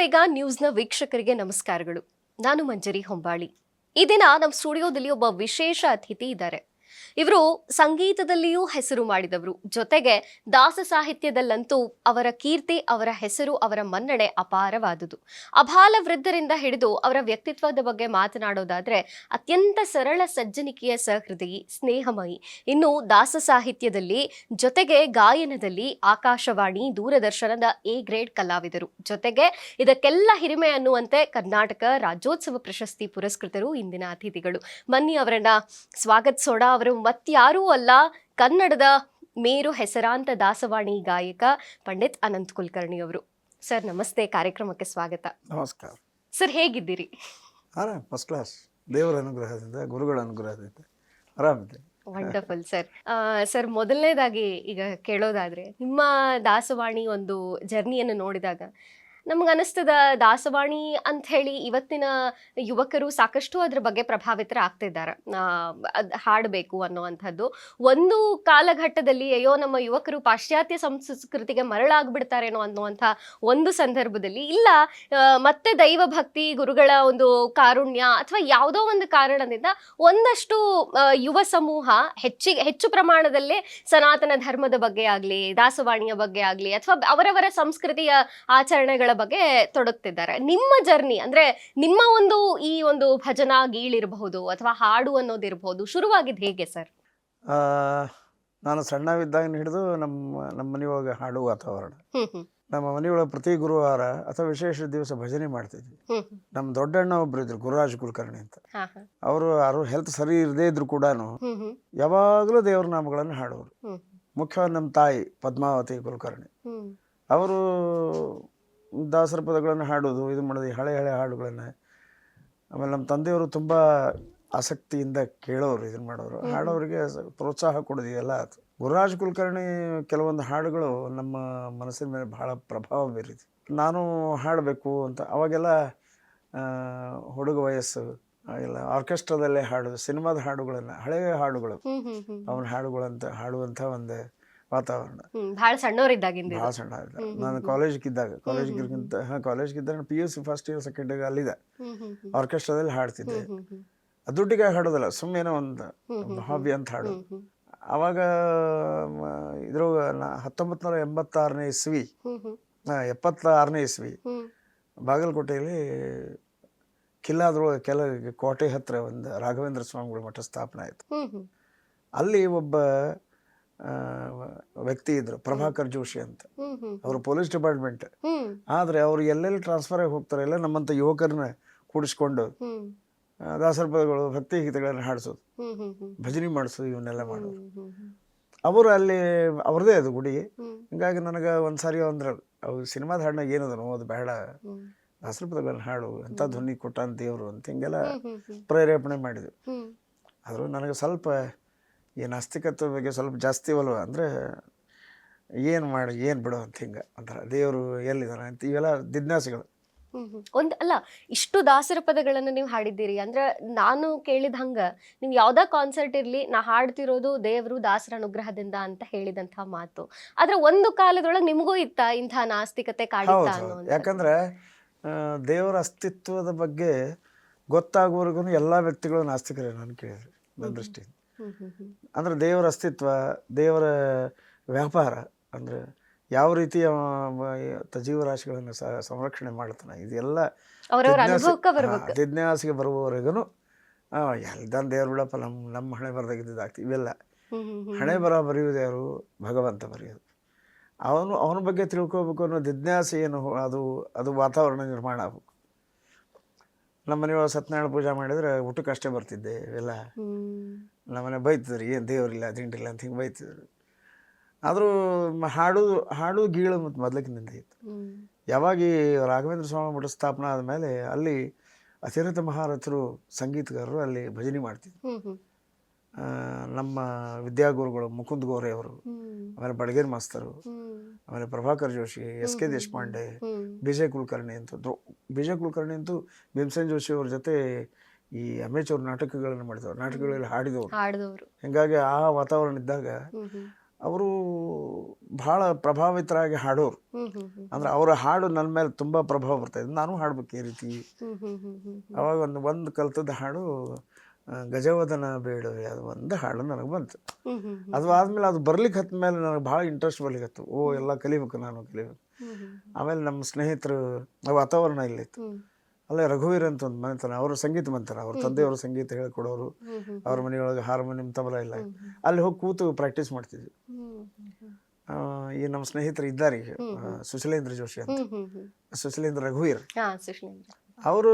ವೇಗ ನ್ಯೂಸ್ನ ವೀಕ್ಷಕರಿಗೆ ನಮಸ್ಕಾರಗಳು. ನಾನು ಮಂಜರಿ ಹೊಂಬಾಳಿ. ಈ ದಿನ ನಮ್ಮ ಸ್ಟುಡಿಯೋದಲ್ಲಿ ಒಬ್ಬ ವಿಶೇಷ ಅತಿಥಿ ಇದ್ದಾರೆ. ಇವರು ಸಂಗೀತದಲ್ಲಿಯೂ ಹೆಸರು ಮಾಡಿದವರು, ಜೊತೆಗೆ ದಾಸ ಸಾಹಿತ್ಯದಲ್ಲಂತೂ ಅವರ ಕೀರ್ತಿ, ಅವರ ಹೆಸರು, ಅವರ ಮನ್ನಣೆ ಅಪಾರವಾದುದು. ಅಬಾಲ ವೃದ್ಧರಿಂದ ಹಿಡಿದು ಅವರ ವ್ಯಕ್ತಿತ್ವದ ಬಗ್ಗೆ ಮಾತನಾಡೋದಾದ್ರೆ ಅತ್ಯಂತ ಸರಳ ಸಜ್ಜನಿಕೆಯ ಸಹೃದಯಿ, ಸ್ನೇಹಮಯಿ. ಇನ್ನು ದಾಸ ಸಾಹಿತ್ಯದಲ್ಲಿ ಜೊತೆಗೆ ಗಾಯನದಲ್ಲಿ ಆಕಾಶವಾಣಿ, ದೂರದರ್ಶನದ ಎ ಗ್ರೇಡ್ ಕಲಾವಿದರು, ಜೊತೆಗೆ ಇದಕ್ಕೆಲ್ಲ ಹಿರಿಮೆ ಅನ್ನುವಂತೆ ಕರ್ನಾಟಕ ರಾಜ್ಯೋತ್ಸವ ಪ್ರಶಸ್ತಿ ಪುರಸ್ಕೃತರು ಇಂದಿನ ಅತಿಥಿಗಳು. ಮನ್ನಿ ಅವರನ್ನ ಸ್ವಾಗತಿಸೋಣ. ಅವರು ಮತ್ಯಾರೂ ಅಲ್ಲ, ಕನ್ನಡದ ಮೇರು ಹೆಸರಾಂತ ದಾಸವಾಣಿ ಗಾಯಕ ಪಂಡಿತ್ ಅನಂತ್ ಕುಲಕರ್ಣಿ ಅವರು. ಸರ್ ನಮಸ್ತೆ, ಕಾರ್ಯಕ್ರಮಕ್ಕೆ ಸ್ವಾಗತ. ನಮಸ್ಕಾರ ಸರ್, ಹೇಗಿದ್ದೀರಿ? ಆರಾಮ್, ಫಸ್ಟ್ ಕ್ಲಾಸ್. ದೇವರ ಅನುಗ್ರಹದಿಂದ, ಗುರುಗಳ ಅನುಗ್ರಹದಿಂದ ಆರಾಮಿದೆ. Wonderful sir. ಸರ್, ಮೊದಲನೇದಾಗಿ ಈಗ ಕೇಳೋದಾದ್ರೆ, ನಿಮ್ಮ ದಾಸವಾಣಿ ಒಂದು ಜರ್ನಿಯನ್ನು ನೋಡಿದಾಗ ನಮ್ಗನಿಸ್ತದ ದಾಸವಾಣಿ ಅಂತ ಹೇಳಿ ಇವತ್ತಿನ ಯುವಕರು ಸಾಕಷ್ಟು ಅದ್ರ ಬಗ್ಗೆ ಪ್ರಭಾವಿತರಾಗ್ತಿದ್ದಾರೆ. ಹಾಡಬೇಕು ಅನ್ನುವಂಥದ್ದು ಒಂದು ಕಾಲಘಟ್ಟದಲ್ಲಿ ಅಯ್ಯೋ ನಮ್ಮ ಯುವಕರು ಪಾಶ್ಚಾತ್ಯ ಸಂಸ್ಕೃತಿಗೆ ಮರಳಾಗ್ಬಿಡ್ತಾರೇನೋ ಅನ್ನುವಂಥ ಒಂದು ಸಂದರ್ಭದಲ್ಲಿ, ಇಲ್ಲ ಮತ್ತೆ ದೈವ ಭಕ್ತಿ, ಗುರುಗಳ ಒಂದು ಕಾರುಣ್ಯ ಅಥವಾ ಯಾವುದೋ ಒಂದು ಕಾರಣದಿಂದ ಒಂದಷ್ಟು ಯುವ ಸಮೂಹ ಹೆಚ್ಚು ಪ್ರಮಾಣದಲ್ಲೇ ಸನಾತನ ಧರ್ಮದ ಬಗ್ಗೆ ಆಗಲಿ, ದಾಸವಾಣಿಯ ಬಗ್ಗೆ ಆಗಲಿ ಅಥವಾ ಅವರವರ ಸಂಸ್ಕೃತಿಯ ಆಚರಣೆಗಳ ಬಗ್ಗೆ ತೊಡಗ್ತಿದ್ದಾರೆ. ನಿಮ್ಮ ಜರ್ನಿ ಅಂದ್ರೆ ನಿಮ್ಮ ಈ ಒಂದು ಭಜನಾ ಗೀಳಿರಬಹುದು ಅಥವಾ ಹಾಡು ಅನ್ನೋದಿರಬಹುದು, ಶುರುವಾಗಿದ್ದು ಹೇಗೆ ಸರ್? ನಾನು ಸಣ್ಣವಿದ್ದಾಗ ಹಿಡಿದು ನಮ್ಮ ಮನೆಯೊಳಗೆ ಹಾಡುವ ವಾತಾವರಣ. ನಮ್ಮ ಮನೆಯೊಳಗೆ ಪ್ರತಿ ಗುರುವಾರ ಅಥವಾ ವಿಶೇಷ ದಿವಸ ಭಜನೆ ಮಾಡ್ತಿದ್ವಿ. ನಮ್ಮ ದೊಡ್ಡಣ್ಣ ಒಬ್ರು ಇದ್ರು, ಗುರುರಾಜ್ ಕುಲಕರ್ಣಿ ಅಂತ. ಅವರು ಹೆಲ್ತ್ ಸರಿ ಇರದೇ ಇದ್ರು ಕೂಡ ಯಾವಾಗಲೂ ದೇವ್ರ ನಾಮಗಳನ್ನು ಹಾಡೋರು. ಮುಖ್ಯವಾಗಿ ನಮ್ಮ ತಾಯಿ ಪದ್ಮಾವತಿ ಕುಲಕರ್ಣಿ, ಅವರು ದಾಸರ ಪದಗಳನ್ನು ಹಾಡೋದು, ಇದು ಮಾಡೋದು, ಹಳೆ ಹಾಡುಗಳನ್ನು. ಆಮೇಲೆ ನಮ್ಮ ತಂದೆಯವರು ತುಂಬ ಆಸಕ್ತಿಯಿಂದ ಕೇಳೋರು, ಇದನ್ನು ಮಾಡೋರು, ಹಾಡೋರಿಗೆ ಪ್ರೋತ್ಸಾಹ ಕೊಡೋದು ಎಲ್ಲ ಆಯ್ತು. ಗುರುರಾಜ್ ಕುಲಕರ್ಣಿ ಕೆಲವೊಂದು ಹಾಡುಗಳು ನಮ್ಮ ಮನಸ್ಸಿನ ಮೇಲೆ ಬಹಳ ಪ್ರಭಾವ ಬೀರಿದೆ. ನಾನು ಹಾಡಬೇಕು ಅಂತ ಅವಾಗೆಲ್ಲ ಹುಡುಗ ವಯಸ್ಸು ಎಲ್ಲ ಆರ್ಕೆಸ್ಟ್ರಾದಲ್ಲೇ ಹಾಡೋದು, ಸಿನಿಮಾದ ಹಾಡುಗಳನ್ನು, ಹಳೆಯ ಹಾಡುಗಳು, ಅವನ ಹಾಡುಗಳಂತ ಹಾಡುವಂಥ ಒಂದು ವಾತಾವರಣ. ಬಹಳ ಸಣ್ಣವರಿದ್ದಾಗಿಂದ, ಭಾಳ ಸಣ್ಣ ಇದ್ದ ನಾನು ಕಾಲೇಜ್ಗಿದ್ದಾಗ ಕಾಲೇಜ್ಗಿದ್ದಾಗ PUC first year second year ಅಲ್ಲಿದೆ ಆರ್ಕೆಸ್ಟ್ರಾದಲ್ಲಿ ಹಾಡ್ತಿದ್ದೆ. ದುಡ್ಡಿಗೆ ಹಾಡೋದಲ್ಲ, ಸುಮ್ಮನೆ ಒಂದು ಹಾಬಿ ಅಂತ ಹಾಡೋದು. ಆವಾಗ ಇದ್ರೊಳಗ 1986ನೇ ಇಸ್ವಿ 76ನೇ ಇಸ್ವಿ ಬಾಗಲಕೋಟೆಯಲ್ಲಿ ಕಿಲ್ಲಾದ್ರೊಳಗೆ ಕೋಟೆ ಹತ್ರ ಒಂದು ರಾಘವೇಂದ್ರ ಸ್ವಾಮಿಗಳ ಮಠ ಸ್ಥಾಪನೆ ಆಯಿತು. ಅಲ್ಲಿ ಒಬ್ಬ ವ್ಯಕ್ತಿ ಇದ್ರು, ಪ್ರಭಾಕರ್ ಜೋಶಿ ಅಂತ. ಅವರು ಪೊಲೀಸ್ ಡಿಪಾರ್ಟ್ಮೆಂಟ್. ಆದ್ರೆ ಅವ್ರು ಎಲ್ಲೆಲ್ಲಿ ಟ್ರಾನ್ಸ್ಫರ್ ಆಗಿ ಹೋಗ್ತಾರೆ ಎಲ್ಲ ನಮ್ಮಂತ ಯುವಕರನ್ನ ಕೂಡಿಸ್ಕೊಂಡು ದಾಸರ ಪದಗಳು, ಭಕ್ತಿ ಗೀತೆಗಳನ್ನ ಹಾಡಿಸೋದು, ಭಜನೆ ಮಾಡಿಸೋದು, ಇವನ್ನೆಲ್ಲ ಮಾಡೋರು. ಅವರು ಅಲ್ಲಿ ಅವ್ರದೇ ಅದು ಗುಡಿ. ಹಿಂಗಾಗಿ ನನಗೆ ಒಂದ್ಸಾರಿ ಅಂದ್ರೆ ಅವ್ರು ಸಿನಿಮಾದ ಹಾಡಿನಾಗ ಏನದನು ಅದು ಬೇಡ, ದಾಸರ ಪದಗಳನ್ನ ಹಾಡು, ಎಂಥ ಧ್ವನಿ ಕೊಟ್ಟಾನ ದೇವರು ಅಂತ ಹಿಂಗೆಲ್ಲ ಪ್ರೇರೇಪಣೆ ಮಾಡಿದ್ರು. ಆದರೂ ನನಗೆ ಸ್ವಲ್ಪ ಈ ನಾಸ್ತಿಕತ್ವ ಬಗ್ಗೆ ಸ್ವಲ್ಪ ಜಾಸ್ತಿ ಒಲವ. ಅಂದರೆ ಏನು ಮಾಡಿ ಏನು ಬಿಡು ಅಂತ ಹಿಂಗೆ ಒಂಥರ, ದೇವರು ಎಲ್ಲಿದ್ದಾನೆ ಅಂತ ಇವೆಲ್ಲ ಜಿಜ್ಞಾಸೆಗಳು. ಅಲ್ಲ, ಇಷ್ಟು ದಾಸರ ಪದಗಳನ್ನು ನೀವು ಹಾಡಿದ್ದೀರಿ ಅಂದ್ರೆ ನಾನು ಕೇಳಿದ ಹಂಗ ನೀವು ಯಾವ್ದಾ ಕಾನ್ಸರ್ಟ್ ಇರ್ಲಿ, ನಾ ಹಾಡ್ತಿರೋದು ದೇವರು ದಾಸರ ಅನುಗ್ರಹದಿಂದ ಅಂತ ಹೇಳಿದಂಥ ಮಾತು. ಆದ್ರೆ ಒಂದು ಕಾಲದೊಳಗೆ ನಿಮಗೂ ಇತ್ತ ಇಂಥ ನಾಸ್ತಿಕತೆ ಕಾಡಿತ್ತ? ಯಾಕಂದ್ರೆ ದೇವರ ಅಸ್ತಿತ್ವದ ಬಗ್ಗೆ ಗೊತ್ತಾಗುವವರೆಗೂ ಎಲ್ಲ ವ್ಯಕ್ತಿಗಳು ನಾಸ್ತಿಕರೇ ನಾನು ಕೇಳಿದ್ರು ನನ್ನ ದೃಷ್ಟಿಯಿಂದ. ಅಂದ್ರೆ ದೇವರ ಅಸ್ತಿತ್ವ, ದೇವರ ವ್ಯಾಪಾರ, ಅಂದ್ರೆ ಯಾವ ರೀತಿ ಜೀವರಾಶಿಗಳನ್ನು ಸಂರಕ್ಷಣೆ ಮಾಡ್ತಾನೆ, ಇದೆಲ್ಲ ಜಿಜ್ಞಾಸೆಗೆ ಬರುವವರೆಗೂ ಎಲ್ದಾನ ದೇವ್ರು ಬಿಡಪ್ಪ, ನಮ್ಮ ಹಣೆ ಬರದಾಗಿದ್ದಾಗ್ತಿ, ಇವೆಲ್ಲ ಹಣೆ ಬರೆಯುವುದು ಯಾರು? ಭಗವಂತ ಬರೆಯೋದು. ಅವನ ಬಗ್ಗೆ ತಿಳ್ಕೊಬೇಕು ಅನ್ನೋ ಜಿಜ್ಞಾಸೆ ಏನು, ಅದು ವಾತಾವರಣ ನಿರ್ಮಾಣ ಆಗ್ಬೇಕು. ನಮ್ಮ ಮನೆಯೊಳಗೆ ಸತ್ಯನಾರಾಯಣ ಪೂಜೆ ಮಾಡಿದ್ರೆ ಊಟಕ್ಕೆ ಅಷ್ಟೇ ಬರ್ತಿದ್ದೆ. ಇವೆಲ್ಲ ನಮ್ಮನೆ ಬೈತಿದ್ರು, ಏನು ದೇವರಿಲ್ಲ ದಿಂಡಿಲ್ಲ ಅಂತ ಹಿಂಗೆ ಬೈತಿದ್ರು. ಆದರೂ ಹಾಡು ಗೀಳು ಮತ್ತು ಮೊದಲಕ್ಕಿಂತ ಇತ್ತು. ಯಾವಾಗ ಈ ರಾಘವೇಂದ್ರ ಸ್ವಾಮಿ ಮಠ ಸ್ಥಾಪನೆ ಆದಮೇಲೆ ಅಲ್ಲಿ ಅತಿರಥ ಮಹಾರಥರು, ಸಂಗೀತಗಾರರು ಅಲ್ಲಿ ಭಜನೆ ಮಾಡ್ತಿದ್ರು. ನಮ್ಮ ವಿದ್ಯಾಗುರುಗಳು ಮುಕುಂದ್ ಗೋರೆ ಅವರು, ಆಮೇಲೆ ಬಡಗೇರ್ ಮಾಸ್ತರು, ಆಮೇಲೆ ಪ್ರಭಾಕರ್ ಜೋಶಿ, SK ದೇಶಪಾಂಡೆ, BJ ಕುಲಕರ್ಣಿ ಕುಲಕರ್ಣಿ ಅಂತೂ ಭೀಮಸೇನ್ ಜೋಶಿ ಅವ್ರ ಜೊತೆ ಈ ಅಮೇಚೂರ್ ನಾಟಕಗಳನ್ನು ಮಾಡಿದವರು, ನಾಟಕಗಳಲ್ಲಿ ಹಾಡಿದವರು. ಹಿಂಗಾಗಿ ಆ ವಾತಾವರಣ ಇದ್ದಾಗ ಅವರು ಭಾಳ ಪ್ರಭಾವಿತರಾಗಿ ಹಾಡೋರು. ಅಂದ್ರೆ ಅವರ ಹಾಡು ನನ್ನ ಮೇಲೆ ತುಂಬ ಪ್ರಭಾವ ಬರ್ತಾಯಿದ್ದು, ನಾನು ಹಾಡ್ಬೇಕು ಈ ರೀತಿ. ಅವಾಗ ಒಂದು ಕಲ್ತದ ಹಾಡು ಗಜವದನ ಬೇಡವೆ, ಅದು ಒಂದು ಹಾಡು ನನಗೆ ಬಂತು. ಅದು ಆದಮೇಲೆ ಅದು ಬರ್ಲಿಕ್ಕೆ ಹತ್ತ ಮೇಲೆ ನನಗೆ ಭಾಳ ಇಂಟ್ರೆಸ್ಟ್ ಬರ್ಲಿಕ್ಕೆ ಹತ್ತು. ಎಲ್ಲ ಕಲಿಬೇಕು, ನಾನು ಕಲಿಬೇಕು. ಆಮೇಲೆ ನಮ್ಮ ಸ್ನೇಹಿತರು ವಾತಾವರಣ ಇಲ್ಲಿತ್ತು. ಅಲ್ಲೇ ರಘುವೀರ್ ಅಂತ ಒಂದು ಮನೆತನ, ಅವರು ಸಂಗೀತ ಮಂತಾರೆ, ಅವ್ರ ತಂದೆಯವರು ಸಂಗೀತ ಹೇಳ್ಕೊಡೋರು. ಅವ್ರ ಮನೆಯೊಳಗೆ ಹಾರ್ಮೋನಿಯಂ ತಬಲ ಇಲ್ಲ. ಅಲ್ಲಿ ಹೋಗಿ ಕೂತು ಪ್ರಾಕ್ಟೀಸ್ ಮಾಡ್ತಿದ್ವಿ. ಈ ನಮ್ಮ ಸ್ನೇಹಿತರು ಇದ್ದಾರೆ ಈಗ, ಸುಶೀಲೇಂದ್ರ ಜೋಶಿ ಅಂತ, ಸುಶೀಲೇಂದ್ರ ರಘುವೀರ್. ಅವರು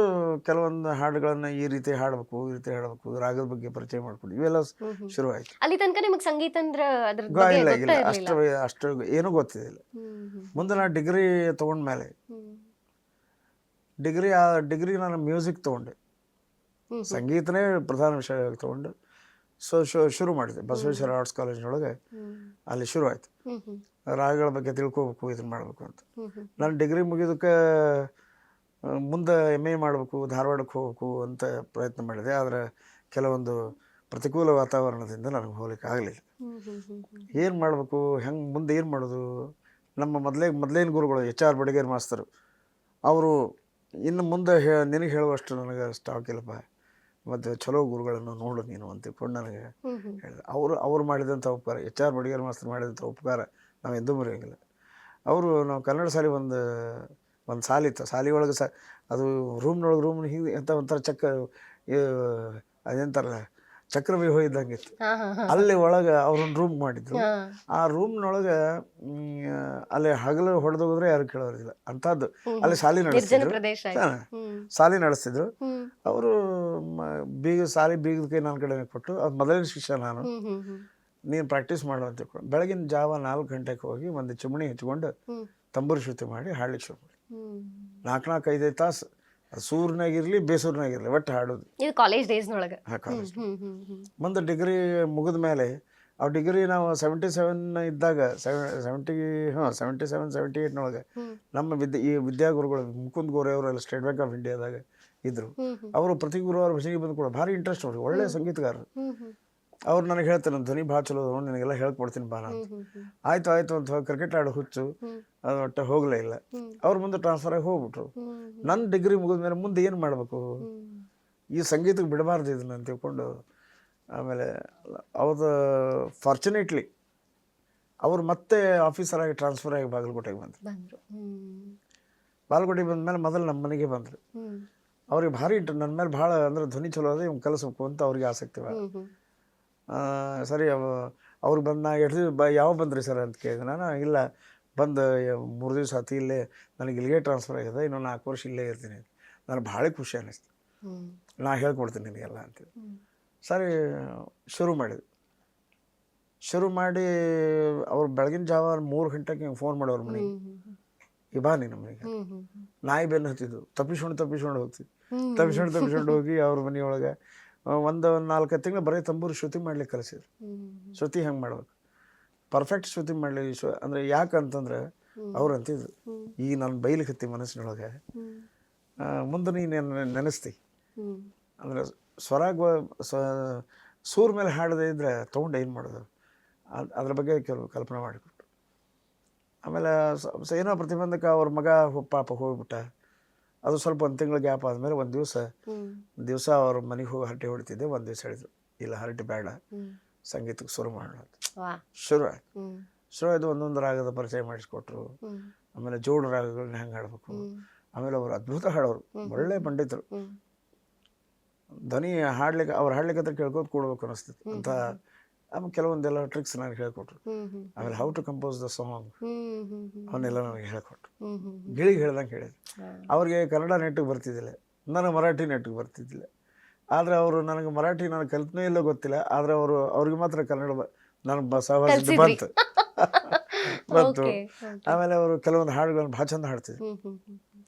ಕೆಲವೊಂದು ಹಾಡುಗಳನ್ನ ಈ ರೀತಿ ಹಾಡಬೇಕು, ಈ ರೀತಿ ಹಾಡಬೇಕು, ರಾಗದ ಬಗ್ಗೆ ಪರಿಚಯ ಮಾಡ್ಕೊಂಡು ಇವೆಲ್ಲ ಶುರುವಾಯಿತು. ಅಲ್ಲಿ ತನಕ ನಿಮಗೆ ಸಂಗೀತ ಅಂದ್ರೆ ಇಲ್ಲ ಅಷ್ಟು ಏನೂ ಗೊತ್ತಿದ್ದಿಲ್ಲ. ಮುಂದೆ ನಾನು ಡಿಗ್ರಿ ತೊಗೊಂಡ್ಮೇಲೆ ಡಿಗ್ರಿ ನಾನು ಮ್ಯೂಸಿಕ್ ತೊಗೊಂಡೆ, ಸಂಗೀತನೇ ಪ್ರಧಾನ ವಿಷಯ ತೊಗೊಂಡು ಶುರು ಮಾಡಿದೆ ಬಸವೇಶ್ವರ ಆರ್ಟ್ಸ್ ಕಾಲೇಜಿನೊಳಗೆ. ಅಲ್ಲಿ ಶುರು ಆಯಿತು, ರಾಗಗಳ ಬಗ್ಗೆ ತಿಳ್ಕೊಬೇಕು, ಇದನ್ನು ಮಾಡಬೇಕು ಅಂತ. ನಾನು ಡಿಗ್ರಿ ಮುಗಿದಕ್ಕೆ ಮುಂದೆ MA ಮಾಡಬೇಕು, ಧಾರವಾಡಕ್ಕೆ ಹೋಗ್ಬೇಕು ಅಂತ ಪ್ರಯತ್ನ ಮಾಡಿದೆ. ಆದರೆ ಕೆಲವೊಂದು ಪ್ರತಿಕೂಲ ವಾತಾವರಣದಿಂದ ನನಗೆ ಹೋಗ್ಲಿಕ್ಕೆ ಆಗಲಿಲ್ಲ. ಏನು ಮಾಡಬೇಕು, ಹೆಂಗೆ ಮುಂದೆ ಏನು ಮಾಡೋದು? ನಮ್ಮ ಮೊದಲೇನು ಗುರುಗಳು HR ಬಡಿಗೇರ್ ಮಾಸ್ತರು ಅವರು, ಇನ್ನು ಮುಂದೆ ನಿನಗೆ ಹೇಳುವಷ್ಟು ನನಗೆ ಸ್ಟಾಕ್ ಇಲ್ಲಪ್ಪ, ಮತ್ತು ಚಲೋ ಗುರುಗಳನ್ನು ನೋಡು ನೀನು ಅಂತ ತಿಳ್ಕೊಂಡು ನನಗೆ ಹೇಳಿದೆ. ಅವರು ಮಾಡಿದಂಥ ಉಪಕಾರ, HR ಬಡಿಗೇರ್ ಮಾಸ್ತರು ಮಾಡಿದಂಥ ಉಪಕಾರ ನಾವು ಎಂದೂ ಮರೆಯೋಂಗಿಲ್ಲ. ನಾವು ಕನ್ನಡ ಶಾಲೆ ಒಂದು ಸಾಲಿ ಇತ್ತು, ಶಾಲೆ ಒಳಗೆ ಅದು ರೂಮ್ ಹೀಗೆ ಅಂತ ಒಂಥರ ಅದೇಂತಾರಲ್ಲ ಚಕ್ರವ್ಯೂಹ ಇದ್ದಂಗಿತ್ತು. ಅಲ್ಲಿ ಒಳಗೆ ಅವ್ರೊಂದು ರೂಮ್ ಮಾಡಿದ್ರು. ಆ ರೂಮ್ನೊಳಗೆ ಅಲ್ಲಿ ಹಗಲು ಹೊಡೆದೋಗಿದ್ರೆ ಯಾರು ಕೇಳೋರಿಲ್ಲ ಅಂಥದ್ದು. ಅಲ್ಲಿ ಶಾಲೆ ನಡೆಸ್ತಿದ್ರು ಅವರು. ಶಾಲೆ ಬೀಗದ ಕೈ ನನ್ನ ಕಡೆ ಕೊಟ್ಟು, ಅದು ಮೊದಲನೇ ಶಿಷ್ಯ ನಾನು, ನೀನು ಪ್ರಾಕ್ಟೀಸ್ ಮಾಡು ಅಂತ ತಿಳ್ಕೊಂಡು ಬೆಳಗಿನ ಜಾವ 4 ಗಂಟೆಗೆ ಹೋಗಿ ಒಂದು ಚಿಮಣಿ ಹಚ್ಕೊಂಡು ತಂಬೂರು ಶ್ರುತಿ ಮಾಡಿ ಹಾಡ್ಲಿಕ್ಕೆ ಶುರು ಮಾಡಿ 4-5 ತಾಸು, ಸೂರ್ನಾಗಿರ್ಲಿ ಬೇಸೂರ್ನಾಗಿರ್ಲಿ ಒಟ್ಟು ಹಾಡೋದು. ಕಾಲೇಜ್ ಡೇಸ್ನೊಳಗೆ. ಮುಂದೆ ಡಿಗ್ರಿ ಮುಗಿದ ಮೇಲೆ, ಆ ಡಿಗ್ರಿ ನಾವು 77 ಇದ್ದಾಗ, 78ನೊಳಗೆ ನಮ್ಮ ವಿದ್ಯಾಗುರುಗಳು ಮುಕುಂದ್ ಗೋರೆ ಅವರೆಲ್ಲ ಸ್ಟೇಟ್ ಬ್ಯಾಂಕ್ ಆಫ್ ಇಂಡಿಯಾದಾಗ ಇದ್ರು. ಅವರು ಪ್ರತಿ ಗುರುವಾರ ಭಜನೆಗೆ ಬಂದು ಕೂಡ ಭಾರಿ ಇಂಟ್ರೆಸ್ಟ್ ಅವ್ರಿಗೆ, ಒಳ್ಳೆ ಸಂಗೀತಗಾರರು. ಅವ್ರು ನನಗೆ ಹೇಳ್ತಾರೆ, ನನ್ನ ಧ್ವನಿ ಭಾಳ ಚಲೋ, ನಿನಗೆಲ್ಲ ಹೇಳ್ಕೊಡ್ತೀನಿ ಬಾ ಅಂತ. ಆಯ್ತು ಅಂತ ಕ್ರಿಕೆಟ್ ಆಡೋ ಹುಚ್ಚು, ಅದು ಒಟ್ಟು ಹೋಗಲೇ ಇಲ್ಲ. ಅವ್ರ ಮುಂದೆ ಟ್ರಾನ್ಸ್ಫರ್ ಆಗಿ ಹೋಗ್ಬಿಟ್ರು. ನನ್ನ ಡಿಗ್ರಿ ಮುಗಿದ ಮೇಲೆ ಮುಂದೆ ಏನು ಮಾಡಬೇಕು, ಈ ಸಂಗೀತಕ್ಕೆ ಬಿಡಬಾರ್ದು ಇದನ್ನ ಅಂತ ತಿಳ್ಕೊಂಡು, ಆಮೇಲೆ ಅವ್ರದ್ದು ಫಾರ್ಚುನೇಟ್ಲಿ ಅವ್ರು ಮತ್ತೆ ಆಫೀಸರ್ ಆಗಿ ಟ್ರಾನ್ಸ್ಫರ್ ಆಗಿ ಬಾಗಲಕೋಟೆಗೆ ಬಂದರು. ಬಾಗಲಕೋಟೆಗೆ ಬಂದಮೇಲೆ ಮೊದಲು ನಮ್ಮ ಮನೆಗೆ ಬಂದರು. ಅವ್ರಿಗೆ ಭಾರಿ ನನ್ನ ಮೇಲೆ ಭಾಳ ಅಂದ್ರೆ ಧ್ವನಿ ಚಲೋ ಅದ, ಇವ್ನು ಕಲಿಸ್ಬೇಕು ಅಂತ ಅವ್ರಿಗೆ ಆಸಕ್ತಿ ಭಾಳ. ಸರಿ, ಅವ್ರಿಗೆ ಬಂದು ನಾ ಯಾವ ಬಂದ್ರಿ ಸರ್ ಅಂತ ಕೇಳಿದೆ. ನಾನು ಇಲ್ಲ, ಬಂದು 3 ದಿವಸ ಆತು, ಇಲ್ಲೇ ನನಗೆ ಇಲ್ಲಿಗೆ ಟ್ರಾನ್ಸ್ಫರ್ ಆಗಿದೆ, ಇನ್ನೂ 4 ವರ್ಷ ಇಲ್ಲೇ ಇರ್ತೀನಿ. ನನಗೆ ಭಾಳ ಖುಷಿ ಅನ್ನಿಸ್ತು. ನಾ ಹೇಳ್ಕೊಡ್ತೀನಿ ನಿನಗೆಲ್ಲ ಅಂತೇಳಿ. ಸರಿ, ಶುರು ಮಾಡಿ ಅವ್ರು ಬೆಳಗಿನ ಜಾವ 3 ಗಂಟೆಗೆ ಹಿಂಗೆ ಫೋನ್ ಮಾಡೋರು ಮನೆಗೆ, ಬಾ ನೀನು ಮನೆಗೆ. ನಾಯಿ ಬೆನ್ನು ಹತ್ತಿದ್ದು, ತಪ್ಪಿಸ್ಕೊಂಡು ಹೋಗಿ ಅವ್ರ ಮನೆಯೊಳಗೆ ಒಂದು 4 ತಿಂಗಳು ಬರೀ ತಂಬೂರು ಶ್ರುತಿ ಮಾಡ್ಲಿಕ್ಕೆ ಕಲಿಸಿದ್ರು. ಶ್ರುತಿ ಹೆಂಗೆ ಮಾಡ್ಬೇಕು, ಪರ್ಫೆಕ್ಟ್ ಶ್ರುತಿ ಮಾಡಲಿ. ಅಂದರೆ ಯಾಕಂತಂದ್ರೆ ಅವ್ರು ಅಂತಿದ್ರು, ಈಗ ನಾನು ಬೈಲಿಕ್ಕೆ ಹತ್ತಿ ಮನಸ್ಸಿನೊಳಗೆ, ಮುಂದೆ ನೀನು ನೆನೆಸ್ತಿ ಅಂದರೆ ಸೂರ್ ಮೇಲೆ ಹಾಡದೇ ಇದ್ರೆ ತೊಗೊಂಡು ಏನು ಮಾಡೋದು, ಅದ್ರ ಬಗ್ಗೆ ಕೆಲವು ಕಲ್ಪನೆ ಮಾಡಿಕೊಟ್ರು. ಆಮೇಲೆ ಏನೋ ಪ್ರತಿಬಂಧಕ ಅವ್ರ ಮಗ ಪಾಪ ಹೋಗ್ಬಿಟ್ಟ. ಅದು ಸ್ವಲ್ಪ 1 ತಿಂಗಳ ಗ್ಯಾಪ್ ಆದಮೇಲೆ ಒಂದು ದಿವಸ ಅವ್ರ ಮನೆಗೆ ಹೋಗಿ ಹರಟೆ ಹೊಡಿತಿದ್ದೆ. ಒಂದು ದಿವಸ ಹೇಳಿದ್ರು, ಇಲ್ಲ ಹರಟೆ ಬೇಡ, ಸಂಗೀತಕ್ಕೆ ಶುರು ಮಾಡೋಣ. ಶುರು ಆಯಿತು. ಒಂದೊಂದು ರಾಗದ ಪರಿಚಯ ಮಾಡಿಸ್ಕೊಟ್ರು. ಆಮೇಲೆ ಜೋಡು ರಾಗಗಳನ್ನ ಹೆಂಗೆ ಹಾಡಬೇಕು. ಆಮೇಲೆ ಅವರು ಅದ್ಭುತ ಹಾಡೋರು, ಒಳ್ಳೆ ಪಂಡಿತರು. ಧ್ವನಿ ಅವ್ರು ಹಾಡ್ಲಿಕ್ಕೆ ಕೇಳ್ಕೋತ ಕೂಡ್ಬೇಕು ಅನ್ನಿಸ್ತಿತ್ತು ಅಂತ. ಆಮೇಲೆ ಕೆಲವೊಂದೆಲ್ಲ ಟ್ರಿಕ್ಸ್ ನನಗೆ ಹೇಳ್ಕೊಟ್ರು. ಆಮೇಲೆ how to compose the song ಅವನ್ನೆಲ್ಲ ನನಗೆ ಹೇಳ್ಕೊಟ್ರು. ಗಿಳಿಗೆ ಹೇಳ್ದಂಗೆ ಹೇಳಿದ್ರು. ಅವ್ರಿಗೆ ಕನ್ನಡ ನೆಟ್ಟಿಗೆ ಬರ್ತಿದ್ದಿಲ್ಲ, ನನಗೆ ಮರಾಠಿ ನೆಟ್ಟಿಗೆ ಬರ್ತಿದ್ದಿಲ್ಲ. ಆದರೆ ಅವರು ನನಗೆ ಮರಾಠಿ ನನಗೆ ಕಲ್ಪನೆ ಇಲ್ಲ ಗೊತ್ತಿಲ್ಲ, ಆದರೆ ಅವ್ರಿಗೆ ಮಾತ್ರ ಕನ್ನಡ ನನ್ನ ಸಹವಾಸ ಬಂತು. ಆಮೇಲೆ ಅವರು ಕೆಲವೊಂದು ಹಾಡುಗಳನ್ನು ಭಾಳ ಚಂದ ಹಾಡ್ತಿದ್ರು.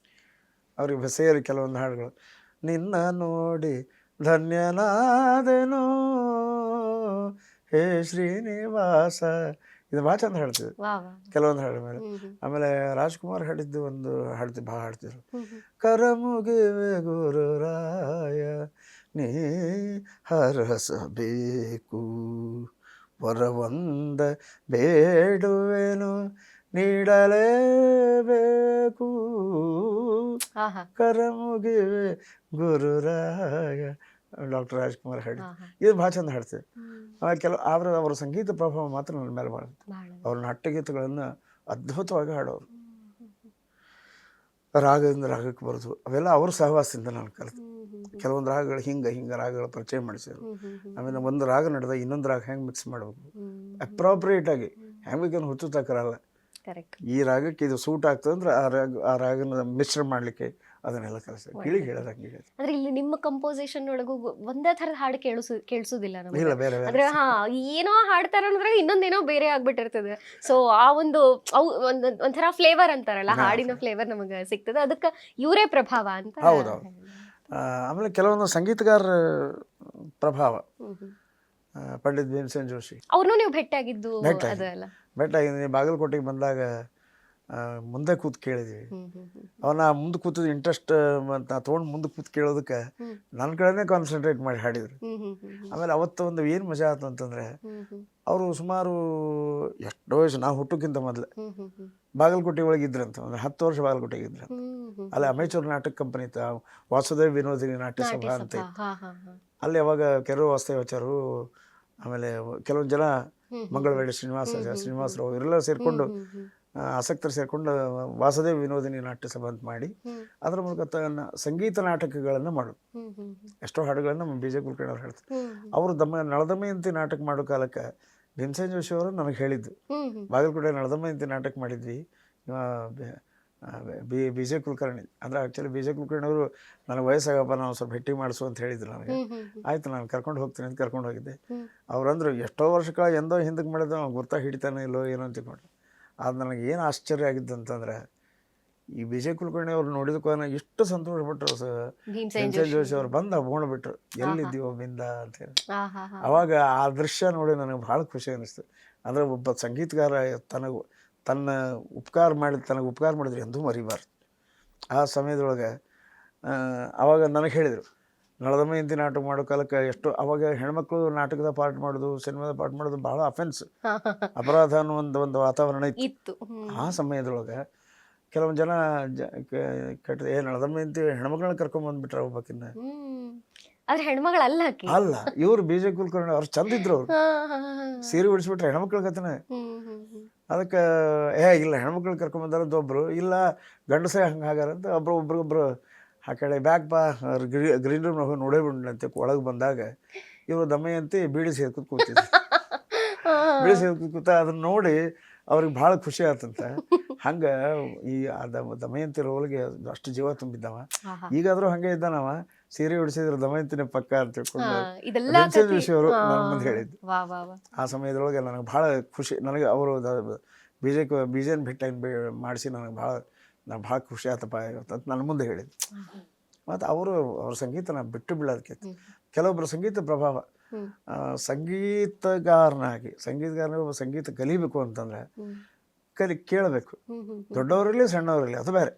ಅವ್ರಿಗೆ ಸೇರಿ ಕೆಲವೊಂದು ಹಾಡುಗಳು, ನಿನ್ನ ನೋಡಿ ಧನ್ಯನಾದೆನೋ ಹೇ ಶ್ರೀನಿವಾಸ, ಇದು ಭಾಳ ಚಂದ ಹಾಡ್ತಿದ್ರು ಕೆಲವೊಂದು ಹಾಡು ಮೇಲೆ. ಆಮೇಲೆ ರಾಜ್ಕುಮಾರ್ ಹಾಡಿದ್ದು ಒಂದು ಭಾಳ ಹಾಡ್ತಿದ್ರು, ಕರಮುಗಿವೆ ಗುರುರಾಯ ನೀ ಹರಸಬೇಕು ವರವೊಂದ ಬೇಡುವೆನು ನೀಡಲೇಬೇಕು ಆಹಾ ಕರಮುಗಿವೆ ಗುರುರಾಯ. ಡಾಕ್ಟರ್ ರಾಜ್ಕುಮಾರ್ ಹಾಡಿ ಆಹಾ ಇದು ಭಾಳ ಚಂದ ಹಾಡ್ತೀವಿ. ಹ್ಮ್ ಕೆಲವು ಆದ್ರೆ ಅವರ ಸಂಗೀತ ಪ್ರಭಾವ ಮಾತ್ರ ನನ್ನ ಮೇಲೆ ಭಾಳ. ಬಹಳ ಅವ್ರ ನಾಟ್ಯಗೀತೆಗಳನ್ನು ಅದ್ಭುತವಾಗಿ ಹಾಡೋರು. ಹ್ಮ್ ಹ್ಮ್ ರಾಗದಿಂದ ರಾಗಕ್ಕೆ ಬರೋದು ಅವೆಲ್ಲ ಅವ್ರ ಸಹವಾಸದಿಂದ ನಾನು ಕಲಿತೆ. ಹ್ಮ್ ಹ್ಮ್ ಕೆಲವೊಂದು ರಾಗಗಳು ಹಿಂಗೆ ರಾಗಗಳ ಪರಿಚಯ ಮಾಡಿಸಿದ್ರು. ಹ್ಮ್ ಆಮೇಲೆ ಒಂದು ರಾಗ ನಡೆದ ಇನ್ನೊಂದು ರಾಗ ಹೆಂಗೆ ಮಿಕ್ಸ್ ಮಾಡಬೇಕು ಹ್ಮ್ ಅಪ್ರಾಪ್ರಿಯೇಟ್ ಆಗಿ, ಹೆಂಗೆ ಬೇಕಂದ್ರೆ ಹುಚ್ಚು ತಕರಲ್ಲ. ಕರೆಕ್ಟ್. ಈ ರಾಗಕ್ಕೆ ಇದು ಸೂಟ್ ಆಗ್ತದೆ ಅಂದ್ರೆ ಆ ರಾಗನ ಮಿಶ್ರ ಮಾಡಲಿಕ್ಕೆ ಅದನ್ನೆಲ್ಲ ಕಲಿಸ್ತೇವೆ. ಕಿಳಿಗೆ ಹೇಳೋದಂಗೆ ಹೇಳಿ. ಅಂದ್ರೆ ಇಲ್ಲಿ ನಿಮ್ಮ ಕಂಪೋಸಿಷನ್ ಒಳಗೂ ಒಂದೇ ತರದ ಹಾಡು ಕೇಳಿಸೋದಿಲ್ಲ ನಮಗೆ. ಇಲ್ಲ ಬೇರೆ ಅಂದ್ರೆ ಬೇರೆ ಏನೋ ಹಾಡ್ತಾರ ಅಂದ್ರೆ ಇನ್ನೊಂದೇನೋ ಬೇರೆ ಆಗ್ಬಿಟ್ಟಿರ್ತದೆ. ಸೊ ಆ ಒಂದು ಅವು ಒಂಥರ ಫ್ಲೇವರ್ ಅಂತಾರಲ್ಲ, ಹಾಡಿನ ಫ್ಲೇವರ್ ನಮಗೆ ಸಿಗ್ತದೆ. ಅದಕ್ಕೆ ಇವರೇ ಪ್ರಭಾವ ಅಂತ. ಹೌದೌದು. ಆಮೇಲೆ ಕೆಲವೊಂದು ಸಂಗೀತಗಾರರ ಪ್ರಭಾವ. ಪಂಡಿತ್ ಭೀಮಸೇನ್ ಜೋಶಿ ಅವ್ರನ್ನೂ ನೀವು ಭೇಟಿಯಾಗಿದ್ದು ಭೇಟಿಯಾಗಿ. ಅದಲ್ಲ? ಭೇಟಿಯಾಗಿದ್ದೀನಿ. ಬಾಗಲಕೋಟೆಗೆ ಬಂದಾಗ ಮುಂದೆ ಕೂತ್ ಕೇಳಿದ್ವಿ. ಅವನ ಮುಂದೆ ಕೂತದ ಇಂಟ್ರೆಸ್ಟ್ ತೊಗೊಂಡು ಮುಂದೆ ಕೂತ್ ಕೇಳೋದಕ್ಕೆ ನನ್ನ ಕಡೆನೇ ಕಾನ್ಸಂಟ್ರೇಟ್ ಮಾಡಿ ಹಾಡಿದ್ರು. ಆಮೇಲೆ ಅವತ್ತು ಒಂದು ಏನು ಮಜಾ ಆಯ್ತು ಅಂತಂದರೆ, ಅವರು ಸುಮಾರು ಎಷ್ಟೋ ವಯಸ್ಸು ನಾವು ಹುಟ್ಟೋಕ್ಕಿಂತ ಮೊದಲು ಬಾಗಲಕೋಟೆ ಒಳಗೆ ಇದ್ರಂತ. ಒಂದು 10 ವರ್ಷ ಬಾಗಲಕೋಟೆಗೆ ಇದ್ರಂತ. ಅಲ್ಲಿ ಅಮೇಚೂರ್ ನಾಟಕ ಕಂಪನಿ ಇತ್ತು, ವಾಸುದೇವ್ ವಿನೋದಿನಿ ನಾಟ್ಯ ಸಭಾ ಅಂತ ಇತ್ತು. ಅಲ್ಲಿ ಅವಾಗ ಕೆರೂರು ವಾಸ್ತವಾಚಾರು, ಆಮೇಲೆ ಕೆಲವೊಂದು ಜನ ಮಂಗಳವೇಡಿ ಶ್ರೀನಿವಾಸರಾವ್ ಇವರೆಲ್ಲ ಸೇರಿಕೊಂಡು ಆಸಕ್ತರು ಸೇರಿಕೊಂಡು ವಾಸುದೇವ್ ವಿನೋದಿನಿ ನಾಟ್ಯ ಸಭಾ ಅಂತ ಮಾಡಿ ಅದರ ಮೂಲಕ ಸಂಗೀತ ನಾಟಕಗಳನ್ನು ಮಾಡೋದು. ಎಷ್ಟೋ ಹಾಡುಗಳನ್ನು ಬಿ ಜೆ ಕುಲಕರ್ಣಿ ಅವ್ರು ಹೇಳ್ತಾರೆ. ಅವರು ನಳದಮಯಂತಿ ನಾಟಕ ಮಾಡೋ ಕಾಲಕ್ಕೆ ಭೀಮಸೇನ್ ಜೋಶಿ ಅವರು ನನಗೆ ಹೇಳಿದ್ದು, ಬಾಗಲಕೋಟೆ ನಳದಮಯಂತಿ ನಾಟಕ ಮಾಡಿದ್ವಿ, ಬಿ ಜೆ ಕುಲಕರ್ಣಿ ಅಂದರೆ ಆ್ಯಕ್ಚುಲಿ ಬಿ ಜೆ ಕುಲಕರ್ಣಿ ಅವರು ನನಗೆ ವಯಸ್ಸಾಗಪ್ಪ ನಾವು ಸ್ವಲ್ಪ ಭೇಟಿ ಮಾಡಿಸು ಅಂತ ಹೇಳಿದ್ರು ನನಗೆ. ಆಯಿತು ನಾನು ಕರ್ಕೊಂಡು ಹೋಗ್ತೀನಿ ಅಂತ ಕರ್ಕೊಂಡು ಹೋಗಿದ್ದೆ. ಅವ್ರಂದ್ರು ಎಷ್ಟೋ ವರ್ಷಗಳ ಎಂದೋ ಹಿಂದಕ್ಕೆ ಮಾಡಿದ್ದು ಅವ್ನು ಗುರ್ತಾ ಹಿಡಿತಾನೆ ಇಲ್ಲೋ ಏನೋ ಅಂತ ತಿಳ್ಕೊಂಡು. ಅದು ನನಗೆ ಏನು ಆಶ್ಚರ್ಯ ಆಗಿದ್ದು ಅಂತಂದರೆ, ಈ ಬಿ ಜೆ ಕುಲಕರ್ಣಿ ಅವ್ರು ನೋಡಿದಕ್ಕೂ ಎಷ್ಟು ಸಂತೋಷಪಟ್ಟರು. ಭೀಮಸೇನ್ ಜೋಶಿ ಅವ್ರು ಬಂದು ಹಬ್ಕೊಂಡ್ಬಿಟ್ರು, ಎಲ್ಲಿದ್ದೀವೋ ಬಿಂದ ಅಂತೇಳಿ. ಅವಾಗ ಆ ದೃಶ್ಯ ನೋಡಿ ನನಗೆ ಭಾಳ ಖುಷಿ ಅನ್ನಿಸ್ತು. ಅಂದರೆ ಒಬ್ಬ ಸಂಗೀತಗಾರ ತನ್ನ ಉಪಕಾರ ಮಾಡಿದ್ರೆ ಎಂದೂ ಮರಿಬಾರ್ದು. ಆ ಸಮಯದೊಳಗೆ ಆವಾಗ ನನಗೆ ಹೇಳಿದರು, ನಳದಮಯಂತಿ ನಾಟಕ ಮಾಡೋ ಕಾಲಕ್ಕೆ ಎಷ್ಟು ಅವಾಗ ಹೆಣ್ಮಕ್ಳು ನಾಟಕದ ಪಾರ್ಟ್ ಮಾಡೋದು, ಸಿನಿಮಾದ ಪಾರ್ಟ್ ಮಾಡೋದು ಭಾಳ ಅಫೆನ್ಸ್, ಅಪರಾಧ ಅನ್ನೋ ಒಂದು ವಾತಾವರಣ ಇತ್ತು. ಆ ಸಮಯದೊಳಗೆ ಕೆಲವೊಂದು ಜನ ಕೆಟ್ಟ ನಳದಮಯಂತಿ ಹೆಣ್ಮಕ್ಳನ್ನ ಕರ್ಕೊಂಬಂದ್ಬಿಟ್ರೆ ಒಬ್ಬಕಿನ್ನ. ಆದ್ರೆ ಹೆಣ್ಮಗಳಲ್ಲ ಅಲ್ಲ, ಇವ್ರು ಬಿ ಜೆ ಕುಲಕರ್ಣಿ ಅವ್ರು ಚಂದ ಇದ್ರು. ಅವ್ರು ಸೀರೆ ಉಡಿಸ್ಬಿಟ್ರೆ ಹೆಣ್ಮಕ್ಳ ಕಥನೆ. ಅದಕ್ಕೆ ಇಲ್ಲ ಹೆಣ್ಮಕ್ಳು ಕರ್ಕೊಂಬಂದಾರಂತ ಒಬ್ರು, ಇಲ್ಲ ಗಂಡಸೇ ಹಂಗಾರಂತ ಒಬ್ರಿಗೊಬ್ರು ಆ ಕಡೆ ಬ್ಯಾಗ್ ಬಾ ಗ್ರೀನ್ ರೂಮ್ ಹೋಗಿ ನೋಡೇ ಬಿಡಂತೆ. ಒಳಗೆ ಬಂದಾಗ ಇವರು ದಮಯಂತಿ ಬೀಡಿ ಸೇರ್ಕೊತ ಕೂತಿದ್ರು. ಬೀಡಿ ಸೇರ್ಕೊತ ಕೂತ ಅದನ್ನ ನೋಡಿ ಅವ್ರಿಗೆ ಭಾಳ ಖುಷಿ ಆತಂತ. ಹಂಗೆ ಈ ದಮಯಂತಿ ರೋಲ್ಗೆ ಅಷ್ಟು ಜೀವ ತುಂಬಿದ್ದವ. ಈಗಾದರೂ ಹಂಗೆ ಇದ್ದಾನವ, ಸೀರೆ ಉಡಿಸಿದ್ರೆ ದಮಯಂತಿನ ಪಕ್ಕ ಅಂತ ತಿಳ್ಕೊಂಡು ಭೀಮಸೇನ್ ಜೋಶಿ ಅವರು ನನ್ನ ಮುಂದೆ ಹೇಳಿದ್ದು. ಆ ಸಮಯದೊಳಗೆ ನನಗೆ ಭಾಳ ಖುಷಿ. ನನಗೆ ಅವರು ಬಿಜೆನ ಭೇಟಿ ಮಾಡಿಸಿ ನಾನು ಭಾಳ ಖುಷಿ ಆತಪ್ಪ ಅಂತ ನನ್ನ ಮುಂದೆ ಹೇಳಿದ್ದು. ಮತ್ತು ಅವ್ರ ಸಂಗೀತನ ಬಿಟ್ಟು ಬೀಳೋದಕ್ಕೆ ಕೆಲವೊಬ್ಬರು ಸಂಗೀತ ಪ್ರಭಾವ. ಸಂಗೀತಗಾರನಾಗಿ ಒಬ್ಬ ಸಂಗೀತ ಕಲಿಬೇಕು ಅಂತಂದರೆ ಕೇಳಬೇಕು. ದೊಡ್ಡವರಲ್ಲಿ ಸಣ್ಣವರಲ್ಲಿ ಅದು ಬೇರೆ.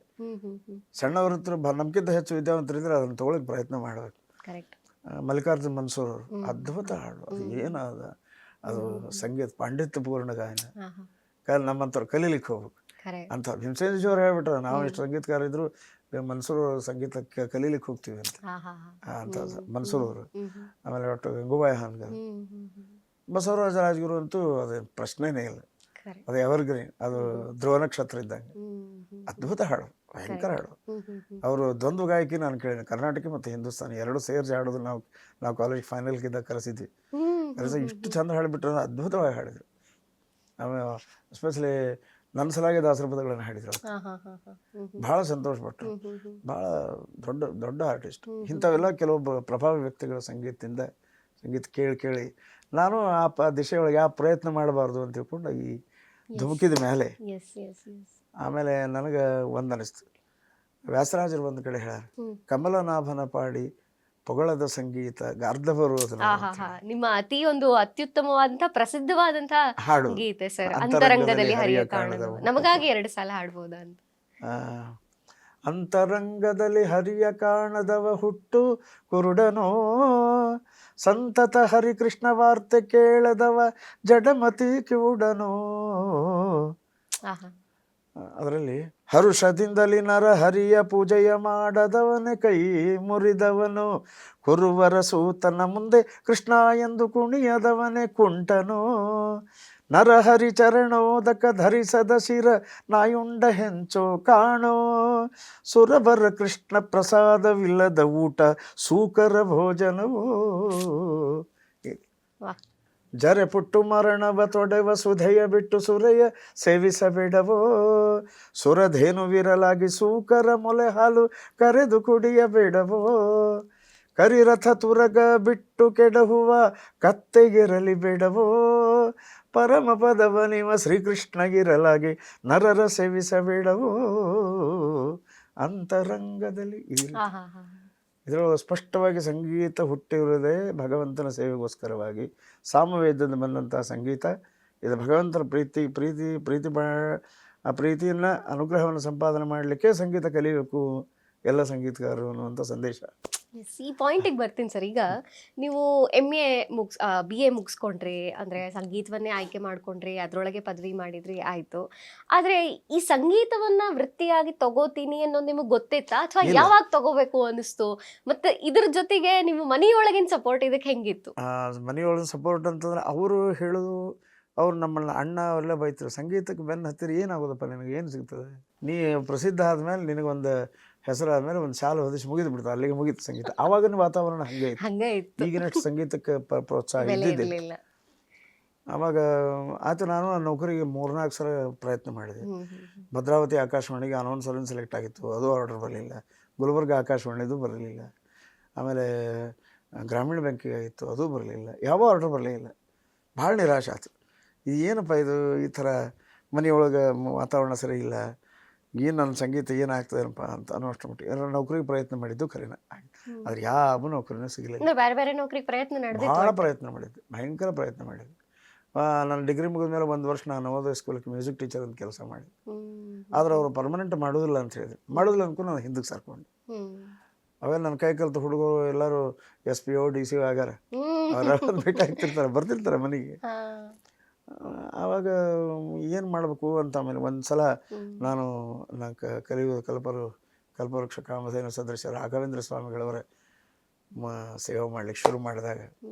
ಸಣ್ಣವ್ರ ಹತ್ರ ನಮ್ಗಿಂತ ಹೆಚ್ಚು ವಿದ್ಯಾವಂತರಿದ್ರೆ ಅದನ್ನು ತೊಗೊಳಕ್ಕೆ ಪ್ರಯತ್ನ ಮಾಡಬೇಕು. ಮಲ್ಲಿಕಾರ್ಜುನ್ ಮನ್ಸೂರ್ ಅವರು ಅದ್ಭುತ ಹಾಡು. ಅದು ಏನದ ಅದು ಸಂಗೀತ ಪಾಂಡಿತ್ಯ ಪೂರ್ಣ ಗಾಯನ. ನಮ್ಮಂಥವ್ರು ಕಲೀಲಿಕ್ಕೆ ಹೋಗ್ಬೇಕು ಅಂತ ಭೀಮಸೇನ್ ಜೋಶಿ ಅವ್ರು ಹೇಳ್ಬಿಟ್ರೆ, ನಾವು ಎಷ್ಟು ಸಂಗೀತಗಾರ ಇದ್ರು ಮನ್ಸೂರ್ ಸಂಗೀತಕ್ಕೆ ಕಲೀಲಿಕ್ಕೆ ಹೋಗ್ತೀವಿ ಅಂತ ಮನ್ಸೂರ್ ಅವರು. ಆಮೇಲೆ ಒಟ್ಟು ಗಂಗೂಬಾಯಿ ಹಾನ್ಗಲ್, ಬಸವರಾಜ ರಾಜಗುರು ಅಂತೂ ಅದೇನು ಪ್ರಶ್ನೆನೇ ಇಲ್ಲ. ಅದು ಎವರ್ಗ್ರೀನ್, ಅದು ಧ್ರುವ ನಕ್ಷತ್ರ ಇದ್ದಂಗೆ. ಅದ್ಭುತ ಹಾಡು, ಭಯಂಕರ ಹಾಡು. ಅವರು ದ್ವಂದ್ವ ಗಾಯಕಿ ನಾನು ಕೇಳಿದೆ, ಕರ್ನಾಟಕ ಮತ್ತು ಹಿಂದೂಸ್ತಾನಿ ಎರಡು ಸೇರಿಸಿ ಹಾಡೋದು. ನಾವು ಕಾಲೇಜ್ ಫೈನಲ್ಗಿದ್ದಾಗ ಕರೆಸಿದ್ವಿ. ಇಷ್ಟು ಚಂದ ಹಾಡಿಬಿಟ್ರೆ ಅದ್ಭುತವಾಗಿ ಹಾಡಿದ್ರು. ಆಮೇಲೆ ಎಸ್ಪೆಷಲಿ ನನ್ನ ಸಲಾಗಿ ದಾಸರ ಪದಗಳನ್ನು ಹಾಡಿದ್ರು. ಭಾಳ ಸಂತೋಷಪಟ್ಟರು. ಭಾಳ ದೊಡ್ಡ ಆರ್ಟಿಸ್ಟ್. ಇಂಥವೆಲ್ಲ ಕೆಲವೊಬ್ಬ ಪ್ರಭಾವಿ ವ್ಯಕ್ತಿಗಳ ಸಂಗೀತ ಕೇಳಿ ನಾನು ಆ ದಿಶೆಯೊಳಗೆ ಯಾವ ಪ್ರಯತ್ನ ಮಾಡಬಾರ್ದು ಅಂತ ತಿಳ್ಕೊಂಡು ಈ ಧುಮುಕಿದ ಮೇಲೆ ಆಮೇಲೆ ನನಗೆ ಒಂದು ಅನಿಸ್ತು, ವ್ಯಾಸರಾಜರು ಒಂದು ಕಡೆ ಹೇಳ್ಯಾರ, ಕಮಲನಾಭನ ಪಾಡಿ ಪೊಗಳದ ಸಂಗೀತ ಗಾರ್ಧವರೋಧನ. ನಿಮ್ಮ ಅತ್ಯುತ್ತಮವಾದಂತಹ ಪ್ರಸಿದ್ಧವಾದಂತಹ ಹಾಡು ಗೀತೆ ಸರ್, ಅಂತರಂಗದಲ್ಲಿ ಹರಿಯ ಕಾಣದವ. ನಮಗಾಗಿ 2 ಸಲ ಹಾಡ್ಬೋದಾ ಅಂತ. ಅಂತರಂಗದಲ್ಲಿ ಹರಿಯ ಕಾಣದವ ಹುಟ್ಟು ಕುರುಡನೋ, ಸಂತತ ಹರಿಕೃಷ್ಣ ವಾರ್ತೆ ಕೇಳದವ ಜಡಮತಿ ಕಿವುಡನು. ಆಹಾ. ಅದರಲ್ಲಿ ಹರುಷದಿಂದಲಿ ನರ ಹರಿಯ ಪೂಜೆಯ ಮಾಡದವನೇ ಕೈ ಮುರಿದವನು, ಕುರುವರ ಸೂತನ ಮುಂದೆ ಕೃಷ್ಣ ಎಂದು ಕುಣಿಯದವನೇ ಕುಂಟನು. ನರಹರಿ ಚರಣೋದಕ ಧರಿಸದ ಶಿರ ನಾಯುಂಡ ಹೆಂಚೋ ಕಾಣೋ, ಸುರಬರ ಕೃಷ್ಣ ಪ್ರಸಾದವಿಲ್ಲದ ಊಟ ಸೂಕರ ಭೋಜನವೋ. ವಾಹ್. ಜರೆ ಪುಟ್ಟು ಮರಣವ ತೊಡೆವ ಸುಧೆಯ ಬಿಟ್ಟು ಸುರೆಯ ಸೇವಿಸಬೇಡವೋ, ಸುರಧೇನುವಿರಲಾಗಿ ಸೂಕರ ಮೊಲೆ ಹಾಲು ಕರೆದು ಕುಡಿಯಬೇಡವೋ. ಕರಿರಥ ತುರಗ ಬಿಟ್ಟು ಕೆಡಹುವ ಕತ್ತೆಗಿರಲಿ ಬೇಡವೋ, ಪರಮ ಪದವ ನಿವ ಶ್ರೀಕೃಷ್ಣಗಿರಲಾಗಿ ನರರ ಸೇವಿಸಬೇಡವೋ. ಅಂತರಂಗದಲ್ಲಿ ಆಹಾಹಾ. ಇದರೊಳಗೆ ಸ್ಪಷ್ಟವಾಗಿ ಸಂಗೀತ ಹುಟ್ಟಿರುವುದೇ ಭಗವಂತನ ಸೇವೆಗೋಸ್ಕರವಾಗಿ. ಸಾಮವೇದದಿಂದ ಬಂದಂಥ ಸಂಗೀತ ಇದು ಭಗವಂತನ ಪ್ರೀತಿ ಪ್ರೀತಿ ಪ್ರೀತಿ ಆ ಪ್ರೀತಿಯನ್ನು ಅನುಗ್ರಹವನ್ನು ಸಂಪಾದನೆ ಮಾಡಲಿಕ್ಕೆ ಸಂಗೀತ ಕಲಿಬೇಕು ಎಲ್ಲ ಸಂಗೀತಗಾರರು ಅನ್ನುವಂಥ ಸಂದೇಶ. ಈ ಪಾಯಿಂಟಿಗೆ ಬರ್ತೀನಿ ಸರ್. ಈಗ ನೀವು MA BA ಮುಗಿಸ್ಕೊಂಡ್ರಿ, ಅಂದರೆ ಸಂಗೀತವನ್ನೇ ಆಯ್ಕೆ ಮಾಡ್ಕೊಂಡ್ರಿ, ಅದರೊಳಗೆ ಪದವಿ ಮಾಡಿದ್ರಿ, ಆಯಿತು. ಆದರೆ ಈ ಸಂಗೀತವನ್ನ ವೃತ್ತಿಯಾಗಿ ತಗೋತೀನಿ ಅನ್ನೋದು ನಿಮಗೆ ಗೊತ್ತಿತ್ತಾ, ಅಥವಾ ಯಾವಾಗ ತಗೋಬೇಕು ಅನ್ನಿಸ್ತು? ಮತ್ತೆ ಇದ್ರ ಜೊತೆಗೆ ನಿಮ್ಮ ಮನೆಯೊಳಗಿನ ಸಪೋರ್ಟ್ ಇದಕ್ಕೆ ಹೆಂಗಿತ್ತು? ಮನೆಯೊಳಗಿನ ಸಪೋರ್ಟ್ ಅಂತಂದ್ರೆ ಅವರು ಹೇಳೋದು, ಅವ್ರು ನಮ್ಮನ್ನ ಅಣ್ಣ ಅವರೆಲ್ಲ ಬೈತಾರೆ, ಸಂಗೀತಕ್ಕೆ ಬೆನ್ನು ಹತ್ತಿರ ಏನಾಗೋದಪ್ಪ ನಿನಗೆ, ಏನು ಸಿಗ್ತದೆ, ನೀ ಪ್ರಸಿದ್ಧ ಆದಮೇಲೆ ನಿನಗೊಂದು ಹೆಸರಾದ್ಮೇಲೆ ಒಂದು ಶಾಲೆ ಹೊದಿಸಿ ಮುಗಿದು ಬಿಡ್ತಾರೆ, ಅಲ್ಲಿಗೆ ಮುಗೀತು ಸಂಗೀತ. ಆವಾಗಿನ ವಾತಾವರಣ ಹಂಗೆ ಇತ್ತು. ಈಗಿನಷ್ಟು ಸಂಗೀತಕ್ಕೆ ಪ್ರೋತ್ಸಾಹ ಇದ್ದಿದ್ದಿಲ್ಲ. ಆವಾಗ ಆಯ್ತು, ನಾನು ನೌಕರಿಗೆ 3-4 ಸಲ ಪ್ರಯತ್ನ ಮಾಡಿದೆ. ಭದ್ರಾವತಿ ಆಕಾಶವಾಣಿಗೆ ಅನೌನ್ಸರ್ ಸೆಲೆಕ್ಟ್ ಆಗಿತ್ತು, ಅದು ಆರ್ಡರ್ ಬರಲಿಲ್ಲ. ಗುಲ್ಬರ್ಗ ಆಕಾಶವಾಣಿದು ಬರಲಿಲ್ಲ. ಆಮೇಲೆ ಗ್ರಾಮೀಣ ಬ್ಯಾಂಕಿಗೆ ಆಗಿತ್ತು, ಅದು ಬರಲಿಲ್ಲ. ಯಾವ ಆರ್ಡರ್ ಬರಲಿಲ್ಲ. ಭಾಳ ನಿರಾಶೆ ಆಯ್ತು. ಇದು ಏನಪ್ಪ ಇದು, ಈ ಥರ ಮನೆಯೊಳಗೆ ವಾತಾವರಣ ಸರಿ ಇಲ್ಲ, ಏನು ನನ್ನ ಸಂಗೀತ ಏನಾಗ್ತದೇನಪ್ಪ ಅಂತ ಅನ್ನೋಷ್ಟು ಮಟ್ಟಿಗೆ ಎಲ್ಲ ನೌಕರಿಗೆ ಪ್ರಯತ್ನ ಮಾಡಿದ್ದು ಖರೇನ. ಆದ್ರೆ ಯಾವ ನೌಕರಿನೂ ಸಿಗಲಿಲ್ಲ. ಬೇರೆ ಬೇರೆ ನೌಕರಿಗೆ ಭಾಳ ಪ್ರಯತ್ನ ಮಾಡಿದ್ದೆ, ಭಯಂಕರ ಪ್ರಯತ್ನ ಮಾಡಿದ್ದೆ. ನಾನು ಡಿಗ್ರಿ ಮುಗಿದ ಮೇಲೆ 1 ವರ್ಷ ನಾನು ನವೋದಯ ಸ್ಕೂಲಕ್ಕೆ ಮ್ಯೂಸಿಕ್ ಟೀಚರ್ ಅಂತ ಕೆಲಸ ಮಾಡಿದೆ. ಆದ್ರೆ ಅವರು ಪರ್ಮನೆಂಟ್ ಮಾಡೋದಿಲ್ಲ ಅಂತ ಹೇಳಿದ್ರು. ಮಾಡೋದಿಲ್ಲ ಅಂದ್ಕೊಂಡು ನಾನು ಹಿಂದಕ್ಕೆ ಸರ್ಕೊಂಡು. ಅವೆಲ್ಲ ನನ್ನ ಕೈ ಕಲಿತು ಹುಡುಗರು ಎಲ್ಲರೂ SPO DC ಆಗ್ಯಾರ, ಅವ್ರು ಭೇಟಿ ಆಗ್ತಿರ್ತಾರೆ, ಬರ್ತಿರ್ತಾರೆ ಮನೆಗೆ. ಆವಾಗ ಏನು ಮಾಡಬೇಕು ಅಂತ ಆಮೇಲೆ ಒಂದು ಸಲ ನಾನು ಕಲಿಯುವುದು ಕಲ್ಪವೃಕ್ಷ ಕಾಮಧೇನು ಸದೃಶ ರಾಘವೇಂದ್ರ ಸ್ವಾಮಿಗಳವರ ಸೇವೆ ಮಾಡ್ಲಿಕ್ಕೆ ಶುರು ಮಾಡಿದಾಗ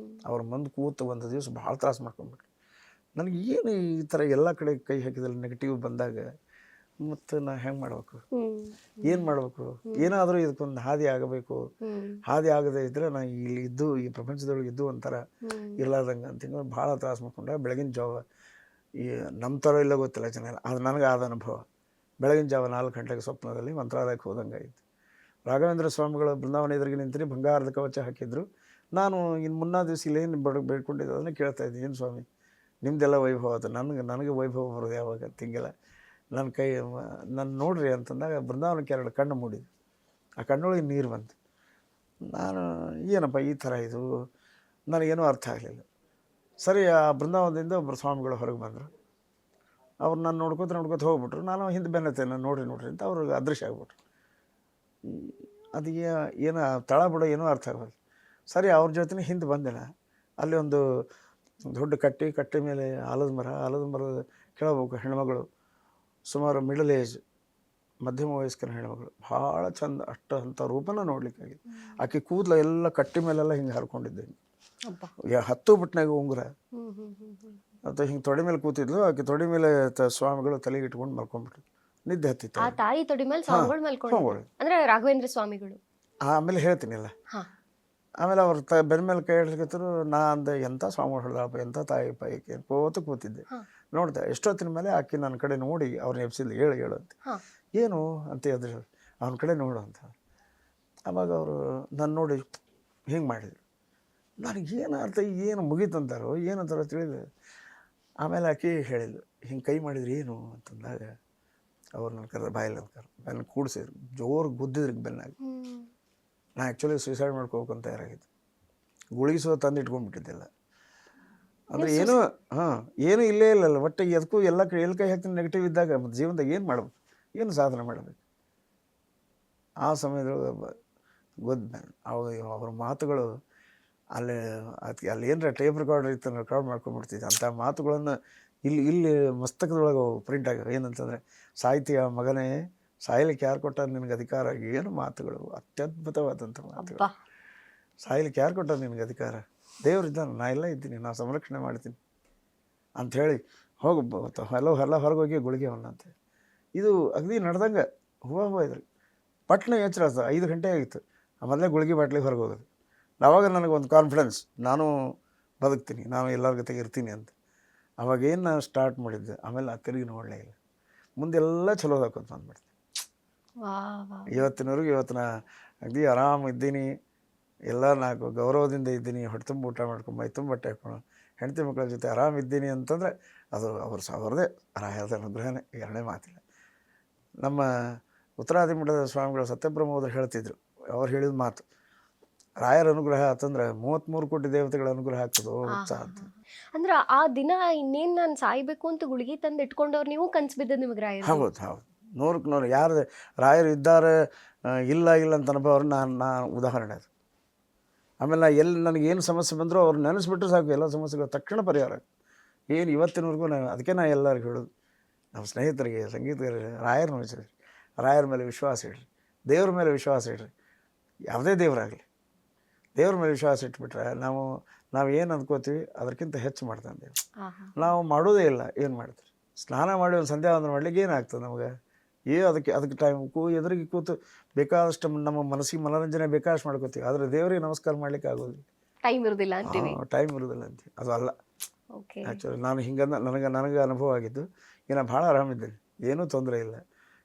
ಅವ್ರ ಮುಂದೆ ಕೂತು ಒಂದು ದಿವಸ ಭಾಳ ತ್ರಾಸು ಮಾಡ್ಕೊಂಡ್ಬಿಟ್ರು. ನನಗೆ ಏನು ಈ ಥರ ಎಲ್ಲ ಕಡೆ ಕೈ ಹಾಕಿದಲ್ಲಿ ನೆಗೆಟಿವ್ ಬಂದಾಗ ಮತ್ತು ನಾ ಹೆಂಗೆ ಮಾಡ್ಬೇಕು, ಏನು ಮಾಡಬೇಕು, ಏನಾದರೂ ಇದಕ್ಕೊಂದು ಹಾದಿ ಆಗಬೇಕು. ಹಾದಿ ಆಗದೇ ಇದ್ದರೆ ನಾ ಇಲ್ಲಿ ಇದ್ದು ಈ ಪ್ರಪಂಚದೊಳಗೆ ಇದ್ದು ಒಂಥರ ಇರ್ಲಾರ್ದಂಗೆ ಅಂತ ಭಾಳ ತ್ರಾಸು ಮಾಡ್ಕೊಂಡೆ. ಬೆಳಗಿನ ಜಾವ ಈ ನಮ್ಮ ಥರ ಇಲ್ಲ ಗೊತ್ತಿಲ್ಲ ಜನ, ಅದು ನನಗೆ ಆದ ಅನುಭವ. ಬೆಳಗಿನ ಜಾವ 4 ಗಂಟೆಗೆ ಸ್ವಪ್ನದಲ್ಲಿ ಮಂತ್ರಾಲಯಕ್ಕೆ ಹೋದಂಗೆ ಆಯಿತು. ರಾಘವೇಂದ್ರ ಸ್ವಾಮಿಗಳು ಬೃಂದಾವನ ಎದುರಿಗೆ ನಿಂತೀನಿ, ಬಂಗಾರದ ಕವಚ ಹಾಕಿದ್ರು. ನಾನು ಇನ್ನು ಮುನ್ನಾ ದಿವಸ ಇಲ್ಲೇನು ಬೇಡ್ಕೊಂಡಿದ್ದೆ ಅದನ್ನು ಕೇಳ್ತಾ ಇದ್ದೀನಿ, ಏನು ಸ್ವಾಮಿ ನಿಮ್ಮದೆಲ್ಲ ವೈಭವ ಅದು, ನನಗೆ ವೈಭವ ಬರೋದು ಯಾವಾಗ ತಿಂಗಿಲ್ಲ, ನನ್ನ ಕೈ ನಾನು ನೋಡ್ರಿ ಅಂತಂದಾಗ ಬೃಂದಾವನಕ್ಕೆ 2 ಕಣ್ಣು ಮೂಡಿದ್ದು. ಆ ಕಣ್ಣೊಳಗೆ ನೀರು ಬಂತು. ನಾನು ಏನಪ್ಪ ಈ ಥರ ಇದು, ನನಗೇನೂ ಅರ್ಥ ಆಗಲಿಲ್ಲ. ಸರಿ, ಆ ಬೃಂದಾವನದಿಂದ ಒಬ್ಬರು ಸ್ವಾಮಿಗಳು ಹೊರಗೆ ಬಂದರು. ಅವ್ರು ನಾನು ನೋಡ್ಕೊತ ಹೋಗ್ಬಿಟ್ರು. ನಾನು ಹಿಂದೆ ಬೆನ್ನತ್ತೆ, ನಾನು ನೋಡ್ರಿ ಅಂತ ಅವ್ರಿಗೆ ಅದೃಶ್ಯ ಆಗ್ಬಿಟ್ರು. ಅದು ಏನೋ ತಳ ಬಿಡೋ ಏನೂ ಅರ್ಥ ಆಗೋದು. ಸರಿ, ಅವ್ರ ಜೊತೆ ಹಿಂದೆ ಬಂದೆ. ಅಲ್ಲಿ ಒಂದು ದೊಡ್ಡ ಕಟ್ಟೆ ಮೇಲೆ ಆಲದ ಮರದ ಕೆಳಬೇಕು ಹೆಣ್ಮಗಳು, ಸುಮಾರು ಮಿಡಲ್ ಏಜ್ ಮಧ್ಯಮ ವಯಸ್ಕರ ಹೆಣ್ಮಗಳು, ಭಾಳ ಚಂದ, ಅಂಥ ರೂಪನ ನೋಡ್ಲಿಕ್ಕಾಗಿದೆ. ಆಕೆ ಕೂದಲ ಎಲ್ಲ ಕಟ್ಟಿ ಮೇಲೆಲ್ಲ ಹಿಂಗೆ ಹರ್ಕೊಂಡಿದ್ದೆ, 10 ಬಿಟ್ನಾಗ ಉಂಗುರ ಅಥವಾ ಹಿಂಗೆ ತೊಡೆ ಮೇಲೆ ಕೂತಿದ್ಲು. ಆಕೆ ತೊಡೆ ಮೇಲೆ ಸ್ವಾಮಿಗಳು ತಲೆಗೆ ಇಟ್ಕೊಂಡು ಮಲ್ಕೊಂಡ್ಬಿಟ್ರು. ನಿದ್ದೆ ಹತ್ತಿತ್ತು. ತಾಯಿ ತೊಡೆ ಮೇಲೆ ಸ್ವಾಮಿಗಳು ಮಲ್ಕೊಂಡು, ಅಂದ್ರೆ ರಾಘವೇಂದ್ರ ಸ್ವಾಮಿಗಳು. ಆಮೇಲೆ ಹೇಳ್ತೀನಿಲ್ಲ. ಆಮೇಲೆ ಅವ್ರ ಬೆನ್ನ ಮೇಲೆ ಕೈ ಹಿಡ್ಲಿಕ್ಕತ್ತರು. ನಾ ಅಂದೆ, ಎಂಥ ಸ್ವಾಮಿಗಳು ಹೊಡೆದಪ್ಪ, ಎಂಥ ತಾಯಿ ಪಾಯಿಕೆ ಕೋತು ಕೂತಿದ್ದೆ. ನೋಡ್ದೆ, ಎಷ್ಟೊತ್ತಿನ ಮೇಲೆ ಆಕೆ ನನ್ನ ಕಡೆ ನೋಡಿ ಅವ್ರನ್ನ ಎಬ್ಸಿದ್ಲು, ಹೇಳು ಅಂತ. ಏನು ಅಂತ ಎದ್ರು, ಅವನ ಕಡೆ ನೋಡು ಅಂತ. ಆವಾಗ ಅವರು ನಾನು ನೋಡಿ ಹಿಂಗೆ ಮಾಡಿದ್ರು. ನನಗೇನು ಅರ್ಥ, ಏನು ಮುಗೀತಂತಾರೋ ಏನಂತಾರೋ ತಿಳಿದು. ಆಮೇಲೆ ಆಕೆ ಹೇಳಿದ್ಲು, ಹಿಂಗೆ ಕೈ ಮಾಡಿದ್ರಿ ಏನು ಅಂತಂದಾಗ ಅವ್ರು ನನ್ನ ಕರೆದ ಬಾಯಲ್ಲಿ ಬೆನ್ನ ಕೂಡಿಸಿದ್ರು, ಜೋರು ಗುದ್ದಿದ್ರು ಬೆನ್ನಾಗಿ. ನಾ ಆ್ಯಕ್ಚುಲಿ ಸೂಸೈಡ್ ಮಾಡ್ಕೋಬೇಕು ಅಂತ ತಯಾರಾಗಿದ್ದು, ಗುಳಿಸೋ ತಂದು ಇಟ್ಕೊಂಡ್ಬಿಟ್ಟಿದ್ದೆಲ್ಲ. ಅಂದರೆ ಏನು ಇಲ್ಲೇ ಇಲ್ಲಲ್ಲ, ಒಟ್ಟು ಎದಕ್ಕೂ ಎಲ್ಲ ಕೈ ಹಾಕ್ತೀನಿ ನೆಗೆಟಿವ್ ಇದ್ದಾಗ ಮತ್ತು ಜೀವನದಾಗ ಏನು ಮಾಡ್ಬೇಕು, ಏನು ಸಾಧನೆ ಮಾಡಬೇಕು. ಆ ಸಮಯದೊಳಗೆ ಅವ್ರ ಮಾತುಗಳು ಅಲ್ಲಿ ಅದಕ್ಕೆ ಅಲ್ಲಿ ಏನರ ಟೇಪ್ ರೆಕಾರ್ಡರ್ ಇತ್ತು ರೆಕಾರ್ಡ್ ಮಾಡ್ಕೊಂಡ್ಬಿಡ್ತಿದ್ದೆ. ಅಂಥ ಮಾತುಗಳನ್ನು ಇಲ್ಲಿ ಮಸ್ತಕದೊಳಗೆ ಪ್ರಿಂಟ್ ಆಗಿವೆ. ಏನಂತಂದರೆ, ಸಾಹಿತ್ಯ ಮಗನೇ, ಸಾಯಲಿಕ್ಕೆ ಯಾರು ಕೊಟ್ಟಾರ ನಿನಗೆ ಅಧಿಕಾರ? ಏನು ಮಾತುಗಳು, ಅತ್ಯದ್ಭುತವಾದಂಥ ಮಾತುಗಳು. ಅಬ್ಬಾ. ಸಾಯಲಿಕ್ಕೆ ಯಾರು ಕೊಟ್ಟಾರ ನಿನಗೆ ಅಧಿಕಾರ? ದೇವರಿದ್ದಾನೆ, ನಾ ಎಲ್ಲ ಇದ್ದೀನಿ, ನಾ ಸಂರಕ್ಷಣೆ ಮಾಡ್ತೀನಿ ಅಂಥೇಳಿ ಹೋಗಿ ಎಲ್ಲ ಹೊರಗೆ ಹೋಗಿ ಗುಳಿಗೆ ಅವನಂತೆ. ಇದು ಅಗದಿ ನಡೆದಂಗೆ ಹೂವು ಇದ್ರಿ ಪಟ್ನ ಎಚ್ಚರ 5 ಗಂಟೆ ಆಗಿತ್ತು. ಆಮೇಲೆ ಗುಳಿಗೆ ಬಾಟ್ಲಿಗೆ ಹೊರಗೆ ಹೋಗೋದು. ಆವಾಗ ನನಗೊಂದು ಕಾನ್ಫಿಡೆನ್ಸ್, ನಾನು ಬದುಕ್ತೀನಿ, ನಾನು ಎಲ್ಲರ ಜೊತೆಗೆ ಇರ್ತೀನಿ ಅಂತ. ಅವಾಗೇನು ನಾನು ಸ್ಟಾರ್ಟ್ ಮಾಡಿದ್ದೆ. ಆಮೇಲೆ ಆ ತಿರುಗಿ ನೋಡಲೇ ಇಲ್ಲ. ಮುಂದೆಲ್ಲ ಚಲೋ ಹಾಕೋದು ಬಂದ್ಬಿಡ್ತೀನಿ. ಇವತ್ತಿನವರೆಗೂ ಇವತ್ತಿನ ಅಗದಿ ಆರಾಮ ಇದ್ದೀನಿ. ಎಲ್ಲ ನಾಲ್ಕು ಗೌರವದಿಂದ ಇದ್ದೀನಿ. ಹೊಟ್ಟೆ ತುಂಬ ಊಟ ಮಾಡ್ಕೊಂಡು ಮೈ ತುಂಬ ಬಟ್ಟೆ ಹಾಕೊಂಡು ಹೆಂಡತಿ ಮಕ್ಕಳ ಜೊತೆ ಆರಾಮಿದ್ದೀನಿ ಅಂತಂದರೆ ಅದು ಅವ್ರದ್ದೇ ರಾಯರದ ಅನುಗ್ರಹನೇ, ಎರಡನೇ ಮಾತಿಲ್ಲ. ನಮ್ಮ ಉತ್ತರಾದಿ ಮಠದ ಸ್ವಾಮಿಗಳು ಸತ್ಯಬ್ರಹ್ಮೋದ್ರು ಹೇಳ್ತಿದ್ರು, ಅವ್ರು ಹೇಳಿದ ಮಾತು, ರಾಯರ ಅನುಗ್ರಹ ಅಂತಂದ್ರೆ 33 ಕೋಟಿ ದೇವತೆಗಳ ಅನುಗ್ರಹ ಆಗ್ತದೋ ಉತ್ಸಾಹ ಅಂತ. ಅಂದ್ರೆ ಆ ದಿನ ಇನ್ನೇನು ನಾನು ಸಾಯ್ಬೇಕು ಅಂತ ಗುಳಿಗೆ ತಂದು ಇಟ್ಕೊಂಡವ್ರು ನೀವು ಕನ್ಸು ಬಿದ್ದದ್ದು ನಿಮಗೆ ರಾಯರು? ಹೌದು ಹೌದು, 100ಕ್ಕೆ 100. ಯಾರು ರಾಯರು ಇದ್ದಾರೆ ಇಲ್ಲ ಅಂತ ಅನುಭವ ನಾನು ಉದಾಹರಣೆ ಅದು. ಆಮೇಲೆ ನನಗೇನು ಸಮಸ್ಯೆ ಬಂದರೂ ಅವ್ರು ನೆನೆಸ್ಬಿಟ್ರೆ ಸಾಕು, ಎಲ್ಲ ಸಮಸ್ಯೆಗಳು ತಕ್ಷಣ ಪರಿಹಾರ. ಏನು ಇವತ್ತಿನವರೆಗೂ ಅದಕ್ಕೆ ನಾನು ಎಲ್ಲರಿಗೂ ಹೇಳೋದು, ನಮ್ಮ ಸ್ನೇಹಿತರಿಗೆ, ಸಂಗೀತಗಾರರಿಗೆ, ರಾಯರನ್ನ ಮೆಚ್ಚಿರಿ, ರಾಯರ ಮೇಲೆ ವಿಶ್ವಾಸ ಇಡ್ರಿ, ದೇವ್ರ ಮೇಲೆ ವಿಶ್ವಾಸ ಇಡ್ರಿ. ಯಾವುದೇ ದೇವರಾಗಲಿ ದೇವ್ರ ಮೇಲೆ ವಿಶ್ವಾಸ ಇಟ್ಬಿಟ್ರೆ ನಾವು ಏನು ಅಂದ್ಕೋತೀವಿ ಅದಕ್ಕಿಂತ ಹೆಚ್ಚು ಮಾಡ್ತಾನೆ ದೇವ್ರು. ನಾವು ಮಾಡೋದೇ ಇಲ್ಲ, ಏನು ಮಾಡ್ತೀವಿ? ಸ್ನಾನ ಮಾಡಿ ಒಂದು ಸಂಧ್ಯಾ ವಂದನೆ ಮಾಡ್ಲಿಕ್ಕೆ ಏನಾಗ್ತದೆ ನಮಗೆ? ಅದಕ್ಕೆ ಟೈಮ್ ಎದುರಿಗೆ ಕೂತು ಬೇಕಾದಷ್ಟು ನಮ್ಮ ಮನಸ್ಸಿಗೆ ಮನೋರಂಜನೆ ಬೇಕಾದಷ್ಟು ಮಾಡ್ಕೋತೀವಿ. ಆದರೆ ದೇವರಿಗೆ ನಮಸ್ಕಾರ ಮಾಡ್ಲಿಕ್ಕೆ ಆಗೋದಿಲ್ಲ, ಟೈಮ್ ಇರೋದಿಲ್ಲ ಅಂತೀವಿ. ಟೈಮ್ ಇರೋದಿಲ್ಲ ಅಂತೀವಿ. ಅದು ಅಲ್ಲ ಆ್ಯಕ್ಚುಲಿ. ನಾನು ಹಿಂಗಂದ ನನಗೆ ಅನುಭವ ಆಗಿದ್ದು. ಈಗ ನಾನು ಭಾಳ ಆರಾಮಿದ್ದೀನಿ, ಏನೂ ತೊಂದರೆ ಇಲ್ಲ.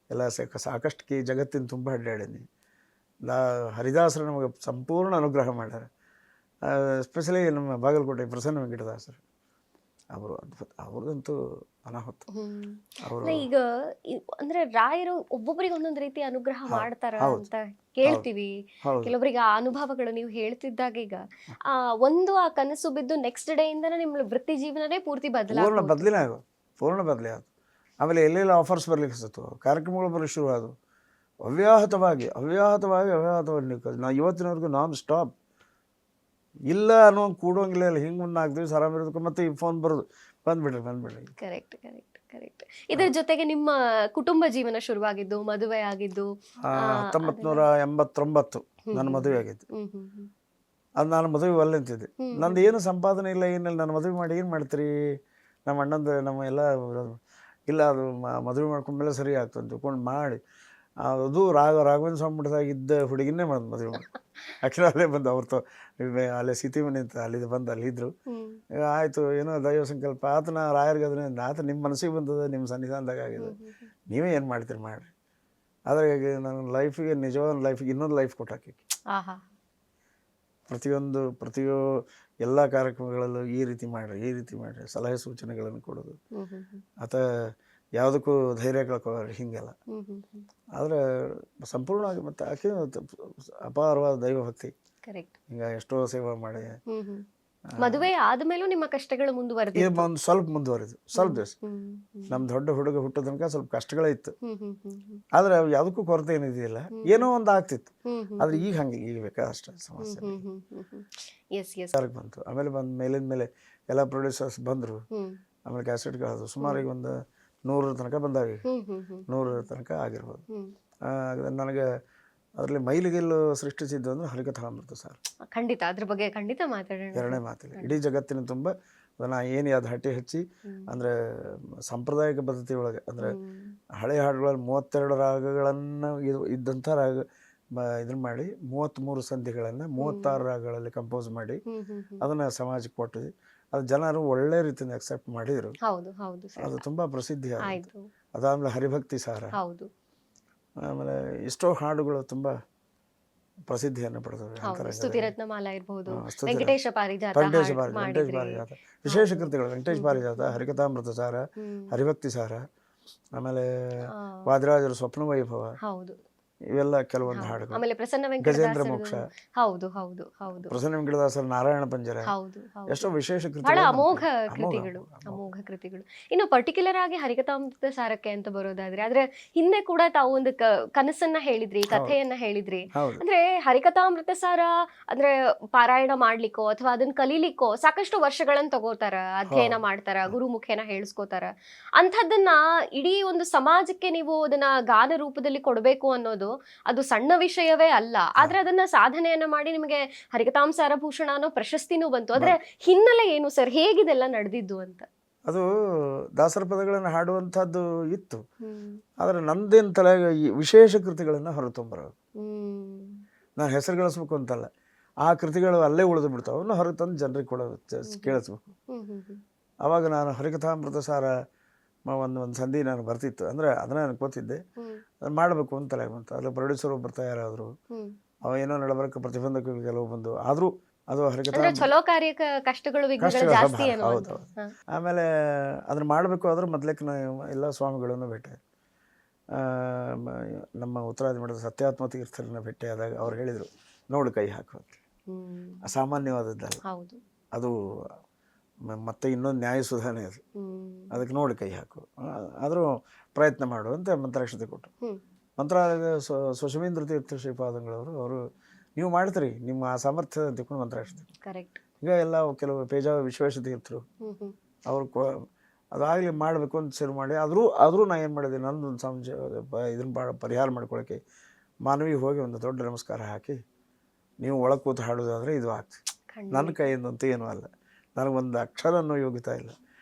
ಎಲ್ಲ ಸಾಕಷ್ಟು ಜಗತ್ತಿನ ತುಂಬ ಅಡ್ಡಾಡೀನಿ. ಹರಿದಾಸರು ನಮಗೆ ಸಂಪೂರ್ಣ ಅನುಗ್ರಹ ಮಾಡ್ಯಾರ. ಎಸ್ಪೆಷಲಿ ನಮ್ಮ ಬಾಗಲಕೋಟೆ ಪ್ರಸನ್ನ ವೆಂಕಟದಾಸರು, ಅವರು ಅದ್ಭುತ. ಅವ್ರದಂತೂ ಅನಾಹುತ. ಅವರು ಈಗ ಅಂದ್ರೆ ರಾಯರು ಒಬ್ಬೊಬ್ಬರಿಗೆ ಒಂದೊಂದು ರೀತಿ ಅನುಗ್ರಹ ಮಾಡ್ತಾರ ಅಂತ ಕೇಳ್ತೀವಿ. ಕೆಲವರಿಗೆ ಆ ಅನುಭವಗಳು ನೀವು ಹೇಳ್ತಿದ್ದಾಗ ಈಗ ಆ ಕನಸು ಬಿದ್ದು ನೆಕ್ಸ್ಟ್ ಡೇ ಇಂದ ನಿಮ್ಮ ವೃತ್ತಿ ಜೀವನನೇ ಪೂರ್ತಿ ಪೂರ್ಣ ಬದಲೇ ಆಗೋದು. ಆಮೇಲೆ ಎಲ್ಲೆಲ್ಲ ಆಫರ್ಸ್ ಬರ್ಲಿಕ್ಕೆ ಸಿಗ್ತು, ಕಾರ್ಯಕ್ರಮಗಳು ಬರಲಿಕ್ಕೆ ಶುರು ಆದವು. ಅವ್ಯಾಹತವಾಗಿ ನಾ ಇವತ್ತಿನವರೆಗೂ ನಾನ್ ಸ್ಟಾಪ್ ಇಲ್ಲ ಅನ್ನೋ ಕೂಡೋಂಗಿಲ್ಲ. ಇಲ್ಲ ಹಿಂಗೆ 4 ದಿವಸ ಆರಾಮಿರೋದಕ್ಕೆ ಮತ್ತೆ ಈ ಫೋನ್ ಬರೋದು, ಬಂದ್ಬಿಡ್ರಿ. ಕರೆಕ್ಟ್. ಇದರ ಜೊತೆಗೆ ನಿಮ್ಮ ಕುಟುಂಬ ಜೀವನ ಶುರುವಾಗಿದ್ದು, ಮದುವೆ ಆಗಿದ್ದು 1989 ನನ್ನ ಮದುವೆ ಆಗಿದ್ದು. ಅದು ನಾನು ಮದುವೆ ಒಲ್ಲೆ ಅಂತಿದ್ದೆ. ನಂದು ಏನು ಸಂಪಾದನೆ ಇಲ್ಲ, ಏನಿಲ್ಲ. ನಾನು ಮದುವೆ ಮಾಡಿ ಏನು ಮಾಡ್ತೀರಿ? ನಮ್ಮ ಅಣ್ಣಂದು ನಮ್ಮ ಎಲ್ಲ ಇಲ್ಲ, ಅದು ಮದುವೆ ಮಾಡ್ಕೊಂಡ್ಮೇಲೆ ಸರಿ ಆಗ್ತದೆ ಅಂತ ತಿಳ್ಕೊಂಡು ಮಾಡಿ, ಅದು ರಾಘವೇಂದ್ರ ಸ್ವಾಮಿ ಮಠದಾಗಿದ್ದ ಹುಡುಗಿನೇ ಮದುವೆ ಮಾಡಿ. ಆ್ಯಕ್ಚುಲಿ ಅಲ್ಲೇ ಬಂದು ಅವ್ರದ್ದು ಅಲ್ಲೇ ಸೀತಿಮಣಿ ಅಂತ ಅಲ್ಲಿದ್ದು ಬಂದು ಅಲ್ಲಿದ್ದರು. ಆಯಿತು, ಏನೋ ದೈವ ಸಂಕಲ್ಪ ಆತನ ರಾಯರಿಗೆ ಅದನ್ನೇ ಆತ ನಿಮ್ಮ ಮನಸ್ಸಿಗೆ ಬಂದದ, ನಿಮ್ಮ ಸನ್ನಿಧಾನದಾಗ ಆಗಿದೆ, ನೀವೇ ಏನು ಮಾಡ್ತೀರಿ ಮಾಡಿರಿ. ಆದರೆ ನನ್ನ ಲೈಫಿಗೆ, ನಿಜವಾದ ಲೈಫಿಗೆ ಇನ್ನೊಂದು ಲೈಫ್ ಕೊಟ್ಟಾಕಿ. ಪ್ರತಿಯೊ ಎಲ್ಲ ಕಾರ್ಯಕ್ರಮಗಳಲ್ಲೂ ಈ ರೀತಿ ಮಾಡಿರಿ ಸಲಹೆ ಸೂಚನೆಗಳನ್ನು ಕೊಡೋದು. ಆತ ಯಾವುದಕ್ಕೂ ಧೈರ್ಯ ಕಳ್ಕೊಳ್ಳೋರು ಹಿಂಗೆಲ್ಲ. ಆದರೆ ಸಂಪೂರ್ಣವಾಗಿ ಮತ್ತೆ ಆಕೆ ಅಪಾರವಾದ ದೈವಭಕ್ತಿ. ಹಿಂಗೆ ಎಷ್ಟೋ ಸೇವೆ ಮಾಡಿ ಮದುವೆ ಆದ್ಮೇಲೂ ನಿಮ್ಮ ಕಷ್ಟಗಳು ಮುಂದುವರೆದಿದ್ದು? ಸ್ವಲ್ಪ ಮುಂದುವರೆದು, ಸ್ವಲ್ಪ ದಿವಸ. ನಮ್ಮ ದೊಡ್ಡ ಹುಡುಗ ಹುಟ್ಟೋ ತನಕ ಸ್ವಲ್ಪ ಕಷ್ಟಗಳೇ ಇತ್ತು. ಆದ್ರೆ ಯಾವುದಕ್ಕೂ ಕೊರತೆ ಏನಿದೆಯಲ್ಲ, ಏನೋ ಒಂದು ಆಗ್ತಿತ್ತು. ಆದ್ರೆ ಈಗ ಹಂಗೆ, ಈಗ ಬೇಕಾದಷ್ಟು ಸಮಸ್ಯೆ ಬಂತು. ಆಮೇಲೆ ಮೇಲಿನ ಮೇಲೆ ಎಲ್ಲ ಪ್ರೊಡ್ಯೂಸರ್ಸ್ ಬಂದರು. ಆಮೇಲೆ ಕ್ಯಾಸೆಟ್ಗಳದು ಸುಮಾರು ಈಗ ಒಂದು 100 ತನಕ ಬಂದಾವೆ. 100 ತನಕ ಆಗಿರ್ಬೋದು. ನನಗೆ ಅದರಲ್ಲಿ ಮೈಲಿಗೆಲ್ಲು ಸೃಷ್ಟಿಸಿದ್ದು ಅಂದ್ರೆ ಹರಿಕಥಾಮೃತ ಸಾರ್. ಖಂಡಿತ ಅದ್ರ ಬಗ್ಗೆ ಖಂಡಿತ ಮಾತಾಡೋಣ. ಎರಡನೇ ಮಾತಿಲ್ಲ. ಇಡೀ ಜಗತ್ತಿನ ತುಂಬ ಅದನ್ನು ಏನು ಅದು ಹಟ್ಟಿ ಹಚ್ಚಿ, ಅಂದರೆ ಸಾಂಪ್ರದಾಯಿಕ ಪದ್ಧತಿ ಒಳಗೆ, ಅಂದರೆ ಹಳೆ ಹಾಡುಗಳಲ್ಲಿ 32 ರಾಗಗಳನ್ನು ಇದ್ದಂಥ ರಾಗ ಇದನ್ನು ಮಾಡಿ 33 ಸಂಧಿಗಳನ್ನು 36 ರಾಗಗಳಲ್ಲಿ ಕಂಪೋಸ್ ಮಾಡಿ ಅದನ್ನು ಸಮಾಜಕ್ಕೆ ಕೊಟ್ಟಿದ್ವಿ. ಅದು ಜನರು ಒಳ್ಳೆ ರೀತಿಯಿಂದ ಅಕ್ಸೆಪ್ಟ್ ಮಾಡಿದರು. ಅದು ತುಂಬ ಪ್ರಸಿದ್ಧಿ ಆಯಿತು. ಅದಾದಮೇಲೆ ಹರಿಭಕ್ತಿ ಸಾರ, ಆಮೇಲೆ ಎಷ್ಟೋ ಹಾಡುಗಳು ತುಂಬ ಪ್ರಸಿದ್ಧಿಯನ್ನು ಪಡೆದವು. ವೆಂಕಟೇಶ ಪಾರಿಜಾತ, ವಿಶೇಷ ಕೃತಿಗಳು ವೆಂಕಟೇಶ ಪಾರಿಜಾತ, ಹರಿಕಥಾಮೃತ ಸಾರ, ಹರಿಭಕ್ತಿ ಸಾರ, ಆಮೇಲೆ ವಾದಿರಾಜರ ಸ್ವಪ್ನ ವೈಭವ, ಇವೆಲ್ಲ ಕೆಲವೊಂದು ಹಾಡುಗಳು. ಆಮೇಲೆ ಪ್ರಸನ್ನ ಗಜೇಂದ್ರ ವೆಂಕಟದಾಸರದು. ಮೋಕ್ಷ, ಹೌದು ಹೌದು ಹೌದು ಪ್ರಸನ್ನ ವೆಂಕಟದಾಸರ ನಾರಾಯಣ ಪಂಜರ, ಹೌದು ಹೌದು. ಎಷ್ಟೋ ವಿಶೇಷ ಬಹಳ ಕೃತಿಗಳು ನಮ್ಮ ಅಮೋಘ ಕಡೆ. ಕೃತಿಗಳು, ಅಮೋಘ. ಅಮೋಘ ಕೃತಿಗಳು. ಇನ್ನು ಪರ್ಟಿಕ್ಯುಲರ್ ಆಗಿ ಹರಿಕಥಾಮೃತ ಸಾರಕ್ಕೆ ಅಂತ ಬರೋದಾದ್ರೆ, ಆದ್ರೆ ಹಿಂದೆ ಕೂಡ ತಾವು ಒಂದು ಕನಸನ್ನ ಹೇಳಿದ್ರಿ, ಕಥೆಯನ್ನ ಹೇಳಿದ್ರಿ. ಹೌದು. ಅಂದ್ರೆ ಹರಿಕಥಾಮೃತ ಸಾರ ಅಂದ್ರೆ ಪಾರಾಯಣ ಮಾಡ್ಲಿಕ್ಕೋ ಅಥವಾ ಅದನ್ನ ಕಲೀಲಿಕ್ಕೋ ಸಾಕಷ್ಟು ವರ್ಷಗಳನ್ನ ತಗೋತಾರ, ಅಧ್ಯಯನ ಮಾಡ್ತಾರ, ಗುರುಮುಖೇನ ಹೇಳಿಸ್ಕೋತಾರ. ಅಂಥದ್ದನ್ನ ಇಡೀ ಒಂದು ಸಮಾಜಕ್ಕೆ ನೀವು ಅದನ್ನ ಗಾನ ರೂಪದಲ್ಲಿ ಕೊಡ್ಬೇಕು ಅನ್ನೋದು ಅದು ಸಣ್ಣ ವಿಷಯವೇ ಅಲ್ಲ. ಆದ್ರೆ ಅದನ್ನ ಸಾಧನೆಯನ್ನ ಮಾಡಿ ನಿಮಗೆ ಹರಿಕಥಾಂಸಾರ ಭೂಷಣ ಅನ್ನೋ ಪ್ರಶಸ್ತಿನೂ ಬಂತು. ಆದ್ರೆ ಹಿನ್ನೆಲೆ ಏನು ಸರ್, ಹೇಗಿದೆಲ್ಲ ನಡೆದಿದ್ದು ಅಂತ? ಅದು ದಾಸರ ಪದಗಳನ್ನು ಹಾಡುವಂಥದ್ದು ಇತ್ತು, ಆದರೆ ನಂದೇನು ತಲೆಗೆ ಈ ವಿಶೇಷ ಕೃತಿಗಳನ್ನು ಹೊರತುಂಬರೋದು. ನಾನು ಹೆಸರು ಗಳಿಸ್ಬೇಕು ಅಂತಲ್ಲ, ಆ ಕೃತಿಗಳು ಅಲ್ಲೇ ಉಳಿದು ಬಿಡ್ತಾವೆ, ಅವನ್ನ ಹೊರಗೆ ತಂದು ಜನರಿಗೆ ಕೇಳಿಸ್ಬೇಕು. ಆವಾಗ ನಾನು ಹರಿಕಥಾಮೃತ ಸಾರ ಒಂದು ಸಂಧಿ ನಾನು ಬರ್ತಿತ್ತು, ಅಂದರೆ ಅದನ್ನ ಅನ್ಕೋತಿದ್ದೆ, ಅದನ್ನು ಮಾಡಬೇಕು ಅಂತ ತಲೆಗೆ ಬಂತು. ಅದ್ರ ಪ್ರೊಡ್ಯೂಸರ್ ಒಬ್ಬರು ತಯಾರಾದರು, ಅವ ಏನೋ ನಡಬರಕ್ಕೆ ಪ್ರತಿಬಂಧಕಗಳು ಕೆಲವು ಬಂದು, ಆದರೂ ಅದು ಚಲೋ ಕಾರ್ಯಕ ಕಷ್ಟಗಳು ಜಾಸ್ತಿ. ಹೌದು. ಆಮೇಲೆ ಅದನ್ನ ಮಾಡಬೇಕು ಆದ್ರೆ ಮೊದಲಕ್ಕೆ ನಾನು ಎಲ್ಲ ಸ್ವಾಮಿಗಳನ್ನು ಭೇಟಿ, ನಮ್ಮ ಉತ್ತರಾದಿ ಮಠದ ಸತ್ಯಾತ್ಮ ತೀರ್ಥರನ್ನ ಭೇಟಿಯಾದಾಗ ಅವ್ರು ಹೇಳಿದರು, ನೋಡು ಕೈ ಹಾಕು ಅಂತ. ಅಸಾಮಾನ್ಯವಾದದ್ದಲ್ಲ ಅದು, ಮತ್ತೆ ಇನ್ನೊಂದು ನ್ಯಾಯ ಸುಧಾರಣೆ ಅದು, ಅದಕ್ಕೆ ನೋಡಿ ಕೈ ಹಾಕು, ಆದರೂ ಪ್ರಯತ್ನ ಮಾಡು ಅಂತ ಮಂತ್ರಾಕ್ಷತೆ ಕೊಟ್ಟರು. ಮಂತ್ರಾಲಯದ ಸುಷಮೀಂದ್ರ ತೀರ್ಥ ಶ್ರೀಪಾದಂಗಳವರು ಅವರು, ನೀವು ಮಾಡ್ತೀರಿ, ನಿಮ್ಮ ಆ ಸಾಮರ್ಥ್ಯ ತಿಳ್ಕೊಂಡು ಮಂತ್ರಾಕ್ಷತೆ. ಈಗ ಎಲ್ಲ ಕೆಲವು ಪೇಜಾವ ವಿಶ್ವೇಶ ತೀರ್ಥರು ಅವರು ಅದಾಗಲಿ ಮಾಡಬೇಕು ಅಂತ ಶುರು ಮಾಡಿ, ಆದರೂ ನಾ ಏನು ಮಾಡಿದೆ, ನನ್ನೊಂದು ಇದನ್ನು ಪರಿಹಾರ ಮಾಡ್ಕೊಳ್ಳೋಕ್ಕೆ ಮಾನವಿಗೆ ಹೋಗಿ ಒಂದು ದೊಡ್ಡ ನಮಸ್ಕಾರ ಹಾಕಿ, ನೀವು ಒಳಗೆ ಕೂತು ಹಾಡೋದಾದರೆ ಇದು ಆಗ್ತದೆ. ನನ್ನ ಕೈಯಿಂದಂತೂ ಏನೂ ಅಲ್ಲ, ನನಗೊಂದು ಅಕ್ಷರ ಅನ್ನೋ ಯೋಗ್ಯತೆ ಇಲ್ಲ,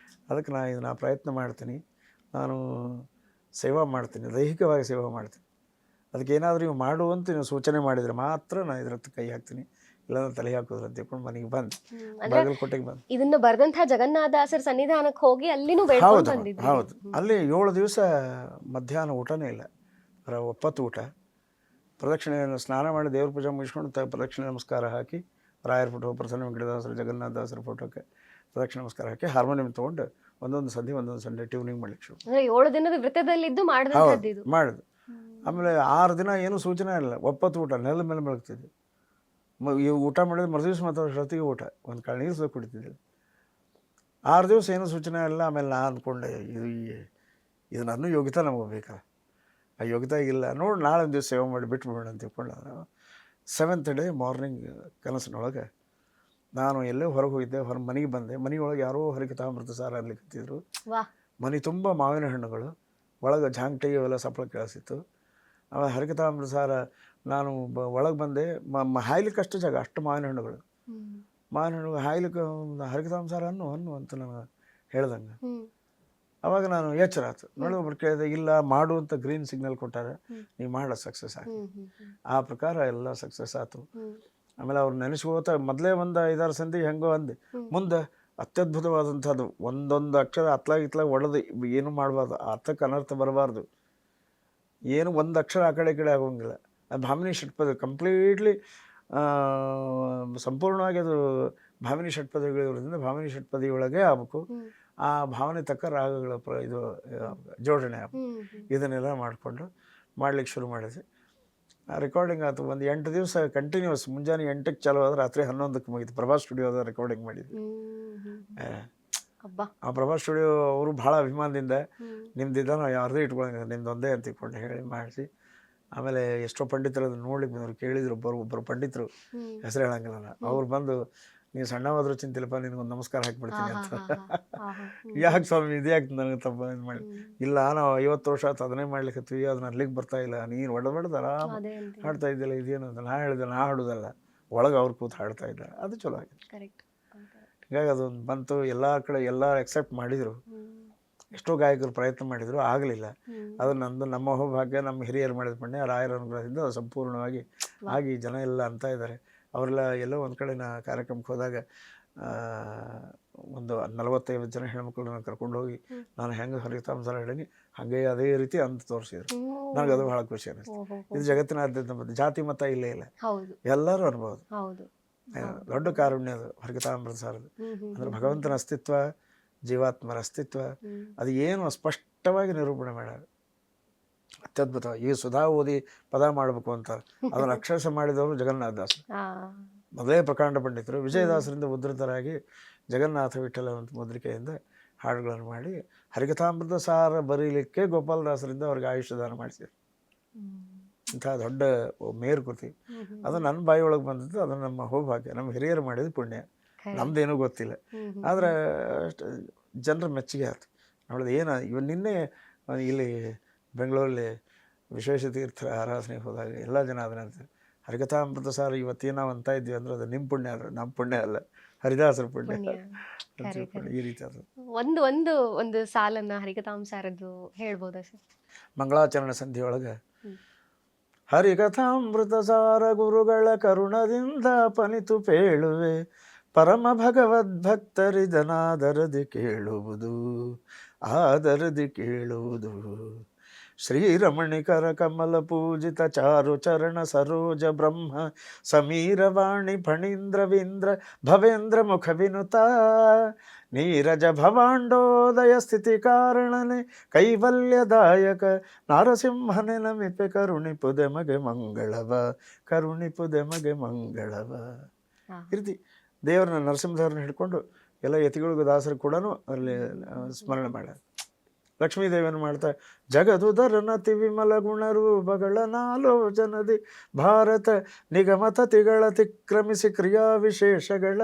ಅದಕ್ಕೆ ಇದನ್ನು ಪ್ರಯತ್ನ ಮಾಡ್ತೀನಿ, ನಾನು ಸೇವಾ ಮಾಡ್ತೀನಿ, ದೈಹಿಕವಾಗಿ ಸೇವಾ ಮಾಡ್ತೀನಿ, ಅದಕ್ಕೆ ಏನಾದರೂ ನೀವು ಮಾಡುವಂತ ನೀವು ಸೂಚನೆ ಮಾಡಿದರೆ ಮಾತ್ರ ನಾನು ಇದ್ರತ್ತು ಕೈ ಹಾಕ್ತೀನಿ, ಇಲ್ಲಾಂದ್ರೆ ತಲೆ ಹಾಕೋದ್ರ ಅಂತ ತಿಳ್ಕೊಂಡು ಮನೆಗೆ ಬಂದು ಬಾಗಲಕೋಟೆಗೆ ಬಂದು ಇದನ್ನು ಬರೆದಂತಹ ಜಗನ್ನಾಥದಾಸರ ಸನ್ನಿಧಾನಕ್ಕೆ ಹೋಗಿ ಅಲ್ಲಿನೂ ಹೌದು ಅಲ್ಲಿ 7 ದಿವಸ ಮಧ್ಯಾಹ್ನ ಊಟನೇ ಇಲ್ಲ, ಒಪ್ಪತ್ತು ಊಟ, ಪ್ರದಕ್ಷಿಣೆ ಸ್ನಾನ ಮಾಡಿ ದೇವ್ರ ಪೂಜೆ ಮುಗಿಸ್ಕೊಂಡು ಪ್ರದಕ್ಷಿಣೆ ನಮಸ್ಕಾರ ಹಾಕಿ, ರಾಯರ ಫೋಟೋ, ಪ್ರಸನ್ನ ವೆಂಕಟದಾಸರು, ಜಗನ್ನಾಥದಾಸರ ಫೋಟೋಕ್ಕೆ ಪ್ರದಕ್ಷಿಣೆ ನಮಸ್ಕಾರ ಹಾಕಿ, ಹಾರ್ಮೋನಿಯಂ ತೊಗೊಂಡು ಒಂದೊಂದು ಸಂಡೆ ಟ್ಯೂನಿಂಗ್ ಮಾಡ್ಲಿಕ್ಕೆ ಶುರು. 7 ದಿನದ ವೃತ್ತದಲ್ಲಿದ್ದು ಮಾಡುದು. ಆಮೇಲೆ 6 ದಿನ ಏನೂ ಸೂಚನೆ ಇಲ್ಲ, ಒಪ್ಪತ್ತು ಊಟ, ನೆಲದ ಮೇಲೆ ಮಲಗ್ತಿದ್ದೆ. ಊಟ ಮಾಡಿದ್ರೆ ಮರುದಿವ್ಸ ಮತ್ತು ಶ್ರತಿಗೆ ಊಟ, ಒಂದು ಕಾಳು ನೀರು ಸಹ ಕುಡಿತಿದ್ದಿಲ್ಲ. 6 ದಿವಸ ಏನೂ ಸೂಚನೆ ಇಲ್ಲ. ಆಮೇಲೆ ನಾನು ಅಂದ್ಕೊಂಡೆ, ಇದು ನನ್ನ ಯೋಗ್ಯತೆ ನಮಗೆ ಬೇಕಲ್ಲ, ಆ ಯೋಗ್ಯತೆ ಇಲ್ಲ, ನೋಡಿ ನಾಳೆ ಒಂದು ದಿವಸ ಸೇವೆ ಮಾಡಿ ಬಿಟ್ಬಿಡೋಣ ಅಂತ ತಿಳ್ಕೊಂಡು 7th ಡೇ ಮಾರ್ನಿಂಗ್ ಕನಸಿನೊಳಗೆ ನಾನು ಎಲ್ಲೇ ಹೊರಗೆ ಹೋಗಿದ್ದೆ, ಮನೆಗೆ ಬಂದೆ. ಮನೆಯೊಳಗೆ ಯಾರೋ ಹರಿಕಥಾಮೃತ ಸಾರ ಅನ್ಲಿಕ್ಕತ್ತಿದ್ರು, ಮನೆ ತುಂಬ ಮಾವಿನ ಹಣ್ಣುಗಳು, ಒಳಗೆ ಝಾಂಗ್ಟಿ ಅವೆಲ್ಲ ಸಪ್ಪಳ ಕೇಳಿಸಿತ್ತು. ಆಮೇಲೆ ಹರಿಕಥಾಮೃತ ಸಾರ ನಾನು ಒಳಗೆ ಬಂದೆ, ಹಾಯ್ಲಿಕ್ಕೆ ಅಷ್ಟು ಜಾಗ, ಅಷ್ಟು ಮಾವಿನ ಹಣ್ಣುಗಳು, ಹಾಯ್ಲಿಕ್ಕೆ ಹರಿಕಥಾಮೃತ ಸಾರ ಅನ್ನು ಅಂತ ನಾನು ಹೇಳ್ದಂಗೆ. ಅವಾಗ ನಾನು ಎಚ್ಚರ ಆಯ್ತು, ನೋಡಿ ಒಬ್ರು ಕೇಳಿದೆ, ಇಲ್ಲ ಮಾಡು ಅಂತ ಗ್ರೀನ್ ಸಿಗ್ನಲ್ ಕೊಟ್ಟಾರೆ, ನೀವು ಮಾಡೋ ಸಕ್ಸಸ್ ಆಗಿ. ಆ ಪ್ರಕಾರ ಎಲ್ಲ ಸಕ್ಸಸ್ ಆಯ್ತು. ಆಮೇಲೆ ಅವ್ರು ನೆನೆಸ್ಕೋತ ಮೊದಲೇ ಒಂದು 5-6 ಸಂಧಿ ಹೆಂಗೋ ಅಂದೆ, ಮುಂದೆ ಅತ್ಯದ್ಭುತವಾದಂಥದ್ದು, ಒಂದೊಂದು ಅಕ್ಷರ ಅತ್ಲಾಗಿತ್ಲಾಗ ಒಡೆದು ಏನು ಮಾಡಬಾರ್ದು, ಅರ್ಥಕ್ಕೆ ಅನರ್ಥ ಬರಬಾರ್ದು, ಏನು ಒಂದು ಅಕ್ಷರ ಆ ಕಡೆ ಈ ಕಡೆ ಆಗೋಂಗಿಲ್ಲ. ಅದು ಭಾಮಿನಿ ಷಟ್ಪದ ಕಂಪ್ಲೀಟ್ಲಿ ಸಂಪೂರ್ಣವಾಗಿ ಅದು ಭಾಮಿನಿ ಷಟ್ಪದಿಗಳಿರೋದ್ರಿಂದ ಭಾಮಿನಿ ಷಟ್ಪದಿಯೊಳಗೆ ಆಗಬೇಕು. ಆ ಭಾವನೆ ತಕ್ಕ ರಾಗಗಳ ಇದು ಜೋಡಣೆ ಆಗಬೇಕು. ಇದನ್ನೆಲ್ಲ ಮಾಡಿಕೊಂಡು ಮಾಡ್ಲಿಕ್ಕೆ ಶುರು ಮಾಡಿದೆ. ರೆಕಾರ್ಡಿಂಗ್ ಆಯ್ತು. ಒಂದು 8 ದಿವಸ ಕಂಟಿನ್ಯೂಸ್, ಮುಂಜಾನೆ 8ಕ್ಕೆ ಚಾಲು ಆದ್ರೆ ರಾತ್ರಿ 11ಕ್ಕೆ ಮುಗಿತು. ಪ್ರಭಾ ಸ್ಟುಡಿಯೋದ ರೆಕಾರ್ಡಿಂಗ್ ಮಾಡಿದ್ವಿ. ಆ ಪ್ರಭಾ ಸ್ಟುಡಿಯೋ ಅವರು ಭಾಳ ಅಭಿಮಾನದಿಂದ, ನಿಮ್ದಿದ್ದ ನಾವು ಯಾರ್ದೇ ಇಟ್ಕೊಳ್ಳೋಂಗಿಲ್ಲ, ನಿಮ್ದು ಒಂದೇ ಅಂತ ಇಟ್ಕೊಂಡು ಹೇಳಿ ಮಾಡಿಸಿ. ಆಮೇಲೆ ಎಷ್ಟೋ ಪಂಡಿತರು ಅದನ್ನು ನೋಡ್ಲಿಕ್ಕೆ ಬಂದರು, ಕೇಳಿದ್ರು. ಒಬ್ಬರು ಪಂಡಿತರು, ಹೆಸರು ಹೇಳಂಗಿಲ್ಲ ನಾನು, ಅವ್ರು ಬಂದು, ನೀವು ಸಣ್ಣವಾದ್ರೂ ಚಿಂತಿಲ್ಲಪ್ಪ, ನಿನಗೊಂದು ನಮಸ್ಕಾರ ಹಾಕಿಬಿಡ್ತೀನಿ ಅಂತ. ಯಾಕೆ ಸ್ವಾಮಿ ಇದ್ಯಾಕೆ ನನಗೆ ತಪ್ಪ ಇದು ಮಾಡಿ, ಇಲ್ಲ ನಾವು 50 ವರ್ಷ ಆಯ್ತು ಅದನ್ನೇ ಮಾಡ್ಲಿಕ್ಕತ್ತೀವಿ, ಅದನ್ನ ಅಲ್ಲಿಗೆ ಬರ್ತಾ ಇಲ್ಲ, ನೀನು ಹೊಡೆದು ಆರಾಮ ಹಾಡ್ತಾ ಇದ್ದಿಲ್ಲ, ಇದೇನು ಅಂತ ನಾ ಹೇಳಿದೆ. ನಾ ಹಾಡೋದಲ್ಲ, ಒಳಗೆ ಅವ್ರು ಕೂತು ಹಾಡ್ತಾ ಇದ್ದಾರೆ, ಅದು ಚಲೋ ಆಗಿದೆ. ಹೀಗಾಗಿ ಅದೊಂದು ಬಂತು. ಎಲ್ಲ ಕಡೆ ಎಲ್ಲ ಎಕ್ಸೆಪ್ಟ್ ಮಾಡಿದರು, ಎಷ್ಟೋ ಗಾಯಕರು ಪ್ರಯತ್ನ ಮಾಡಿದರು, ಆಗಲಿಲ್ಲ. ಅದು ನಮ್ಮ ಭಾಗ್ಯ, ನಮ್ಮ ಹಿರಿಯರು ಮಾಡಿದ ಪುಣ್ಯ, ರಾಯರ ಅನುಗ್ರಹದಿಂದ ಅದು ಸಂಪೂರ್ಣವಾಗಿ ಆಗಿ ಜನ ಎಲ್ಲ ಅಂತ ಇದ್ದಾರೆ. ಅವರೆಲ್ಲ ಎಲ್ಲೋ ಒಂದು ಕಡೆ ನಾ ಕಾರ್ಯಕ್ರಮಕ್ಕೆ ಹೋದಾಗ ಒಂದು 45 ಜನ ಹೆಣ್ಮಕ್ಳನ್ನ ಕರ್ಕೊಂಡು ಹೋಗಿ ನಾನು ಹೆಂಗೆ ಹರಿಕಥಾಮೃತ ಹೇಳೀನಿ ಹಾಗೆ ಅದೇ ರೀತಿ ಅಂತ ತೋರಿಸಿದ್ರು. ನನಗೆ ಅದು ಬಹಳ ಖುಷಿ ಅನ್ನಿಸ್ತು. ಇದು ಜಗತ್ತಿನಾದ್ಯಂತ ಜಾತಿ ಮತ ಇಲ್ಲೇ ಇಲ್ಲ, ಎಲ್ಲರೂ ಅನ್ಬೋದು. ದೊಡ್ಡ ಕಾರುಣ್ಯ ಅದು ಹರಿಕಥಾಮೃತ ಸಾರದು. ಅಂದ್ರೆ ಭಗವಂತನ ಅಸ್ತಿತ್ವ, ಜೀವಾತ್ಮರ ಅಸ್ತಿತ್ವ, ಅದು ಏನು ಸ್ಪಷ್ಟವಾಗಿ ನಿರೂಪಣೆ ಮಾಡ್ಯಾರ. ಅತ್ಯದ್ಭುತ. ಈ ಸುಧಾ ಓದಿ ಪದ ಮಾಡಬೇಕು ಅಂತಾರೆ, ಅದನ್ನು ಅಕ್ಷರಶ ಮಾಡಿದವರು ಜಗನ್ನಾಥದಾಸರು. ಮೊದಲೇ ಪ್ರಕಾಂಡ ಪಂಡಿತರು. ವಿಜಯದಾಸರಿಂದ ಉದ್ಧತರಾಗಿ ಜಗನ್ನಾಥ ವಿಠಲ ಅಂತ ಮುದ್ರಿಕೆಯಿಂದ ಹಾಡುಗಳನ್ನು ಮಾಡಿ ಹರಿಕಥಾಮೃತ ಸಾರ ಬರೀಲಿಕ್ಕೆ ಗೋಪಾಲದಾಸರಿಂದ ಅವ್ರಿಗೆ ಆಯುಷ್ಯದಾನ ಮಾಡಿಸಿದ್ರು. ಇಂಥ ದೊಡ್ಡ ಮೇರು ಕೃತಿ ಅದು ನನ್ನ ಬಾಯಿ ಒಳಗೆ ಬಂದದ್ದು. ಅದನ್ನು ನಮ್ಮ ಹೋಗ್ಭಾಗ್ಯ, ನಮ್ಮ ಹಿರಿಯರು ಮಾಡಿದ ಪುಣ್ಯ, ನಮ್ದೇನೂ ಗೊತ್ತಿಲ್ಲ. ಆದರೆ ಅಷ್ಟು ಜನರ ಮೆಚ್ಚುಗೆ ಆಯ್ತು. ನೋಡಿದ ಏನು ಇವನು ನಿನ್ನೆ ಇಲ್ಲಿ ಬೆಂಗಳೂರಲ್ಲಿ ವಿಶ್ವೇಶ ತೀರ್ಥ ಆರಾಧನೆಗೆ ಹೋದಾಗ ಎಲ್ಲ ಜನ ಅದನ್ನಂತ ಹರಿಕಥಾಮೃತ ಸಾರ ಇವತ್ತೇನು ನಾವು ಅಂತ ಇದ್ವಿ ಅಂದ್ರೆ ಅದು ನಿಮ್ಮ ಪುಣ್ಯ ಅಲ್ಲ, ನಮ್ಮ ಪುಣ್ಯ ಅಲ್ಲ, ಹರಿದಾಸರ ಪುಣ್ಯ. ಈ ರೀತಿ ಅದು ಒಂದು ಸಾಲನ್ನ ಹರಿಕಥಾಂಸಾರದ್ದು ಹೇಳ್ಬೋದಾ ಸರ್? ಮಂಗಳಾಚರಣ ಸಂಧಿಯೊಳಗೆ ಹರಿಕಥಾಮೃತ ಸಾರ ಗುರುಗಳ ಕರುಣದಿಂದ ಪನಿತು ಪೇಳುವೆ, ಪರಮ ಭಗವದ್ಭಕ್ತರಿದನಾದರದಿ ಕೇಳುವುದು, ಆದರದಿ ಕೇಳುವುದು. ಶ್ರೀರಮಣಿಕರ ಕಮಲ ಪೂಜಿತ ಚಾರು ಚರಣ ಸರೋಜ ಬ್ರಹ್ಮ ಸಮೀರವಾಣಿ ಫಣೀಂದ್ರವೀಂದ್ರ ಭವೇಂದ್ರ ಮುಖ ವಿನುತ ನೀರಜ ಭವಾಂಡೋದಯ ಸ್ಥಿತಿ ಕಾರಣನೆ ಕೈವಲ್ಯದಾಯಕ ನಾರಸಿಂಹನೆ ನಮಿಪೆ ಕರುಣಿಪುದೆ ಮಗೆ ಮಂಗಳವ, ಕರುಣಿಪುದೆ ಮಗೆ ಮಂಗಳವ. ಈ ರೀತಿ ದೇವರನ್ನ ನರಸಿಂಹದೇವರನ್ನ ಹಿಡ್ಕೊಂಡು ಎಲ್ಲ ಯತಿಗಳಿಗೂ ದಾಸರು ಕೂಡ ಅಲ್ಲಿ ಸ್ಮರಣೆ ಮಾಡ್ಯಾರ. ಲಕ್ಷ್ಮೀದೇವಿಯನ್ನು ಮಾಡ್ತಾ ಜಗದುದರನತಿ ವಿಮಲ ಗುಣರೂಪಗಳ ನಾಲೋಚನದಿ ಭಾರತ ನಿಗಮತತಿಗಳ ತಿಕ್ರಮಿಸಿ ಕ್ರಿಯಾ ವಿಶೇಷಗಳ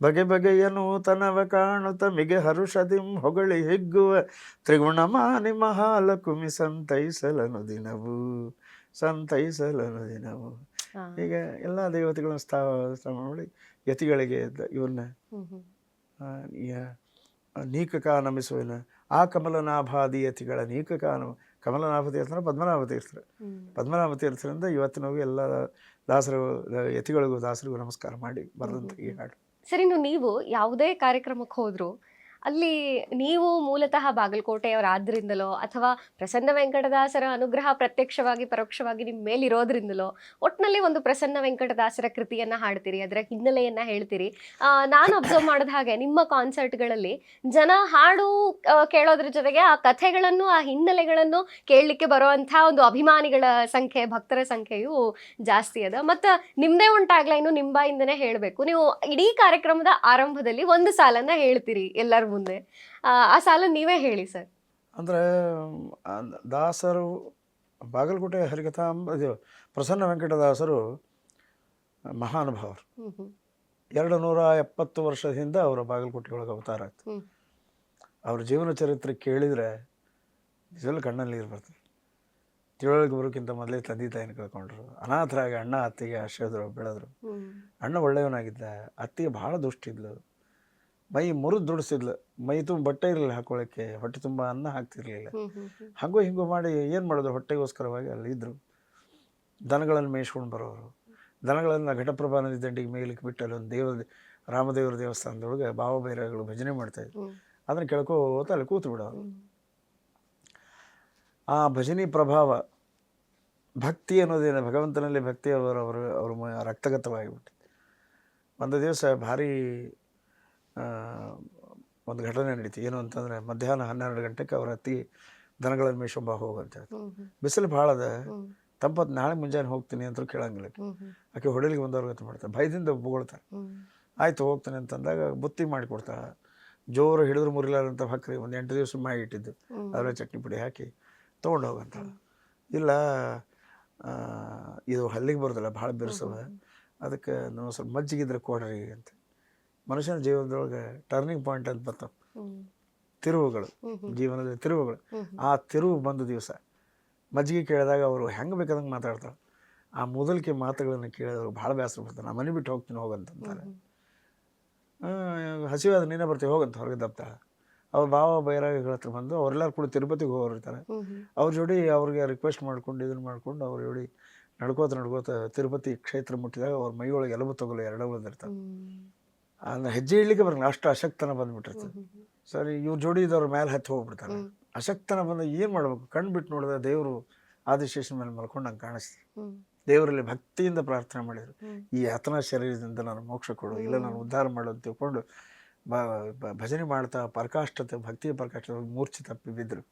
ಬಗೆ ಬಗೆಯ ನೂತನವ ಕಾಣುತ್ತ ಮಿಗೆ ಹರುಷದಿಂ ಹೊಗಳಿ ಹಿಗ್ಗುವ ತ್ರಿಗುಣಮಾನಿ ಮಹಾಲಕುಮಿ ಸಂತೈಸಲನು ದಿನವು, ಸಂತೈಸಲನು ದಿನವು. ಈಗ ಎಲ್ಲ ದೇವತೆಗಳನ್ನ ಸ್ಥಾಪ ಮಾಡಿ ಯತಿಗಳಿಗೆ ಇವನ್ನ ನೀಕಕ ನಮಿಸುವನ ಆ ಕಮಲನಾಭಾದಿ ಯತಿಗಳ ನೀಕಕ ಕಮಲನಾಭ ತೀರ್ಥನ ಪದ್ಮನಾಭ ತೀರ್ಥರು. ಪದ್ಮನಾಭ ತೀರ್ಥರಿಂದ ಇವತ್ತಿನವರೆಗೂ ಎಲ್ಲ ದಾಸರು ಯತಿಗಳಿಗೂ ದಾಸರಿಗೂ ನಮಸ್ಕಾರ ಮಾಡಿ ಬರೆದಂಥ ಈ ಹಾಡು. ಸರಿ, ನೀವು ಯಾವುದೇ ಕಾರ್ಯಕ್ರಮಕ್ಕೆ ಹೋದ್ರು ಅಲ್ಲಿ ನೀವು ಮೂಲತಃ ಬಾಗಲಕೋಟೆಯವರಾದ್ರಿಂದಲೋ ಅಥವಾ ಪ್ರಸನ್ನ ವೆಂಕಟದಾಸರ ಅನುಗ್ರಹ ಪ್ರತ್ಯಕ್ಷವಾಗಿ ಪರೋಕ್ಷವಾಗಿ ನಿಮ್ಮ ಮೇಲಿರೋದ್ರಿಂದಲೋ ಒಟ್ಟಿನಲ್ಲಿ ಒಂದು ಪ್ರಸನ್ನ ವೆಂಕಟದಾಸರ ಕೃತಿಯನ್ನ ಹಾಡ್ತೀರಿ, ಅದರ ಹಿನ್ನೆಲೆಯನ್ನ ಹೇಳ್ತೀರಿ. ನಾನು ಅಬ್ಸರ್ವ್ ಮಾಡಿದ ಹಾಗೆ ನಿಮ್ಮ ಕಾನ್ಸರ್ಟ್ಗಳಲ್ಲಿ ಜನ ಹಾಡು ಕೇಳೋದ್ರ ಜೊತೆಗೆ ಆ ಕಥೆಗಳನ್ನು ಆ ಹಿನ್ನೆಲೆಗಳನ್ನು ಕೇಳಲಿಕ್ಕೆ ಬರುವಂಥ ಒಂದು ಅಭಿಮಾನಿಗಳ ಸಂಖ್ಯೆ, ಭಕ್ತರ ಸಂಖ್ಯೆಯು ಜಾಸ್ತಿ ಅದ. ಮತ್ತು ನಿಮ್ಮದೇ ಒಂದು ಟ್ಯಾಗ್ಲೈನು ನಿಮ್ಮ ಬಾಯಿಂದನೇ ಹೇಳಬೇಕು. ನೀವು ಇಡೀ ಕಾರ್ಯಕ್ರಮದ ಆರಂಭದಲ್ಲಿ ಒಂದು ಸಾಲನ್ನ ಹೇಳ್ತೀರಿ ಎಲ್ಲರ ಮುಂದೆ. ಆ ಸಾಲ ನೀವೇ ಹೇಳಿ ಸರ್. ಅಂದರೆ ದಾಸರು ಬಾಗಲಕೋಟೆ ಇದು ಪ್ರಸನ್ನ ವೆಂಕಟದಾಸರು ಮಹಾನುಭಾವರು. 270 ವರ್ಷದಿಂದ ಅವರ ಬಾಗಲಕೋಟೆ ಒಳಗೆ ಅವತಾರ ಆಯ್ತು. ಅವ್ರ ಜೀವನ ಚರಿತ್ರೆ ಕೇಳಿದರೆ ನಿಜವಲ್ಲ ಕಣ್ಣಲ್ಲಿ ನೀರು ಬರ್ತದೆ. ತಿಳುವಳಿಕೆ ಬರೋಕ್ಕಿಂತ ಮೊದಲೇ ತಂದೆ ತಾಯಿನ ಕಳ್ಕೊಂಡ್ರು. ಅನಾಥರಾಗಿ ಅಣ್ಣ ಅತ್ತಿಗೆ ಆಶ್ರಯದ್ರು, ಬೆಳೆದ್ರು. ಅಣ್ಣ ಒಳ್ಳೆಯವನಾಗಿದ್ದ, ಅತ್ತಿಗೆ ಭಾಳ ದುಷ್ಟಿದ್ಲು, ಮೈ ಮುರಿದು ದುಡಿಸಿದ್ಲು, ಮೈ ತುಂಬ ಬಟ್ಟೆ ಇರಲಿಲ್ಲ ಹಾಕೊಳ್ಳೋಕ್ಕೆ, ಹೊಟ್ಟೆ ತುಂಬ ಅನ್ನ ಹಾಕ್ತಿರ್ಲಿಲ್ಲ. ಹಾಗೂ ಹಿಂಗೂ ಮಾಡಿ ಏನು ಮಾಡೋದು, ಹೊಟ್ಟೆಗೋಸ್ಕರವಾಗಿ ಅಲ್ಲಿ ಇದ್ದರು. ದನಗಳನ್ನು ಮೇಯಿಸ್ಕೊಂಡು ಬರೋರು. ದನಗಳನ್ನು ಘಟಪ್ರಭಾ ನದಿ ದಂಡಿಗೆ ಮೇಯ್ಲಿಕ್ಕೆ ಬಿಟ್ಟು ಅಲ್ಲೊಂದು ರಾಮದೇವರ ದೇವಸ್ಥಾನದೊಳಗೆ ಭಾವ ಬೈರಾಗಳು ಭಜನೆ ಮಾಡ್ತಾಯಿದ್ರು. ಅದನ್ನು ಕೇಳ್ಕೋತ ಅಲ್ಲಿ ಕೂತು ಬಿಡೋರು. ಆ ಭಜನಿ ಪ್ರಭಾವ, ಭಕ್ತಿ ಅನ್ನೋದೇನು, ಭಗವಂತನಲ್ಲಿ ಭಕ್ತಿ ಅವರು ರಕ್ತಗತವಾಗಿಬಿಟ್ಟು ಒಂದು ದಿವಸ ಭಾರಿ ಒಂದು ಘಟನೆ ನಡೀತು. ಏನು ಅಂತಂದರೆ ಮಧ್ಯಾಹ್ನ 12 ಗಂಟೆಗೆ ಅವ್ರ ಅತ್ತಿಗೆ ದನಗಳನ್ನು ಮೇಯ್ಸೊಂಬ ಹೋಗಂತ ಬಿಸಿಲು ಭಾಳ ಅದ, ತಂಪತ್ತು ನಾಳೆ ಮುಂಜಾನೆ ಹೋಗ್ತೀನಿ ಅಂತ ಕೇಳಂಗಿಲ್ಲ. ಆಕೆ ಹೊಡೆಲಿಗೆ ಬಂದವ್ರಿಗೆ ಗೊತ್ತು ಮಾಡ್ತಾರೆ, ಭಯದಿಂದ ಬೊಗಳ್ತಾರೆ. ಆಯಿತು ಹೋಗ್ತಾನೆ ಅಂತಂದಾಗ ಬುತ್ತಿ ಮಾಡಿಕೊಡ್ತಾಳೆ. ಜೋರು ಹಿಡಿದ್ರು ಮುರಿಲಾರಂಥ ಭಕ್ರಿ ಒಂದು 8 ದಿವಸ ಮಾಡಿ ಇಟ್ಟಿದ್ದು, ಅದರ ಚಟ್ನಿ ಪುಡಿ ಹಾಕಿ ತೊಗೊಂಡು ಹೋಗಂತ. ಇಲ್ಲ ಇದು ಹಲ್ಲಿಗೆ ಬರೋದಿಲ್ಲ, ಭಾಳ ಬಿರ್ಸವ, ಅದಕ್ಕೆ ನಾವು ಸ್ವಲ್ಪ ಮಜ್ಜಿಗಿದ್ರೆ ಕೊಡ್ರಿ ಅಂತ. ಮನುಷ್ಯನ ಜೀವನದೊಳಗೆ ಟರ್ನಿಂಗ್ ಪಾಯಿಂಟ್ ಅಂತ ಬರ್ತಾವೆ, ತಿರುವುಗಳು, ಜೀವನದ ತಿರುವುಗಳು. ಆ ತಿರುವು ಬಂದ ದಿವಸ ಮಜ್ಜಿಗೆ ಕೇಳಿದಾಗ ಅವರು ಹೆಂಗೆ ಬೇಕಾದಂಗೆ ಮಾತಾಡ್ತಾರೆ. ಆ ಮೊದಲಿಗೆ ಮಾತುಗಳನ್ನು ಕೇಳಿದವ್ರು ಭಾಳ ಬೇಸರ ಬರ್ತಾರೆ. ನಾನು ಮನೆ ಬಿಟ್ಟು ಹೋಗ್ತೀನಿ ಹೋಗಂತಂತಾರೆ. ಹಸಿವಾದ ನೀನೇ ಬರ್ತೀವಿ ಹೋಗಂತ ಹೊರಗೆ ದಪ್ತಾಳೆ. ಅವ್ರು ಭಾವ ಬೈರಾಗಿಗಳ ಹತ್ರ ಬಂದು ಅವರೆಲ್ಲರೂ ಕೂಡ ತಿರುಪತಿಗೆ ಹೋಗಿರ್ತಾರೆ. ಅವ್ರ ಜೋಡಿ ಅವ್ರಿಗೆ ರಿಕ್ವೆಸ್ಟ್ ಮಾಡ್ಕೊಂಡು ಇದನ್ನು ಮಾಡ್ಕೊಂಡು ಅವ್ರ ಜೋಡಿ ನಡ್ಕೋತ ತಿರುಪತಿ ಕ್ಷೇತ್ರ ಮುಟ್ಟಿದಾಗ ಅವ್ರ ಮೈಯೊಳಗೆ ಎಲಬು ತಗೊಳ್ಳಿ 2 ಉಳಿದಿರ್ತಾರೆ. ಅಂದ್ರೆ ಹೆಜ್ಜೆ ಇಡ್ಲಿಕ್ಕೆ ಬರಲ್ಲ, ಅಷ್ಟು ಅಶಕ್ತನ ಬಂದ್ಬಿಟ್ಟಿರ್ತದೆ. ಸರಿ, ಇವ್ರ ಜೋಡಿ ಇದ್ದವ್ರ ಮೇಲೆ ಹತ್ತಿ ಹೋಗ್ಬಿಡ್ತಾರೆ. ಅಶಕ್ತನ ಬಂದ ಏನು ಮಾಡ್ಬೇಕು, ಕಣ್ಣು ಬಿಟ್ಟು ನೋಡಿದ್ರೆ ದೇವರು ಆದಿಶೇಷನ ಮೇಲೆ ಮಲ್ಕೊಂಡು ನಂಗೆ ಕಾಣಿಸ್ತೀವಿ. ದೇವರಲ್ಲಿ ಭಕ್ತಿಯಿಂದ ಪ್ರಾರ್ಥನೆ ಮಾಡಿದರು, ಈ ಯಾತನಾ ಶರೀರದಿಂದ ನಾನು ಮೋಕ್ಷ ಕೊಡು, ಇಲ್ಲ ನಾನು ಉದ್ಧಾರ ಮಾಡು ಅಂತ ತಿಳ್ಕೊಂಡು ಭಜನೆ ಮಾಡ್ತಾ ಪರಕಾಷ್ಠತೆ, ಭಕ್ತಿಯ ಪರಕಾಷ್ಠತೆ ಮೂರ್ಛೆ ತಪ್ಪಿ ಬಿದ್ದರು.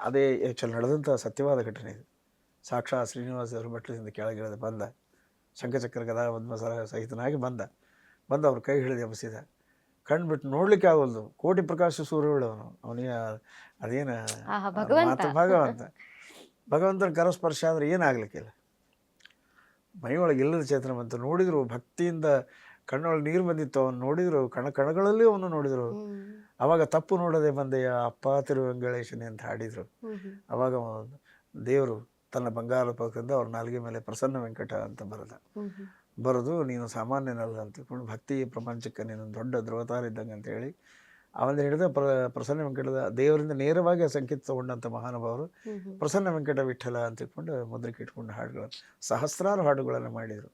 ಅದೇ ಆ್ಯಕ್ಚುಲಿ ನಡೆದಂಥ ಸತ್ಯವಾದ ಘಟನೆ ಇದು. ಸಾಕ್ಷಾತ್ ಶ್ರೀನಿವಾಸ ದೇವರು ಬೆಟ್ಟದಿಂದ ಕೆಳಗಿಳಿದ ಬಂದ, ಶಂಖಚಕ್ರ ಗದಾ ಪದ್ಮಸರ ಸಹಿತನಾಗಿ ಬಂದ ಅವ್ರ ಕೈ ಹಿಡಿದು ಎಬ್ಬಿಸಿದ. ಕಣ್ಬಿಟ್ಟು ನೋಡ್ಲಿಕ್ಕೆ ಆಗೋಲ್ದು. ಕೋಟಿ ಪ್ರಕಾಶ ಸೂರ್ಯಗಳವನು ಅವನಿಗೆ ಅದೇನು ಮಾತು ಭಗವಂತನ ಕರಸ್ಪರ್ಶ ಅಂದರೆ ಏನಾಗಲಿಕ್ಕಿಲ್ಲ. ಮೈಯೊಳಗೆ ಇಲ್ಲದ ಚೇತನ ಬಂತು. ನೋಡಿದ್ರು ಭಕ್ತಿಯಿಂದ ಕಣ್ಣೊಳಗೆ ನೀರು ಬಂದಿತ್ತು. ಅವನು ನೋಡಿದ್ರು, ಕಣಗಳಲ್ಲಿ ಅವನು ನೋಡಿದ್ರು. ಅವಾಗ ತಪ್ಪು ನೋಡದೆ ಬಂದೆಯ ಅಪ್ಪ ತಿರುವೆಂಗಳೇಶನೇ ಅಂತ ಹಾಡಿದರು. ಅವಾಗ ದೇವರು ತನ್ನ ಬಂಗಾರ ಪಕ್ಕದಿಂದ ಅವ್ರ ನಾಲಿಗೆ ಮೇಲೆ ಪ್ರಸನ್ನ ವೆಂಕಟ ಅಂತ ಬರೆದು ನೀನು ಸಾಮಾನ್ಯನಲ್ಲ ಅಂತ ತಿಳ್ಕೊಂಡು ಭಕ್ತಿ ಪ್ರಪಂಚಕ್ಕೆ ನೀನು ದೊಡ್ಡ ಧ್ರುವತಾರ ಇದ್ದಂಗೆ ಅಂತ ಹೇಳಿ ಅವನ ಹಿಡಿದ ಪ್ರಸನ್ನ ವೆಂಕಟದ ದೇವರಿಂದ ನೇರವಾಗಿ ಸಂಕೇತ ತಗೊಂಡಂಥ ಮಹಾನುಭಾವರು ಪ್ರಸನ್ನ ವೆಂಕಟ ವಿಠಲ ಅಂತ ತಿಳ್ಕೊಂಡು ಮುದ್ರಿಕೆ ಇಟ್ಕೊಂಡು ಹಾಡುಗಳನ್ನು ಸಹಸ್ರಾರು ಹಾಡುಗಳನ್ನು ಮಾಡಿದರು.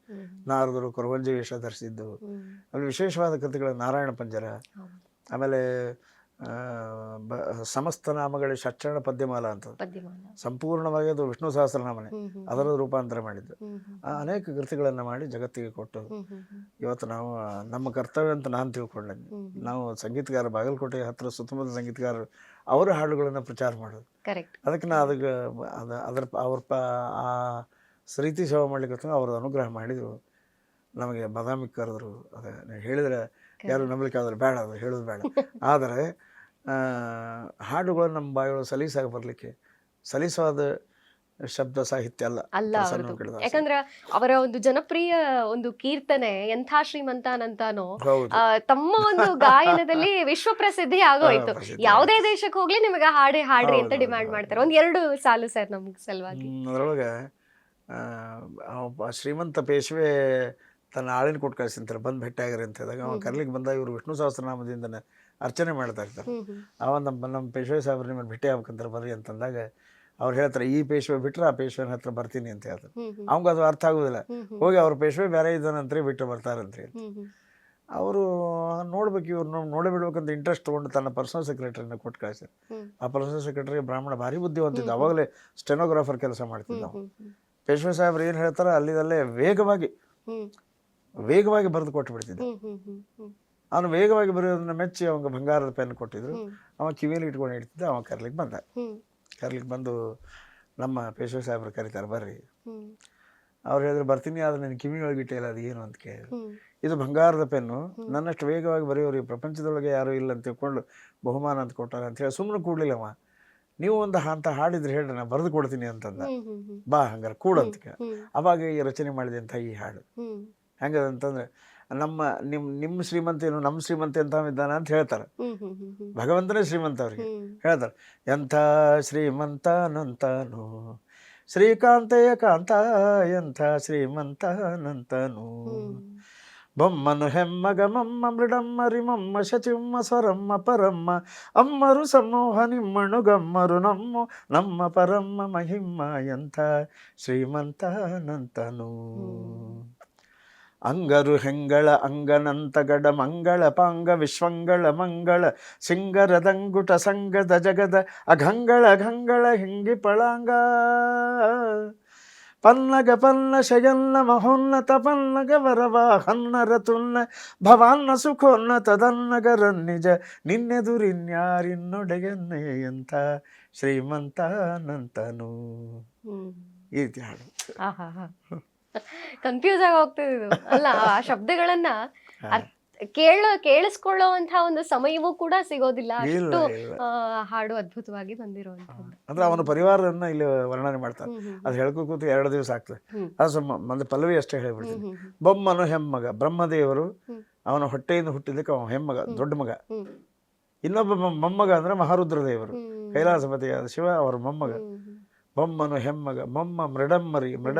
ನಾರದರು ಕೊರವಂಜಿ ವೇಷ ಧರಿಸಿದ್ದು, ಅಲ್ಲಿ ವಿಶೇಷವಾದ ಕೃತಿಗಳು ನಾರಾಯಣ ಪಂಜರ, ಆಮೇಲೆ ಸಮಸ್ತ ನಾಮಗಳ ಷಟ್ಚರಣ ಪದ್ಯಮಾಲ ಅಂತ ಸಂಪೂರ್ಣವಾಗಿ ಅದು ವಿಷ್ಣು ಸಹಸ್ರನಾಮನೆ, ಅದರ ರೂಪಾಂತರ ಮಾಡಿದ್ದು. ಅನೇಕ ಕೃತಿಗಳನ್ನು ಮಾಡಿ ಜಗತ್ತಿಗೆ ಕೊಟ್ಟು ಇವತ್ತು ನಾವು ನಮ್ಮ ಕರ್ತವ್ಯ ಅಂತ ನಾನು ತಿಳ್ಕೊಂಡೆ. ನಾವು ಸಂಗೀತಗಾರ ಬಾಗಲಕೋಟೆ ಹತ್ರ ಸುತ್ತಮುತ್ತ ಸಂಗೀತಗಾರರು ಅವರ ಹಾಡುಗಳನ್ನು ಪ್ರಚಾರ ಮಾಡೋದು. ಅದಕ್ಕೆ ನಾ ಅವ್ರ ಆ ರೀತಿ ಸೇವೆ ಮಾಡ್ಲಿಕ್ಕೆ ಅವ್ರ ಅನುಗ್ರಹ ಮಾಡಿದರು. ನಮಗೆ ಬಾದಾಮಿ ಕರೆದ್ರು. ಅದೇ ಹೇಳಿದರೆ ಯಾರು ನಂಬಲಿಕ್ಕೆ ಆದ್ರೆ ಬೇಡ, ಅದು ಹೇಳೋದು ಬೇಡ. ಆದರೆ ಹಾಡುಗಳು ನಮ್ಮ ಬಾಯಿಯೊಳಗೆ ಸಲೀಸಾಗಿ ಬರಲಿಕ್ಕೆ ಸಲೀಸಾದ ಶಬ್ದ ಸಾಹಿತ್ಯ ಅಲ್ಲ. ಯಾಕಂದ್ರೆ ಅವರ ಒಂದು ಜನಪ್ರಿಯ ಒಂದು ಕೀರ್ತನೆ ಎಂಥ ಶ್ರೀಮಂತನಂತಾನೋ ತಮ್ಮ ಒಂದು ಗಾಯನದಲ್ಲಿ ವಿಶ್ವ ಪ್ರಸಿದ್ಧಿ ಆಗೋಯ್ತು. ಯಾವುದೇ ದೇಶಕ್ಕೆ ಹೋಗ್ಲಿ ನಿಮಗೆ ಹಾಡ್ರಿ ಅಂತ ಡಿಮ್ಯಾಂಡ್ ಮಾಡ್ತಾರೆ. ಒಂದ್ 2 ಸಾಲು ಸರ್ ನಮ್ಗೆ ಸಲುವಾಗಿ. ಅದರೊಳಗೆ ಶ್ರೀಮಂತ ಪೇಶ್ವೆ ತನ್ನ ಆಳಿನ ಕೊಟ್ಟು ಕಳಿಸಿರ್ತಾರೆ, ಬಂದು ಭೇಟಿ ಆಗಿರಿ ಅಂತ ಹೇಳಿದಾಗ ಅವ ಕರ್ಲಿಕ್ಕೆ ಬಂದಾಗ ಇವರು ವಿಷ್ಣು ಸಹಸ್ರನಾಮದಿಂದ ಅರ್ಚನೆ ಮಾಡ್ತಾ ಇರ್ತಾರೆ. ಅವ ನಮ್ಮ ಪೇಶ್ವೆ ಸಾಹೇಬ್ರು ನಿಮ್ಮನ್ನು ಭೇಟಿ ಆಗ್ಬೇಕಂತಾರೆ ಬರ್ರಿ ಅಂತಂದಾಗ ಅವ್ರು ಹೇಳ್ತಾರೆ ಈ ಪೇಶ್ವೆ ಬಿಟ್ರೆ ಆ ಪೇಶ್ವೆನ ಹತ್ರ ಬರ್ತೀನಿ ಅಂತ ಹೇಳ್ತಾರೆ. ಅವಂಗ ಅದು ಅರ್ಥ ಆಗೋದಿಲ್ಲ. ಹೋಗಿ ಅವ್ರ ಪೇಶ್ವೆ ಬೇರೆ ಇದ್ದಾನಂತ್ರಿ ಬಿಟ್ಟು ಬರ್ತಾರಂತ ಹೇಳಿ ಅವರು ನೋಡ್ಬೇಕು, ಇವ್ರು ನೋಡೇ ಬಿಡ್ಬೇಕಂತ ಇಂಟ್ರೆಸ್ಟ್ ತೊಗೊಂಡು ತನ್ನ ಪರ್ಸನಲ್ ಸೆಕ್ರೆಟರಿನ ಕೊಟ್ಟು ಕಳಿಸ್ತಾರೆ. ಆ ಪರ್ಸನಲ್ ಸೆಕ್ರೆಟರಿ ಬ್ರಾಹ್ಮಣ ಭಾರಿ ಬುದ್ಧಿವಂತಿದ್ದ, ಅವಾಗಲೇ ಸ್ಟೆನೋಗ್ರಾಫರ್ ಕೆಲಸ ಮಾಡ್ತಿದ್ದ. ಪೇಶ್ವೆ ಸಾಹೇಬ್ರು ಏನು ಹೇಳ್ತಾರೆ ಅಲ್ಲಿದಲ್ಲೇ ವೇಗವಾಗಿ ಬರೆದು ಕೊಟ್ಟು ಬಿಡ್ತಿದ್ದ. ಅವನು ವೇಗವಾಗಿ ಬರೆಯೋದನ್ನ ಮೆಚ್ಚಿ ಅವಂಗೆ ಬಂಗಾರದ ಪೆನ್ ಕೊಟ್ಟಿದ್ರು. ಅವ ಕಿವಿಯಲ್ಲಿ ಇಟ್ಕೊಂಡು ಇಡ್ತಿದ್ದ. ಅವ ಕರ್ಲಿಕ್ಕೆ ಬಂದು ನಮ್ಮ ಪೇಶ್ವೆ ಸಾಹೇಬ್ರು ಕರೀತಾರೆ ಬರ್ರಿ. ಅವ್ರು ಹೇಳಿದ್ರು ಬರ್ತೀನಿ, ಆದ್ರೆ ನನ್ನ ಕಿವಿಯೊಳಗೆ ಇಟ್ಟಿಲ್ಲ, ಅದು ಏನು ಅಂತ ಕೇಳಿದ್ರು. ಇದು ಬಂಗಾರದ ಪೆನ್ನು, ನನ್ನಷ್ಟು ವೇಗವಾಗಿ ಬರೆಯೋರು ಈ ಪ್ರಪಂಚದೊಳಗೆ ಯಾರೂ ಇಲ್ಲ ಅಂತ ತಿಳ್ಕೊಂಡು ಬಹುಮಾನ ಅಂತ ಕೊಟ್ಟಾರೆ ಅಂತ ಹೇಳಿ ಸುಮ್ಮನೆ ಕೂಡ್ಲಿಲ್ಲವ. ನೀವು ಒಂದು ಅಂತ ಹಾಡಿದ್ರೆ ಹೇಳ್ರಿ ನಾ ಬರೆದು ಕೊಡ್ತೀನಿ ಅಂತಂದ. ಬಾ ಹಂಗಾರೆ ಕೂಡ ಅಂತ ಕೇಳ. ಅವಾಗ ಈ ರಚನೆ ಮಾಡಿದೆ ಅಂತ ಈ ಹಾಡು ಹೆಂಗದಂತಂದ್ರೆ ನಿಮ್ಮ ಶ್ರೀಮಂತ ಏನು ನಮ್ಮ ಶ್ರೀಮಂತ ಅಂತ ಇದ್ದಾನ ಅಂತ ಹೇಳ್ತಾರೆ. ಭಗವಂತನೇ ಶ್ರೀಮಂತ ಅವ್ರಿಗೆ ಹೇಳ್ತಾರೆ. ಎಂಥ ಶ್ರೀಮಂತನಂತನು ಶ್ರೀಕಾಂತೆಯ ಕಾಂತ, ಎಂಥ ಶ್ರೀಮಂತನಂತನು ಬೊಮ್ಮನು ಹೆಮ್ಮಗ ಮಮ್ಮ ಮೃಡಮ್ಮರಿ ಮಮ್ಮ ಶಚಿಮ್ಮ ಸ್ವರಮ್ಮ ಪರಮ್ಮ ಅಮ್ಮರು ಸಮೂಹ ನಿಮ್ಮಣು ಗಮ್ಮರು ನಮ್ಮ ಪರಮ್ಮ ಮಹಿಮ್ಮ, ಎಂಥ ಶ್ರೀಮಂತನಂತನು ಅಂಗರು ಹೆಂಗಳ ಅಂಗನಂತ ಗಡ ಮಂಗಳ ಪಾಂಗ ವಿಶ್ವಂಗಳ ಮಂಗಳ ಸಿಂಗರದಂಗುಟ ಸಂಗದ ಜಗದ ಅಘಂಗಳ ಹಿಂಗಿ ಪಳಾಂಗ ಪನ್ನಗ ಪನ್ನ ಶಯನ್ನ ಮಹೋನ್ನತ ಪನ್ನಗ ವರವ ಹನ್ನರ ತುನ್ನ ಭವಾನ್ನ ಸುಖೋನ್ನತದನ್ನಗರ ನಿಜ ನಿನ್ನೆದುರಿನ್ಯಾರಿನ್ನೊಡೆಯನ್ನೇ, ಎಂಥ ಶ್ರೀಮಂತನಂತನು. ಈ ರೀತಿ ಹಾಡು ಕನ್ಫ್ಯೂಸ್ ಆಗಿ ಹೋಗ್ತಿದ್ದು ಅಲ್ಲ. ಆ ಶಬ್ದಗಳನ್ನ ಕೇಳಿಸ್ಕೊಳ್ಳುವಂತ ಒಂದು ಸಮಯವೂ ಕೂಡ ಸಿಗೋದಿಲ್ಲ, ಅಷ್ಟು ಹಾಡು ಅದ್ಭುತವಾಗಿ ಬಂದಿರುವಂತದ್ದು. ಅಂದ್ರೆ ಅವನ ಪರಿವಾರನ್ನ ಇಲ್ಲಿ ವರ್ಣನೆ ಮಾಡ್ತಾರೆ. ಅದು ಹೇಳ್ಕೋತ 2 ದಿವಸ ಆಗ್ತದೆ. ಅದು ಒಂದು ಪಲ್ಲವಿ ಅಷ್ಟೇ ಹೇಳಿಬಿಡ್ತೀನಿ. ಬೊಮ್ಮನು ಹೆಮ್ಮಗ, ಬ್ರಹ್ಮದೇವರು ಅವನ ಹೊಟ್ಟೆಯಿಂದ ಹುಟ್ಟಿದ್ದಕ್ಕೆ ಅವನ ಹೆಮ್ಮಗ, ದೊಡ್ಡ ಮಗ. ಇನ್ನೊಬ್ಬ ಮೊಮ್ಮಗ ಅಂದ್ರೆ ಮಹಾರುದ್ರ ದೇವರು, ಕೈಲಾಸಪತಿಯಾದ ಶಿವ ಅವರ ಮೊಮ್ಮಗ. ಬೊಮ್ಮನು ಹೆಮ್ಮಗ, ಮೊಮ್ಮ ಮೃಡಮ್ಮರಿ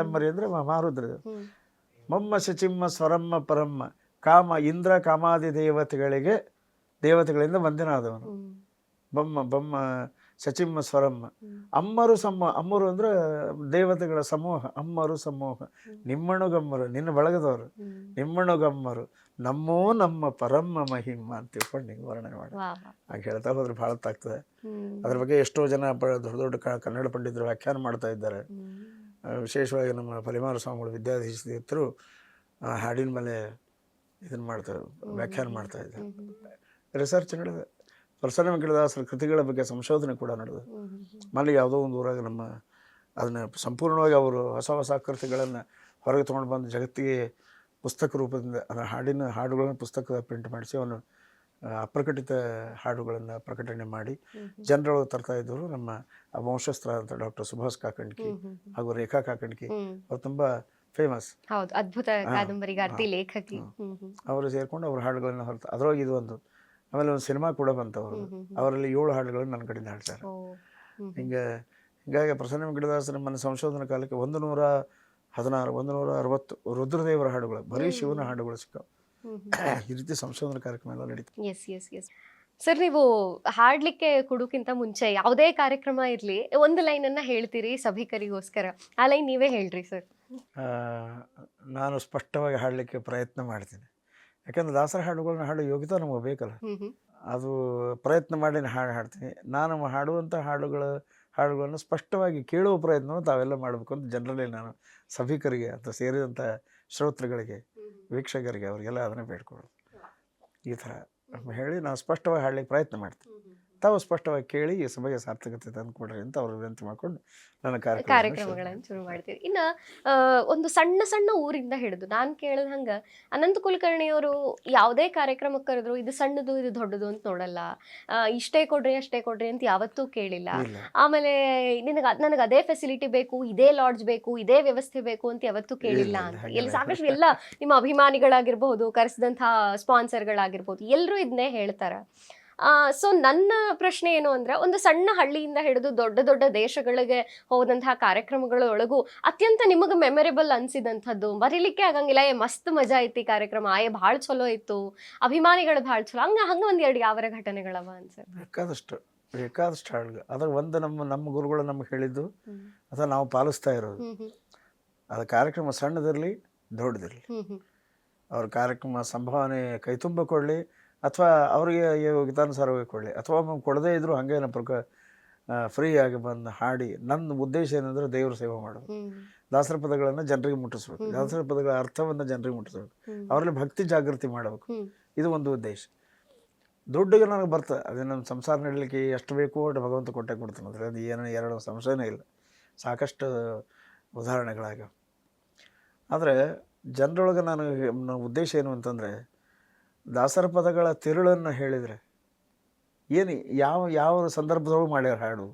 ಅಂದ್ರೆ ಮಹಾರುದ್ರ ದೇವರು. ಮೊಮ್ಮ ಶಚಿಮ್ಮ ಸ್ವರಮ್ಮ ಪರಮ್ಮ, ಕಾಮ ಇಂದ್ರ ಕಾಮಾದಿ ದೇವತೆಗಳಿಂದ ವಂದನಾದವನು. ಬೊಮ್ಮ ಶಚಿಮ್ಮ ಸ್ವರಮ್ಮ. ಅಮ್ಮರು ಅಂದ್ರೆ ದೇವತೆಗಳ ಸಮೂಹ, ಅಮ್ಮರು ಸಮೂಹ. ನಿಮ್ಮಣುಗಮ್ಮರು ನಿನ್ನ ಬಳಗದವರು, ನಿಮ್ಮಣುಗಮ್ಮರು ನಮ್ಮ ಪರಮ್ಮ ಮಹಿಮ್ಮ ಅಂತ ತಿಳ್ಕೊಂಡು ನೀವು ವರ್ಣನೆ ಮಾಡಿ ಹಾಗೆ ಹೇಳ್ತಾ ಹೋದ್ರೆ ಭಾಳ ಆಗ್ತದೆ. ಅದ್ರ ಬಗ್ಗೆ ಎಷ್ಟೋ ಜನ ದೊಡ್ಡ ಕನ್ನಡ ಪಂಡಿತರು ವ್ಯಾಖ್ಯಾನ ಮಾಡ್ತಾ ಇದ್ದಾರೆ. ವಿಶೇಷವಾಗಿ ನಮ್ಮ ಪರಿಮಾರ ಸ್ವಾಮಿಗಳು ವಿದ್ಯಾಧೀಶರು ಹಾಡಿನ ಮೇಲೆ ಇದನ್ನು ಮಾಡ್ತಾರೆ, ವ್ಯಾಖ್ಯಾನ ಮಾಡ್ತಾ ಇದ್ದಾರೆ. ರಿಸರ್ಚ್ ನಡೆದ ಪ್ರಸನ್ನ ವೆಂಕಟದಾಸರ ಕೃತಿಗಳ ಬಗ್ಗೆ ಸಂಶೋಧನೆ ಕೂಡ ನಡೆದು ಮಲ್ಲಿ ಯಾವುದೋ ಒಂದು ಊರಾಗ ನಮ್ಮ ಅದನ್ನು ಸಂಪೂರ್ಣವಾಗಿ ಅವರು ಹೊಸ ಹೊಸ ಕೃತಿಗಳನ್ನು ಹೊರಗೆ ತೊಗೊಂಡು ಬಂದು ಜಗತ್ತಿಗೆ ಪುಸ್ತಕ ರೂಪದಿಂದ ಅದರ ಹಾಡುಗಳನ್ನು ಪುಸ್ತಕ ಪ್ರಿಂಟ್ ಮಾಡಿಸಿ ಅವನು ಅಪ್ರಕಟಿತ ಹಾಡುಗಳನ್ನು ಪ್ರಕಟಣೆ ಮಾಡಿ ಜನರೊಳಗೆ ತರ್ತಾ ಇದ್ದವರು ನಮ್ಮ ವಂಶಸ್ತ್ರ ಅಂತ ಡಾಕ್ಟರ್ ಸುಭಾಷ್ ಕಾಕಂಡ್ಕಿ ಹಾಗೂ ರೇಖಾ ಕಾಕಂಡ್ಕಿ ಅವ್ರು ತುಂಬ ಫೇಮಸ್. ಹೌದು, ಅದ್ಭುತ ಕಾದಂಬರಿಗಾರ್ತಿ, ಲೇಖಕಿ. ಅವರು ಸೇರ್ಕೊಂಡು ಅವ್ರ ಹಾಡುಗಳನ್ನ ಹೊರತು ಅದರೊಳಗೆ ಇದು ಒಂದು. ಆಮೇಲೆ ಒಂದು ಸಿನಿಮಾ ಕೂಡ ಬಂತು ಅವರು, ಅವರಲ್ಲಿ 7 ಹಾಡುಗಳನ್ನು ನನ್ನ ಕಡೆಯಿಂದ ಹಾಡ್ತಾರೆ. ಹಿಂಗಾಗಿ ಪ್ರಸನ್ನ ವೆಂಕಟದಾಸರ ನನ್ನ ಸಂಶೋಧನಾ ಕಾಲಕ್ಕೆ 116 160 ರುದ್ರದೇವರ ಹಾಡುಗಳು, ಬರೀ ಶಿವನ ಹಾಡುಗಳು ಸಿಕ್ಕವು. ಈ ರೀತಿ ಸಂಶೋಧನಾ ಕಾರ್ಯಕ್ರಮ ಎಲ್ಲ ನಡೀತು. ಎಸ್ ಸರ್, ನೀವು ಹಾಡ್ಲಿಕ್ಕೆ ಕೊಡೋಕ್ಕಿಂತ ಮುಂಚೆ ಯಾವುದೇ ಕಾರ್ಯಕ್ರಮ ಇರಲಿ ಒಂದು ಲೈನನ್ನು ಹೇಳ್ತೀರಿ ಸಭಿಕರಿಗೋಸ್ಕರ, ಆ ಲೈನ್ ನೀವೇ ಹೇಳ್ರಿ ಸರ್. ನಾನು ಸ್ಪಷ್ಟವಾಗಿ ಹಾಡಲಿಕ್ಕೆ ಪ್ರಯತ್ನ ಮಾಡ್ತೀನಿ. ಯಾಕಂದ್ರೆ ದಾಸರ ಹಾಡುಗಳನ್ನ ಹಾಡೋ ಯೋಗ್ಯತೆ ನಮಗೆ ಬೇಕಲ್ಲ, ಅದು ಪ್ರಯತ್ನ ಮಾಡಿ ಹಾಡ್ತೀನಿ. ನಾನು ಹಾಡುವಂಥ ಹಾಡುಗಳನ್ನು ಸ್ಪಷ್ಟವಾಗಿ ಕೇಳುವ ಪ್ರಯತ್ನವನ್ನು ತಾವೆಲ್ಲ ಮಾಡಬೇಕು ಅಂತ ಜನರಲ್ಲಿ ನಾನು ಸಭಿಕರಿಗೆ ಅಂತ ಸೇರಿದಂಥ ಶ್ರೋತೃಗಳಿಗೆ, ವೀಕ್ಷಕರಿಗೆ, ಅವರಿಗೆಲ್ಲ ಅದನ್ನೇ ಬೇಡ್ಕೊಳ್ಳೋದು. ಈ ಥರ ಹೇಳಿ ನಾವು ಸ್ಪಷ್ಟವಾಗಿ ಹಾಡ್ಲಿಕ್ಕೆ ಪ್ರಯತ್ನ ಮಾಡ್ತೀನಿ. ತಾವು ಸ್ಪಷ್ಟವಾಗಿ ಕೇಳಿ ಈ ಸಭೆಗೆ ಸಾರ್ಥಕತೆ ತಂದುಕೊಡ್ರಿ ಅಂತ ಅವ್ರು ವಿನಂತಿ ಮಾಡ್ಕೊಂಡು ನನ್ನ ಕಾರ್ಯಕ್ರಮಗಳನ್ನು ಶುರು ಮಾಡ್ತೀವಿ. ಇನ್ನು ಒಂದು ಸಣ್ಣ ಸಣ್ಣ ಊರಿಂದ ಹಿಡಿದು ನಾನು ಕೇಳಿದ ಹಂಗೆ ಅನಂತ ಕುಲಕರ್ಣಿಯವರು ಯಾವುದೇ ಕಾರ್ಯಕ್ರಮಕ್ಕೆ ಕರೆದ್ರು ಇದು ಸಣ್ಣದು ಇದು ದೊಡ್ಡದು ಅಂತ ನೋಡಲ್ಲ, ಇಷ್ಟೇ ಕೊಡ್ರಿ ಅಷ್ಟೇ ಕೊಡ್ರಿ ಅಂತ ಯಾವತ್ತೂ ಕೇಳಿಲ್ಲ. ಆಮೇಲೆ ನನಗೆ ಅದೇ ಫೆಸಿಲಿಟಿ ಬೇಕು, ಇದೇ ಲಾಡ್ಜ್ ಬೇಕು, ಇದೇ ವ್ಯವಸ್ಥೆ ಬೇಕು ಅಂತ ಯಾವತ್ತೂ ಕೇಳಿಲ್ಲ ಅಂತ. ಎಲ್ಲಿ ಸಾಕಷ್ಟು ಎಲ್ಲ ನಿಮ್ಮ ಅಭಿಮಾನಿಗಳಾಗಿರ್ಬಹುದು, ಕರೆಸಿದಂತಹ ಸ್ಪಾನ್ಸರ್ಗಳಾಗಿರ್ಬೋದು, ಎಲ್ಲರೂ ಇದನ್ನೇ ಹೇಳ್ತಾರೆ. ಸೊ ನನ್ನ ಪ್ರಶ್ನೆ ಏನು ಅಂದ್ರೆ, ಒಂದು ಸಣ್ಣ ಹಳ್ಳಿಯಿಂದ ಹಿಡಿದು ದೊಡ್ಡ ದೊಡ್ಡ ದೇಶಗಳಿಗೆ ಹೋದಂತಹ ಕಾರ್ಯಕ್ರಮಗಳೊಳಗೂ ಅತ್ಯಂತ ನಿಮಗೆ ಮೆಮೊರೇಬಲ್ ಅನ್ಸಿದಂಥದ್ದು, ಮರಿಲಿಕ್ಕೆ ಆಗಂಗಿಲ್ಲ, ಮಸ್ತ್ ಮಜಾ ಐತಿ ಕಾರ್ಯಕ್ರಮ, ಭಾಳ ಚಲೋ ಇತ್ತು, ಅಭಿಮಾನಿಗಳು ಭಾಳ ಚಲೋ, ಹಂಗ ಒಂದೆರಡು ಯಾವರ ಘಟನೆಗಳವ ಅನ್ಸರ್? ಬೇಕಾದಷ್ಟು ಹಾಡುಗಳು. ಅದ್ರ ಒಂದು ನಮ್ಮ ಗುರುಗಳು ನಮ್ಗೆ ಹೇಳಿದ್ದು ಅಥವಾ ನಾವು ಪಾಲಿಸ್ತಾ ಇರೋದು, ಅದು ಕಾರ್ಯಕ್ರಮ ಸಣ್ಣದಿರಲಿ ದೊಡ್ಡದಿರಲಿ, ಅವ್ರ ಕಾರ್ಯಕ್ರಮ ಸಂಭಾವನೆ ಕೈತುಂಬ ಕೊಡಲಿ ಅಥವಾ ಅವರಿಗೆ ಯೋಗ್ಯತಾನುಸಾರವಾಗಿ ಕೊಡಲಿ, ಅಥವಾ ಒಮ್ಮೆ ಕೊಡದೇ ಇದ್ರು ಹಾಗೇನ ಫ್ರೀಯಾಗಿ ಬಂದು ಹಾಡಿ. ನನ್ನ ಉದ್ದೇಶ ಏನಂದ್ರೆ ದೇವ್ರ ಸೇವೆ ಮಾಡೋದು, ದಾಸರ ಪದಗಳನ್ನು ಜನರಿಗೆ ಮುಟ್ಟಿಸ್ಬೇಕು, ದಾಸರ ಪದಗಳ ಅರ್ಥವನ್ನು ಜನರಿಗೆ ಮುಟ್ಟಿಸ್ಬೇಕು, ಅವರಲ್ಲಿ ಭಕ್ತಿ ಜಾಗೃತಿ ಮಾಡಬೇಕು. ಇದು ಒಂದು ಉದ್ದೇಶ. ದುಡ್ಡಿಗೆ ನನಗೆ ಬರ್ತದೆ, ಅದೇ ನಮ್ಮ ಸಂಸಾರ ನಡಲಿಕ್ಕೆ ಎಷ್ಟು ಬೇಕು ಅಷ್ಟು ಭಗವಂತ ಕೊಡ್ತಾನೆ, ಅದರಲ್ಲಿ ಏನೋ ಎರಡು ಸಂಶಯನೇ ಇಲ್ಲ, ಸಾಕಷ್ಟು ಉದಾಹರಣೆಗಳಾಗ್ಯಾವ. ಆದರೆ ಜನರೊಳಗೆ ನನ್ನ ಉದ್ದೇಶ ಏನು ಅಂತಂದರೆ, ದಾಸರ ಪದಗಳ ತಿರುಳನ್ನು ಹೇಳಿದರೆ ಏನು, ಯಾವ ಸಂದರ್ಭದೊಳಗೆ ಮಾಡ್ಯಾರ ಹಾಡು,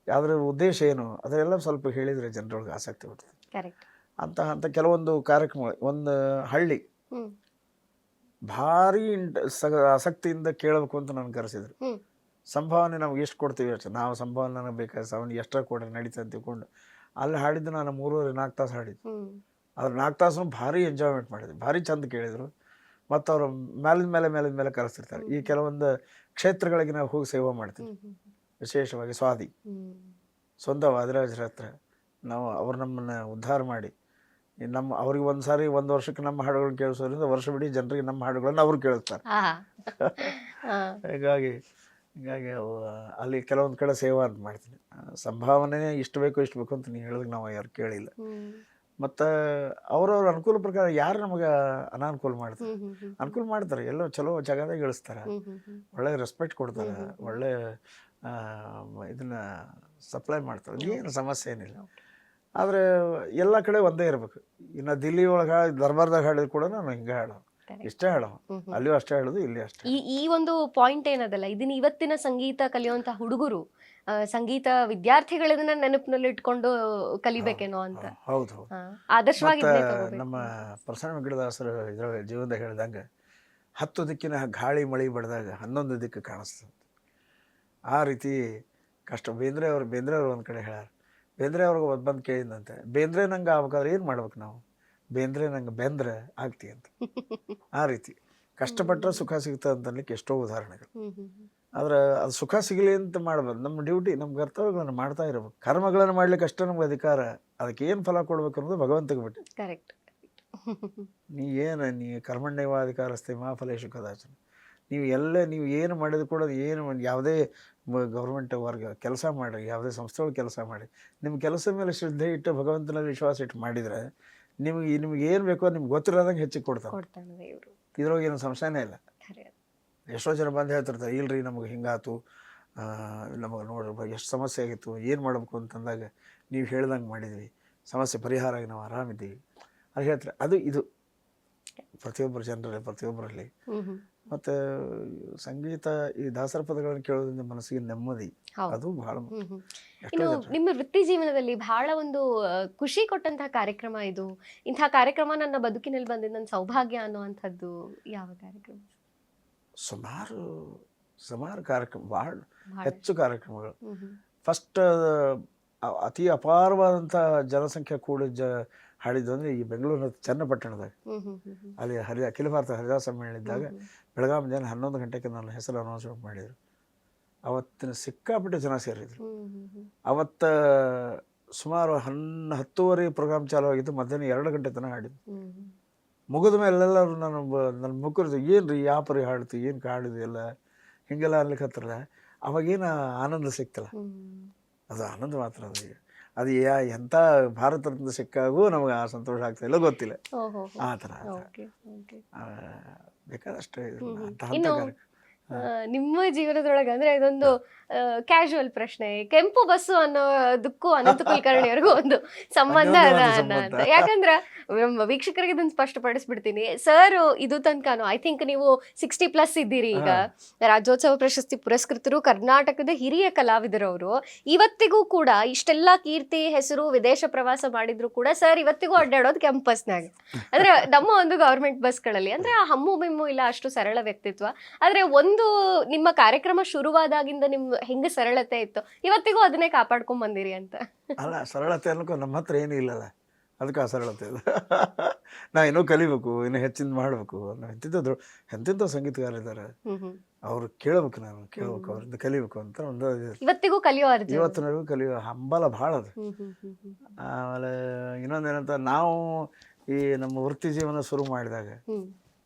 ಯಾವುದ್ರ ಉದ್ದೇಶ ಏನು, ಅದರೆಲ್ಲ ಸ್ವಲ್ಪ ಹೇಳಿದರೆ ಜನರೊಳಗೆ ಆಸಕ್ತಿ ಬರ್ತದೆ. ಅಂತ ಕೆಲವೊಂದು ಕಾರ್ಯಕ್ರಮಗಳು, ಒಂದು ಹಳ್ಳಿ ಭಾರಿ ಆಸಕ್ತಿಯಿಂದ ಕೇಳಬೇಕು ಅಂತ ನನಗೆ ಕರೆಸಿದ್ರು. ಸಂಭಾವನೆ ನಾವು ಎಷ್ಟು ಕೊಡ್ತೀವಿ ಅಷ್ಟು, ನಾವು ಸಂಭಾವನೆ ನನಗೆ ಬೇಕಾದ ಅವನಿಗೆ ಎಷ್ಟರ ಕೊಡ್ರಿ ನಡೀತಾ ಅಂತ ತಿಳ್ಕೊಂಡು ಅಲ್ಲಿ ಹಾಡಿದ್ದು ನಾನು 3-4 ತಾಸು ಹಾಡಿದ್ದು. ಅದ್ರ 4 ತಾಸು ಭಾರಿ ಎಂಜಾಯ್ಮೆಂಟ್ ಮಾಡಿದ್ವಿ, ಭಾರಿ ಚಂದ ಕೇಳಿದರು. ಮತ್ತು ಅವರು ಮೇಲಿನ ಮೇಲೆ ಕರೆಸ್ತಿರ್ತಾರೆ. ಈ ಕೆಲವೊಂದು ಕ್ಷೇತ್ರಗಳಿಗೆ ನಾವು ಹೋಗಿ ಸೇವೆ ಮಾಡ್ತೀವಿ, ವಿಶೇಷವಾಗಿ ಸ್ವಾದಿ ಸ್ವಂತ ವಾದಿರಾಜರ ಹತ್ರ ಅವ್ರು ನಮ್ಮನ್ನು ಉದ್ಧಾರ ಮಾಡಿ ಅವ್ರಿಗೆ ಒಂದು ವರ್ಷಕ್ಕೆ ನಮ್ಮ ಹಾಡುಗಳನ್ನ ಕೇಳಿಸೋದ್ರಿಂದ ವರ್ಷವಿಡೀ ಜನರಿಗೆ ನಮ್ಮ ಹಾಡುಗಳನ್ನು ಅವ್ರು ಕೇಳಿಸ್ತಾರೆ. ಹೀಗಾಗಿ ಅಲ್ಲಿ ಕೆಲವೊಂದು ಕಡೆ ಸೇವಾ ಅಂತ ಮಾಡ್ತೀನಿ. ಸಂಭಾವನೆ ಇಷ್ಟು ಬೇಕು ಅಂತ ನೀವು ಹೇಳಿದಾಗ ನಾವು ಯಾರು ಕೇಳಿಲ್ಲ. ಮತ್ತು ಅವ್ರವ್ರ ಅನುಕೂಲ ಪ್ರಕಾರ ಯಾರು ನಮಗೆ ಅನಾನುಕೂಲ ಮಾಡ್ತಾರೆ, ಅನುಕೂಲ ಮಾಡ್ತಾರೆ, ಎಲ್ಲೋ ಚಲೋ ಜಗದಾಗ ಇಳಿಸ್ತಾರೆ, ಒಳ್ಳೆ ರೆಸ್ಪೆಕ್ಟ್ ಕೊಡ್ತಾರೆ, ಒಳ್ಳೆ ಇದನ್ನು ಸಪ್ಲೈ ಮಾಡ್ತಾರೆ, ಏನು ಸಮಸ್ಯೆ ಏನಿಲ್ಲ. ಆದರೆ ಎಲ್ಲ ಕಡೆ ಒಂದೇ ಇರಬೇಕು. ಇನ್ನು ದಿಲ್ಲಿ ಒಳಗೆ ದರ್ಬಾರ್ದಾಗ ಹಾಡಿದ್ರು ಕೂಡ ನಾನು ಹಿಂಗೆ ಹಾಡೋ, ಇಷ್ಟೇ ಹಾಡೋ, ಅಲ್ಲಿಯೂ ಅಷ್ಟೇ ಹೇಳೋದು, ಇಲ್ಲಿ ಅಷ್ಟೇ. ಈ ಒಂದು ಪಾಯಿಂಟ್ ಏನದಲ್ಲ, ಇದನ್ನ ಇವತ್ತಿನ ಸಂಗೀತ ಕಲಿಯುವಂಥ ಹುಡುಗರು, ಸಂಗೀತ ವಿದ್ಯಾರ್ಥಿಗಳನ್ನ ನೆನಪಿನಲ್ಲಿ ಇಟ್ಕೊಂಡು ಕಲಿಬೇಕೇನೋ ಅಂತ. ಹೌದು, ಆದರ್ಶವಾಗಿ ನಮ್ಮ ಪ್ರಸನ್ನ ವೆಂಕಟದಾಸರು ಇದರೊಳಗೆ ಜೀವನದಾಗ ಹೇಳ್ದಂಗೆ 10 ದಿಕ್ಕಿನ ಗಾಳಿ ಮಳೆ ಬಡ್ದಾಗ 11 ದಿಕ್ಕು ಕಾಣಿಸ್ತದೆ. ಆ ರೀತಿ ಕಷ್ಟ. ಬೇಂದ್ರೆ ಅವರು ಒಂದು ಕಡೆ ಹೇಳ್ಯಾರ, ಬೇಂದ್ರೆ ಅವ್ರಿಗೆ ಬಂದು ಕೇಳಿದಂತೆ, ಬೇಂದ್ರೆ ನಂಗೆ ಆಗ್ಬೇಕಾದ್ರೆ ಏನು ಮಾಡ್ಬೇಕು ನಾವು, ಬೇಂದ್ರೆ ನಂಗೆ ಬೆಂದ್ರೆ ಆಗ್ತಿ ಅಂತ. ಆ ರೀತಿ ಕಷ್ಟಪಟ್ಟರೆ ಸುಖ ಸಿಗ್ತದೆ ಅಂತನ್ಲಿಕ್ಕೆ ಎಷ್ಟೋ ಉದಾಹರಣೆಗಳು. ಆದ್ರೆ ಅದು ಸುಖ ಸಿಗಲಿ ಅಂತ ಮಾಡ್ಬಾರ್ದು, ನಮ್ಮ ಡ್ಯೂಟಿ, ನಮ್ಮ ಕರ್ತವ್ಯಗಳನ್ನು ಮಾಡ್ತಾ ಇರಬೇಕು. ಕರ್ಮಗಳನ್ನು ಮಾಡ್ಲಿಕ್ಕೆ ಅಷ್ಟೇ ನಮ್ಗೆ ಅಧಿಕಾರ, ಅದಕ್ಕೆ ಏನು ಫಲ ಕೊಡ್ಬೇಕು ಅನ್ನೋದು ಭಗವಂತಗೆ ಬಿಟ್ಟು. ಕರೆಕ್ಟ್. ನೀ ಕರ್ಮಣ್ಯವಾಧಿಕಾರಸ್ಥೆ ಮಾ ಫಲೇಶು ಕದಾಚನ. ನೀವು ಏನು ಮಾಡಿದ್ರು ಕೂಡ ಏನು ಯಾವುದೇ ಗೌರ್ಮೆಂಟ್ ವರ್ಗ ಕೆಲಸ ಮಾಡಿರಿ, ಯಾವುದೇ ಸಂಸ್ಥೆಗಳು ಕೆಲಸ ಮಾಡಿ, ನಿಮ್ಮ ಕೆಲಸ ಮೇಲೆ ಶ್ರದ್ಧೆ ಇಟ್ಟು ಭಗವಂತನಲ್ಲಿ ವಿಶ್ವಾಸ ಇಟ್ಟು ಮಾಡಿದರೆ ನಿಮ್ಗೆ ಏನು ಬೇಕೋ ನಿಮ್ಗೆ ಗೊತ್ತಿರೋದಂಗೆ ಹೆಚ್ಚಿಗೆ ಕೊಡ್ತಾನೆ. ಇದ್ರೊಳಗೆ ಏನು ಸಂಶಯನೇ ಇಲ್ಲ. ಎಷ್ಟೋ ಜನ ಬಂದು ಹೇಳ್ತಿರ್ತಾರೆ, ಇಲ್ರಿ ನಮಗೆ ಹಿಂಗಾತು, ನಮಗೆ ನೋಡ್ರಿ ಎಷ್ಟು ಸಮಸ್ಯೆ ಆಗಿತ್ತು, ಏನು ಮಾಡಬೇಕು ಅಂತಂದಾಗ ನೀವು ಹೇಳ್ದಂಗೆ ಮಾಡಿದ್ವಿ, ಸಮಸ್ಯೆ ಪರಿಹಾರ ಆಗಿ ನಾವು ಆರಾಮಿದ್ದೀವಿ ಅದು ಹೇಳ್ತಾರೆ. ಅದು ಇದು ಪ್ರತಿಯೊಬ್ಬರ ಜನರಲ್ಲಿ, ಪ್ರತಿಯೊಬ್ಬರಲ್ಲಿ. ಮತ್ತು ಸಂಗೀತ, ಈ ದಾಸರ ಪದಗಳನ್ನು ಕೇಳೋದ್ರಿಂದ ಮನಸ್ಸಿಗೆ ನೆಮ್ಮದಿ, ಅದು ಬಹಳ ಇನ್ನು ನಿಮ್ಮ ವೃತ್ತಿ ಜೀವನದಲ್ಲಿ ಬಹಳ ಒಂದು ಖುಷಿ ಕೊಟ್ಟಂತಹ ಕಾರ್ಯಕ್ರಮ ಇದು, ಇಂತಹ ಕಾರ್ಯಕ್ರಮ ನನ್ನ ಬದುಕಿನಲ್ಲಿ ಬಂದಿದ್ದ ನನ್ನ ಸೌಭಾಗ್ಯ ಅನ್ನುವಂಥದ್ದು ಯಾವ ಕಾರ್ಯಕ್ರಮ? ಸುಮಾರು ಕಾರ್ಯಕ್ರಮ, ಬಹಳ ಹೆಚ್ಚು ಕಾರ್ಯಕ್ರಮಗಳು. ಫಸ್ಟ್ ಅತಿ ಅಪಾರವಾದಂಥ ಜನಸಂಖ್ಯೆ ಕೂಡ ಹಾಡಿದ್ದು ಅಂದರೆ ಈ ಬೆಂಗಳೂರಿನ ಚನ್ನಪಟ್ಟಣದಾಗ, ಅಲ್ಲಿ ಅಖಿಲ ಭಾರತ ಹರಿದಾಸ ಸಮ್ಮೇಳನ ಇದ್ದಾಗ ಬೆಳಗಾವಿ ಜನ 11 ಗಂಟೆಗೆ ನನ್ನ ಹೆಸರು ಅನೌನ್ಸ್ಮೆಂಟ್ ಮಾಡಿದರು. ಅವತ್ತಿನ ಸಿಕ್ಕಾಪಟ್ಟೆ ಜನ ಸೇರಿದ್ರು. ಅವತ್ತು ಸುಮಾರು 10:30 ಪ್ರೋಗ್ರಾಮ್ ಚಾಲು ಆಗಿತ್ತು, ಮಧ್ಯಾಹ್ನ 2 ಗಂಟೆ ತನಕ ಹಾಡಿದ್ದು. ಮುಗಿದ ಮೇಲೆ ಎಲ್ಲರೂ ನನ್ನ ಮುಖರು ಏನು ರೀ ಯಾಪರಿ ಹಾಡ್ತಿ, ಏನು ಹಾಡಿದೆ ಎಲ್ಲ ಹೀಗೆಲ್ಲ ಅನ್ಲಿಕ್ಕೆ ಹತ್ತಿರಲ್ಲ. ಅವಾಗೇನು ಆನಂದ ಸಿಕ್ತಲ್ಲ, ಅದು ಆನಂದ ಮಾತ್ರ. ಅದು ಎಂಥ ಭಾರತದಿಂದ ಸಿಕ್ಕಾಗೂ ನಮಗೆ ಆ ಸಂತೋಷ ಆಗ್ತಾ ಇಲ್ಲ, ಗೊತ್ತಿಲ್ಲ. ಆ ಥರ ಬೇಕಾದಷ್ಟೇ ನಿಮ್ಮ ಜೀವನದೊಳಗೆ ಅಂದ್ರೆ ಇದೊಂದು ಕ್ಯಾಶುವಲ್ ಪ್ರಶ್ನೆ, ಕೆಂಪು ಬಸ್ಸು ಅನ್ನೋದಕ್ಕೂ ಅನಂತ ಕುಲಕರ್ಣಿಯವರೆಗೂ ಒಂದು ಸಂಬಂಧ ಅದ ಅಂತ. ಯಾಕಂದ್ರೆ ವೀಕ್ಷಕರಿಗೆ ಇದನ್ನ ಸ್ಪಷ್ಟಪಡಿಸ್ಬಿಡ್ತೀನಿ, ಸರ್ ಇದು ತನಕನು ಐ ಥಿಂಕ್ ನೀವು 60+ ಇದ್ದೀರಿ, ಈಗ ರಾಜ್ಯೋತ್ಸವ ಪ್ರಶಸ್ತಿ ಪುರಸ್ಕೃತರು, ಕರ್ನಾಟಕದ ಹಿರಿಯ ಕಲಾವಿದರವರು. ಇವತ್ತಿಗೂ ಕೂಡ ಇಷ್ಟೆಲ್ಲಾ ಕೀರ್ತಿ ಹೆಸರು, ವಿದೇಶ ಪ್ರವಾಸ ಮಾಡಿದ್ರು ಕೂಡ ಸರ್ ಇವತ್ತಿಗೂ ಅಡ್ಡಾಡೋದು ಕೆಂಪು ಬಸ್ನಾಗ. ಅಂದ್ರೆ ನಮ್ಮ ಒಂದು ಗವರ್ಮೆಂಟ್ ಬಸ್ಗಳಲ್ಲಿ ಅಂದ್ರೆ ಆ ಹಮ್ಮು ಬಿಮ್ಮು ಇಲ್ಲ, ಅಷ್ಟು ಸರಳ ವ್ಯಕ್ತಿತ್ವ. ಆದ್ರೆ ಒಂದು ನಿಮ್ಮ ಕಾರ್ಯಕ್ರಮ ಶುರುವಾದಾಗಿಂದ ನಿಮ್ ಹೆಂಗ ಸರಳತೆ ಇತ್ತು, ಇವತ್ತಿಗೂ ಅದನ್ನೇ ಕಾಪಾಡ್ಕೊಂಡ್ ಬಂದಿರಿ ಅಂತ. ಅಲ್ಲ, ಸರಳತೆ ಅನ್ನೋಕೆ ನಮ್ಮ ಹತ್ರ ಏನೂ ಇಲ್ಲಲ್ಲ, ಅದಕ್ಕೆ ಆ ಸರಳತೆ ಇದೆ. ನಾ ಇನ್ನೂ ಕಲಿಬೇಕು, ಇನ್ನೂ ಹೆಚ್ಚಿನ ಮಾಡಬೇಕು. ಎಂತೆಂಥ ಸಂಗೀತಗಾರಿದ್ದಾರೆ, ಅವ್ರು ಕೇಳಬೇಕು, ನಾನು ಕೇಳಬೇಕು, ಅವ್ರಿಂದ ಕಲಿಬೇಕು ಅಂತ ಒಂದು ಇವತ್ತಿಗೂ ಕಲಿಯೋ ಇವತ್ತಿನವರೆಗೂ ಕಲಿಯೋ ಹಂಬಲ ಭಾಳ ಅದು. ಆಮೇಲೆ ಇನ್ನೊಂದೇನಂತ, ನಾವು ಈ ನಮ್ಮ ವೃತ್ತಿ ಜೀವನ ಶುರು ಮಾಡಿದಾಗ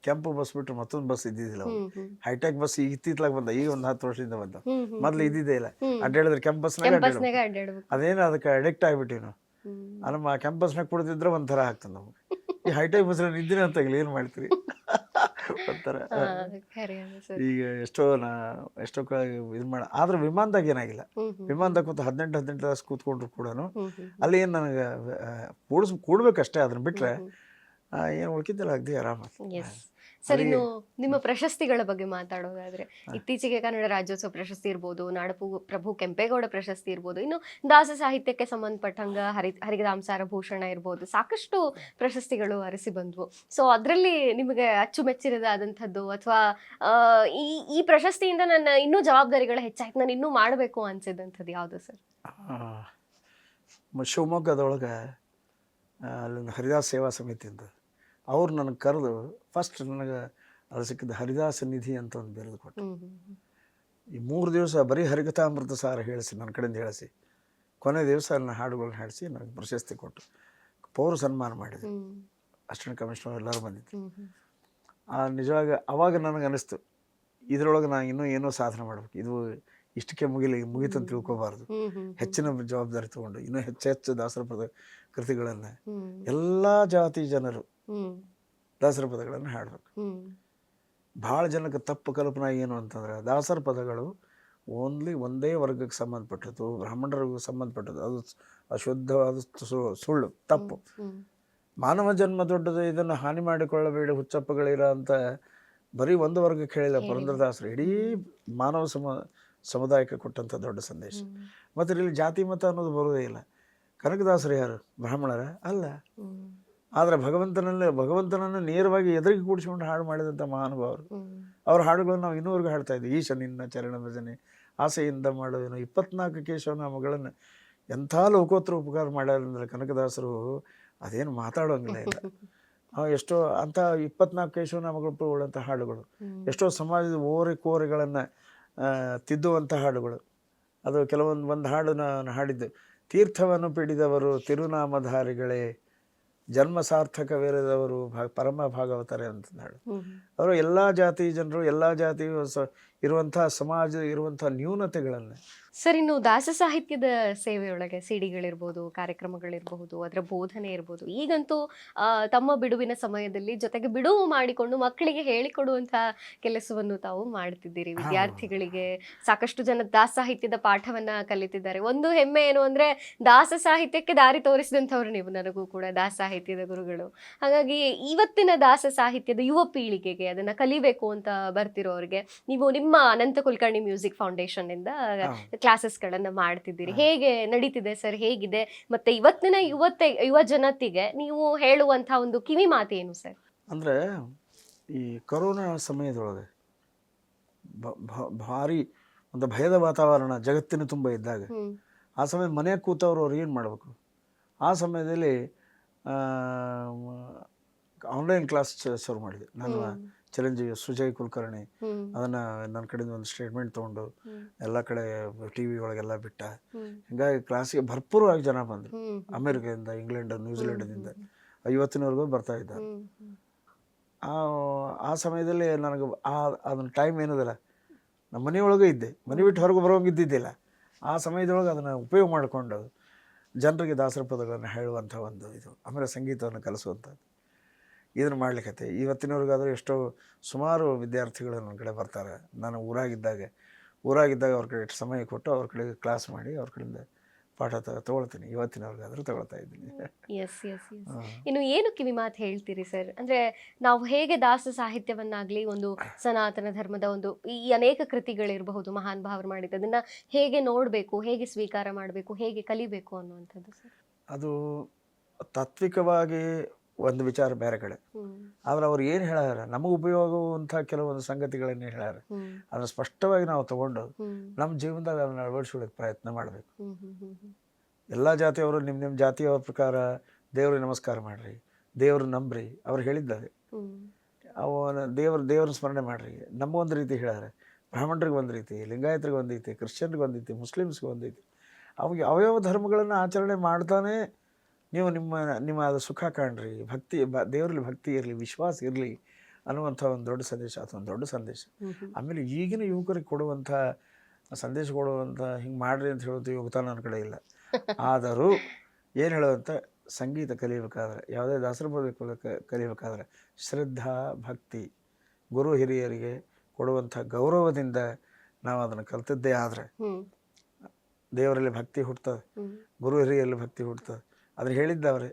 ಕೆಂಪು ಬಸ್ ಬಿಟ್ಟರೆ ಮತ್ತೊಂದು ಬಸ್ ಇದ್ದಿದ್ದಿಲ್ಲ. ಹೈಟೆಕ್ ಬಸ್ ಇತ್ತೀತ್ಲಾಗ ಬಂದ, ಈಗ ಒಂದು 10 ವರ್ಷದಿಂದ ಬಂದ, ಮೊದ್ಲು ಇದ್ದಿದ್ದೇ ಇಲ್ಲ. ಅಡ್ಡಾಡಿದ್ರೆ ಕೆಂಪು ಬಸ್ನಾಗ ಅದೇನು ಅದಕ್ಕೆ ಅಡಿಕ್ಟ್ ಆಗಿಬಿಟ್ಟಿವಿ ನಾವು. ನಮ್ಮ ಕೆಂಪು ಬಸ್ನಾಗ ಕುಡಿದಿದ್ರೆ ಒಂಥರ ಆಗ್ತದೆ ನಮ್ಗೆ. ಈ ಹೈಟೆಕ್ ಬಸ್ ನಿಂದಿನ ಅಂತ ಏನು ಮಾಡ್ತೀರಿ ಒಂಥರ. ಈಗ ಎಷ್ಟೋ ಇದು ಮಾಡ, ಆದ್ರೆ ವಿಮಾನದಾಗ ಏನಾಗಿಲ್ಲ. ವಿಮಾನದಾಗ ಕೂತು 18 ತಾಸು ಕೂತ್ಕೊಂಡ್ರು ಕೂಡ ಅಲ್ಲಿ ಏನು ನನಗೆ ಕೂಡ್ಬೇಕಷ್ಟೇ, ಅದನ್ನ ಬಿಟ್ರೆ ಏನು ಉಳ್ಕಿದ್ದಲ್ಲ ಅಗ್ದಿ ಆರಾಮ. ಸರ್, ಇನ್ನು ನಿಮ್ಮ ಪ್ರಶಸ್ತಿಗಳ ಬಗ್ಗೆ ಮಾತಾಡೋದಾದ್ರೆ, ಇತ್ತೀಚೆಗೆ ಕನ್ನಡ ರಾಜ್ಯೋತ್ಸವ ಪ್ರಶಸ್ತಿ ಇರ್ಬೋದು, ನಾಡಪ್ರಭು ಕೆಂಪೇಗೌಡ ಪ್ರಶಸ್ತಿ ಇರ್ಬೋದು, ಇನ್ನು ದಾಸ ಸಾಹಿತ್ಯಕ್ಕೆ ಸಂಬಂಧಪಟ್ಟಂಗ ಹರಿದಾಂಸಾರ ಭೂಷಣ ಇರ್ಬೋದು, ಸಾಕಷ್ಟು ಪ್ರಶಸ್ತಿಗಳು ಅರಸಿ ಬಂದ್ವು. ಸೊ ಅದರಲ್ಲಿ ನಿಮಗೆ ಅಚ್ಚುಮೆಚ್ಚಿನದಾದಂಥದ್ದು ಅಥವಾ ಈ ಪ್ರಶಸ್ತಿಯಿಂದ ನನ್ನ ಇನ್ನೂ ಜವಾಬ್ದಾರಿಗಳು ಹೆಚ್ಚಾಯ್ತು, ನಾನು ಇನ್ನೂ ಮಾಡಬೇಕು ಅನ್ಸಿದಂಥದ್ದು ಯಾವುದು ಸರ್? ಶಿವಮೊಗ್ಗದೊಳಗೆ ಅಲ್ಲಿಂದ ಹರಿದಾಸ ಸೇವಾ ಸಮಿತಿಯಿಂದ ಅವ್ರು ನನಗೆ ಕರೆದು ಫಸ್ಟ್ ನನಗೆ ಅದು ಸಿಕ್ಕಿದ್ದು ಹರಿದಾಸ ನಿಧಿ ಅಂತ ಒಂದು ಬಿರುದು ಕೊಟ್ಟು, ಈ 3 ದಿವಸ ಬರೀ ಹರಿಕಥಾಮೃತ ಸಾರ ಹೇಳಿಸಿ, ನನ್ನ ಕಡೆಯಿಂದ ಹೇಳಿಸಿ, ಕೊನೆ ದಿವಸ ನನ್ನ ಹಾಡುಗಳನ್ನ ಹಾಡಿಸಿ ನನಗೆ ಪ್ರಶಸ್ತಿ ಕೊಟ್ಟು ಪೌರ ಸನ್ಮಾನ ಮಾಡಿದೆ. ಅಸಿಸ್ಟೆಂಟ್ ಕಮಿಷನರ್ ಎಲ್ಲರೂ ಬಂದಿದ್ದು. ನಿಜವಾಗಿ ಅವಾಗ ನನಗೆ ಅನ್ನಿಸ್ತು, ಇದರೊಳಗೆ ನಾನು ಇನ್ನೂ ಏನೋ ಸಾಧನೆ ಮಾಡ್ಬೇಕು, ಇದು ಇಷ್ಟಕ್ಕೆ ಮುಗಿತಂತ ತಿಳ್ಕೊಬಾರ್ದು, ಹೆಚ್ಚಿನ ಜವಾಬ್ದಾರಿ ತಗೊಂಡು ಇನ್ನೂ ಹೆಚ್ಚು ದಾಸರ ಪದ ಕೃತಿಗಳನ್ನು ಎಲ್ಲ ಜಾತಿ ಜನರು ದಾಸರ ಪದಗಳನ್ನು ಹಾಡ್ಬೇಕು. ಭಾಳ ಜನಕ್ಕೆ ತಪ್ಪು ಕಲ್ಪನಾ ಏನು ಅಂತಂದ್ರೆ, ದಾಸರ ಪದಗಳು ಒಂದೇ ವರ್ಗಕ್ಕೆ ಸಂಬಂಧಪಟ್ಟದ್ದು, ಬ್ರಾಹ್ಮಣರಿಗೂ ಸಂಬಂಧಪಟ್ಟದ್ದು. ಅದು ಅಶುದ್ಧವಾದ ಸುಳ್ಳು, ತಪ್ಪು. ಮಾನವ ಜನ್ಮ ದೊಡ್ಡದು, ಇದನ್ನು ಹಾನಿ ಮಾಡಿಕೊಳ್ಳಬೇಡಿ ಹುಚ್ಚಪ್ಪಗಳಿರ ಅಂತ ಬರೀ ಒಂದು ವರ್ಗಕ್ಕೆ ಹೇಳಿಲ್ಲ ಪುರಂದರದಾಸರು, ಇಡೀ ಮಾನವ ಸಮುದಾಯಕ್ಕೆ ಕೊಟ್ಟಂಥ ದೊಡ್ಡ ಸಂದೇಶ. ಮತ್ತು ಇಲ್ಲಿ ಜಾತಿ ಮತ ಅನ್ನೋದು ಬರೋದೇ ಇಲ್ಲ. ಕನಕದಾಸರು ಯಾರು? ಬ್ರಾಹ್ಮಣರ ಅಲ್ಲ. ಆದರೆ ಭಗವಂತನನ್ನು ನೇರವಾಗಿ ಎದುರಿಗೆ ಕೂಡಿಸ್ಕೊಂಡು ಹಾಡು ಮಾಡಿದಂಥ ಮಹಾನುಭಾವರು. ಅವ್ರ ಹಾಡುಗಳನ್ನು ನಾವು ಇನ್ನೂವರೆಗೂ ಹಾಡ್ತಾ ಇದ್ವಿ. ಈಶ ನಿನ್ನ ಚರಣ ಭಜನೆ, ಆಸೆಯಿಂದ ಮಾಡೋದೇನು, 24 ಕೇಶವನಾಮಗಳನ್ನು ಎಂಥ ಲೋಕೋತ್ತರ ಉಪಕಾರ ಮಾಡ್ಯಾರಂದ್ರೆ ಕನಕದಾಸರು, ಅದೇನು ಮಾತಾಡೋಂಗಿಲ್ಲ ಇಲ್ಲ. ಎಷ್ಟೋ ಅಂಥ 24 ಕೇಶವನಾಮಗಳು ಉಳ್ಳಂಥ ಹಾಡುಗಳು, ಎಷ್ಟೋ ಸಮಾಜದ ಕೋರೆಗಳನ್ನು ತಿದ್ದುವಂಥ ಹಾಡುಗಳು. ಅದು ಒಂದು ಹಾಡು ನಾನು ಹಾಡಿದ್ದು, ತೀರ್ಥವನ್ನು ಪಿಡಿದವರು ತಿರುನಾಮಧಾರಿಗಳೇ, ಜನ್ಮ ಸಾರ್ಥಕವೇರದವರು ಪರಮ ಭಾಗವತರೇ ಅಂತ ಹಾಡು. ಅವರು ಎಲ್ಲ ಜಾತಿ ಜನರು, ಎಲ್ಲ ಜಾತಿ ಇರುವಂಥ ಸಮಾಜ ಇರುವಂಥ ನ್ಯೂನತೆಗಳನ್ನು ಸರ್, ಇನ್ನು ದಾಸ ಸಾಹಿತ್ಯದ ಸೇವೆಯೊಳಗೆ ಸಿಡಿಗಳಿರ್ಬೋದು, ಕಾರ್ಯಕ್ರಮಗಳಿರಬಹುದು, ಅದರ ಬೋಧನೆ ಇರ್ಬೋದು, ಈಗಂತೂ ತಮ್ಮ ಬಿಡುವಿನ ಸಮಯದಲ್ಲಿ ಜೊತೆಗೆ ಬಿಡುವು ಮಾಡಿಕೊಂಡು ಮಕ್ಕಳಿಗೆ ಹೇಳಿಕೊಡುವಂತಹ ಕೆಲಸವನ್ನು ತಾವು ಮಾಡ್ತಿದ್ದೀರಿ. ವಿದ್ಯಾರ್ಥಿಗಳಿಗೆ ಸಾಕಷ್ಟು ಜನ ದಾಸ ಸಾಹಿತ್ಯದ ಪಾಠವನ್ನ ಕಲಿತಿದ್ದಾರೆ. ಒಂದು ಹೆಮ್ಮೆ ಏನು ಅಂದ್ರೆ ದಾಸ ಸಾಹಿತ್ಯಕ್ಕೆ ದಾರಿ ತೋರಿಸಿದಂಥವ್ರು ನೀವು, ನನಗೂ ಕೂಡ ದಾಸ ಸಾಹಿತ್ಯದ ಗುರುಗಳು. ಹಾಗಾಗಿ ಇವತ್ತಿನ ದಾಸ ಸಾಹಿತ್ಯದ ಯುವ ಪೀಳಿಗೆಗೆ ಅದನ್ನ ಕಲಿಬೇಕು ಅಂತ ಬರ್ತಿರೋರಿಗೆ ನೀವು ನಿಮ್ಮ ಅನಂತ ಕುಲಕರ್ಣಿ ಮ್ಯೂಸಿಕ್ ಫೌಂಡೇಶನ್ ಇಂದ ಕ್ಲಾಸಸ್ ಗಳನ್ನ ಮಾಡ್ತಿದ್ದೀರಿ. ಹೇಗೆ ನಡೀತಿದೆ ಸರ್? ಹೇಗಿದೆ? ಮತ್ತೆ ಇವತ್ತಿನ ಯುವ ಜನತೆಗೆ ನೀವು ಹೇಳುವಂತಹ ಒಂದು ಕಿವಿ ಮಾತು ಏನು ಸರ್? ಅಂದರೆ ಈ ಕೊರೋನಾ ಸಮಯದೊಳಗೆ ಭಾರಿ ಒಂದು ಭಯದ ವಾತಾವರಣ ಜಗತ್ತಿನ ತುಂಬ ಇದ್ದಾಗ ಆ ಸಮಯ ಮನೆಗೆ ಕೂತವ್ರು ಅವ್ರು ಏನು ಮಾಡಬೇಕು? ಆ ಸಮಯದಲ್ಲಿ ಆನ್ಲೈನ್ ಕ್ಲಾಸ್ ಶುರು ಮಾಡಿದೆ. ನಾನು ಚಿರಂಜೀವಿ ಸುಜಯ್ ಕುಲಕರ್ಣಿ ಅದನ್ನು ನನ್ನ ಕಡೆಯಿಂದ ಒಂದು ಸ್ಟೇಟ್ಮೆಂಟ್ ತೊಗೊಂಡು ಎಲ್ಲ ಕಡೆ ಟಿ ವಿ ಒಳಗೆಲ್ಲ ಬಿಟ್ಟ. ಹೀಗಾಗಿ ಕ್ಲಾಸಿಗೆ ಭರ್ಪೂರವಾಗಿ ಜನ ಬಂದರು. ಅಮೇರಿಕೆಯಿಂದ, ಇಂಗ್ಲೆಂಡ್, ನ್ಯೂಜಿಲೆಂಡ್ದಿಂದ ಇವತ್ತಿನವರೆಗೂ ಬರ್ತಾ ಇದ್ದಾರೆ. ಆ ಸಮಯದಲ್ಲಿ ನನಗೆ ಅದನ್ನ ಟೈಮ್ ಏನದಲ್ಲ, ನಮ್ಮ ಮನೆಯೊಳಗೆ ಇದ್ದೆ, ಮನೆ ಬಿಟ್ಟು ಹೊರಗೆ ಬರೋಂಗಿದ್ದಿದ್ದಿಲ್ಲ. ಆ ಸಮಯದೊಳಗೆ ಅದನ್ನು ಉಪಯೋಗ ಮಾಡಿಕೊಂಡು ಜನರಿಗೆ ದಾಸರ ಪದಗಳನ್ನು ಹೇಳುವಂಥ ಒಂದು ಇದು, ಆಮೇಲೆ ಸಂಗೀತವನ್ನು ಕಲಿಸುವಂಥದ್ದು ಇದನ್ನು ಮಾಡ್ಲಿಕ್ಕೆ ಇವತ್ತಿನವ್ರಿಗಾದರೂ ಎಷ್ಟೋ ಸುಮಾರು ವಿದ್ಯಾರ್ಥಿಗಳು ನನ್ನ ಕಡೆ ಬರ್ತಾರೆ. ನಾನು ಊರಾಗಿದ್ದಾಗ ಅವ್ರ ಕಡೆ ಎಷ್ಟು ಸಮಯ ಕೊಟ್ಟು ಅವ್ರ ಕಡೆಗೆ ಕ್ಲಾಸ್ ಮಾಡಿ ಅವ್ರ ಕಡೆಯಿಂದ ಪಾಠ ತಗೊಳ್ತೀನಿ. ಇವತ್ತಿನವ್ರಿಗಾದರೂ ತಗೊಳ್ತಾ ಇದ್ದೀನಿ. ಇನ್ನು ಏನು ಕಿವಿ ಮಾತು ಹೇಳ್ತೀರಿ ಸರ್? ಅಂದ್ರೆ ನಾವು ಹೇಗೆ ದಾಸ ಸಾಹಿತ್ಯವನ್ನಾಗ್ಲಿ, ಒಂದು ಸನಾತನ ಧರ್ಮದ ಒಂದು ಈ ಅನೇಕ ಕೃತಿಗಳಿರಬಹುದು ಮಹಾನ್ ಭಾವರು ಮಾಡಿದ್ದು, ಅದನ್ನ ಹೇಗೆ ನೋಡಬೇಕು, ಹೇಗೆ ಸ್ವೀಕಾರ ಮಾಡಬೇಕು, ಹೇಗೆ ಕಲಿಬೇಕು ಅನ್ನುವಂಥದ್ದು ಸರ್? ಅದು ತಾತ್ವಿಕವಾಗಿ ಒಂದು ವಿಚಾರ ಬೇರೆ ಕಡೆ, ಆದ್ರೆ ಅವ್ರು ಏನು ಹೇಳ್ಯಾರ ನಮಗೆ ಉಪಯೋಗವಂಥ ಕೆಲವೊಂದು ಸಂಗತಿಗಳನ್ನೇ ಹೇಳ್ಯಾರ. ಅದನ್ನು ಸ್ಪಷ್ಟವಾಗಿ ನಾವು ತಗೊಂಡು ನಮ್ಮ ಜೀವನದಾಗ ಅದನ್ನು ಅಳವಡಿಸ್ಕೊಳ್ಳೋಕೆ ಪ್ರಯತ್ನ ಮಾಡಬೇಕು. ಎಲ್ಲ ಜಾತಿಯವರು ನಿಮ್ಮ ಜಾತಿಯವರ ಪ್ರಕಾರ ದೇವ್ರಿಗೆ ನಮಸ್ಕಾರ ಮಾಡ್ರಿ, ದೇವ್ರು ನಂಬ್ರಿ, ಅವ್ರು ಹೇಳಿದ್ದಾರೆ. ಅವನ ದೇವ್ರನ್ನ ಸ್ಮರಣೆ ಮಾಡ್ರಿ. ನಮಗೊಂದು ರೀತಿ ಹೇಳ್ಯಾರ, ಬ್ರಾಹ್ಮಣರಿಗೆ ಒಂದು ರೀತಿ, ಲಿಂಗಾಯತರಿಗೆ ಒಂದು ರೀತಿ, ಕ್ರಿಶ್ಚಿಯನ್ರಿಗೆ ಒಂದು ರೀತಿ, ಮುಸ್ಲಿಮ್ಸ್ಗೆ ಒಂದು ರೀತಿ. ಅವಾಗ ಅವಯವ ಧರ್ಮಗಳನ್ನು ಆಚರಣೆ ಮಾಡ್ತಾನೆ ನೀವು ನಿಮ್ಮ ಅದು ಸುಖ ಕಾಣ್ರಿ, ದೇವರಲ್ಲಿ ಭಕ್ತಿ ಇರಲಿ, ವಿಶ್ವಾಸ ಇರಲಿ ಅನ್ನುವಂಥ ಒಂದು ದೊಡ್ಡ ಸಂದೇಶ. ಅದು ಒಂದು ದೊಡ್ಡ ಸಂದೇಶ. ಆಮೇಲೆ ಈಗಿನ ಯುವಕರಿಗೆ ಕೊಡುವಂಥ ಸಂದೇಶ ಕೊಡುವಂಥ ಹಿಂಗೆ ಮಾಡ್ರಿ ಅಂತ ಹೇಳೋದು ಯೋಗ್ಯತಾ ನನ್ನ ಕಡೆ ಇಲ್ಲ. ಆದರೂ ಏನು ಹೇಳುವಂಥ ಸಂಗೀತ ಕಲಿಬೇಕಾದ್ರೆ, ಯಾವುದೇ ದಾಸರ ಕಲಿಬೇಕಾದ್ರೆ ಶ್ರದ್ಧಾ ಭಕ್ತಿ, ಗುರು ಹಿರಿಯರಿಗೆ ಕೊಡುವಂಥ ಗೌರವದಿಂದ ನಾವು ಅದನ್ನು ಕಲ್ತಿದ್ದೇ ಆದರೆ ದೇವರಲ್ಲಿ ಭಕ್ತಿ ಹುಡ್ತದೆ, ಗುರು ಹಿರಿಯರಲ್ಲಿ ಭಕ್ತಿ ಹುಡ್ತದೆ. ಅದನ್ನು ಹೇಳಿದ್ದವ್ರೆ.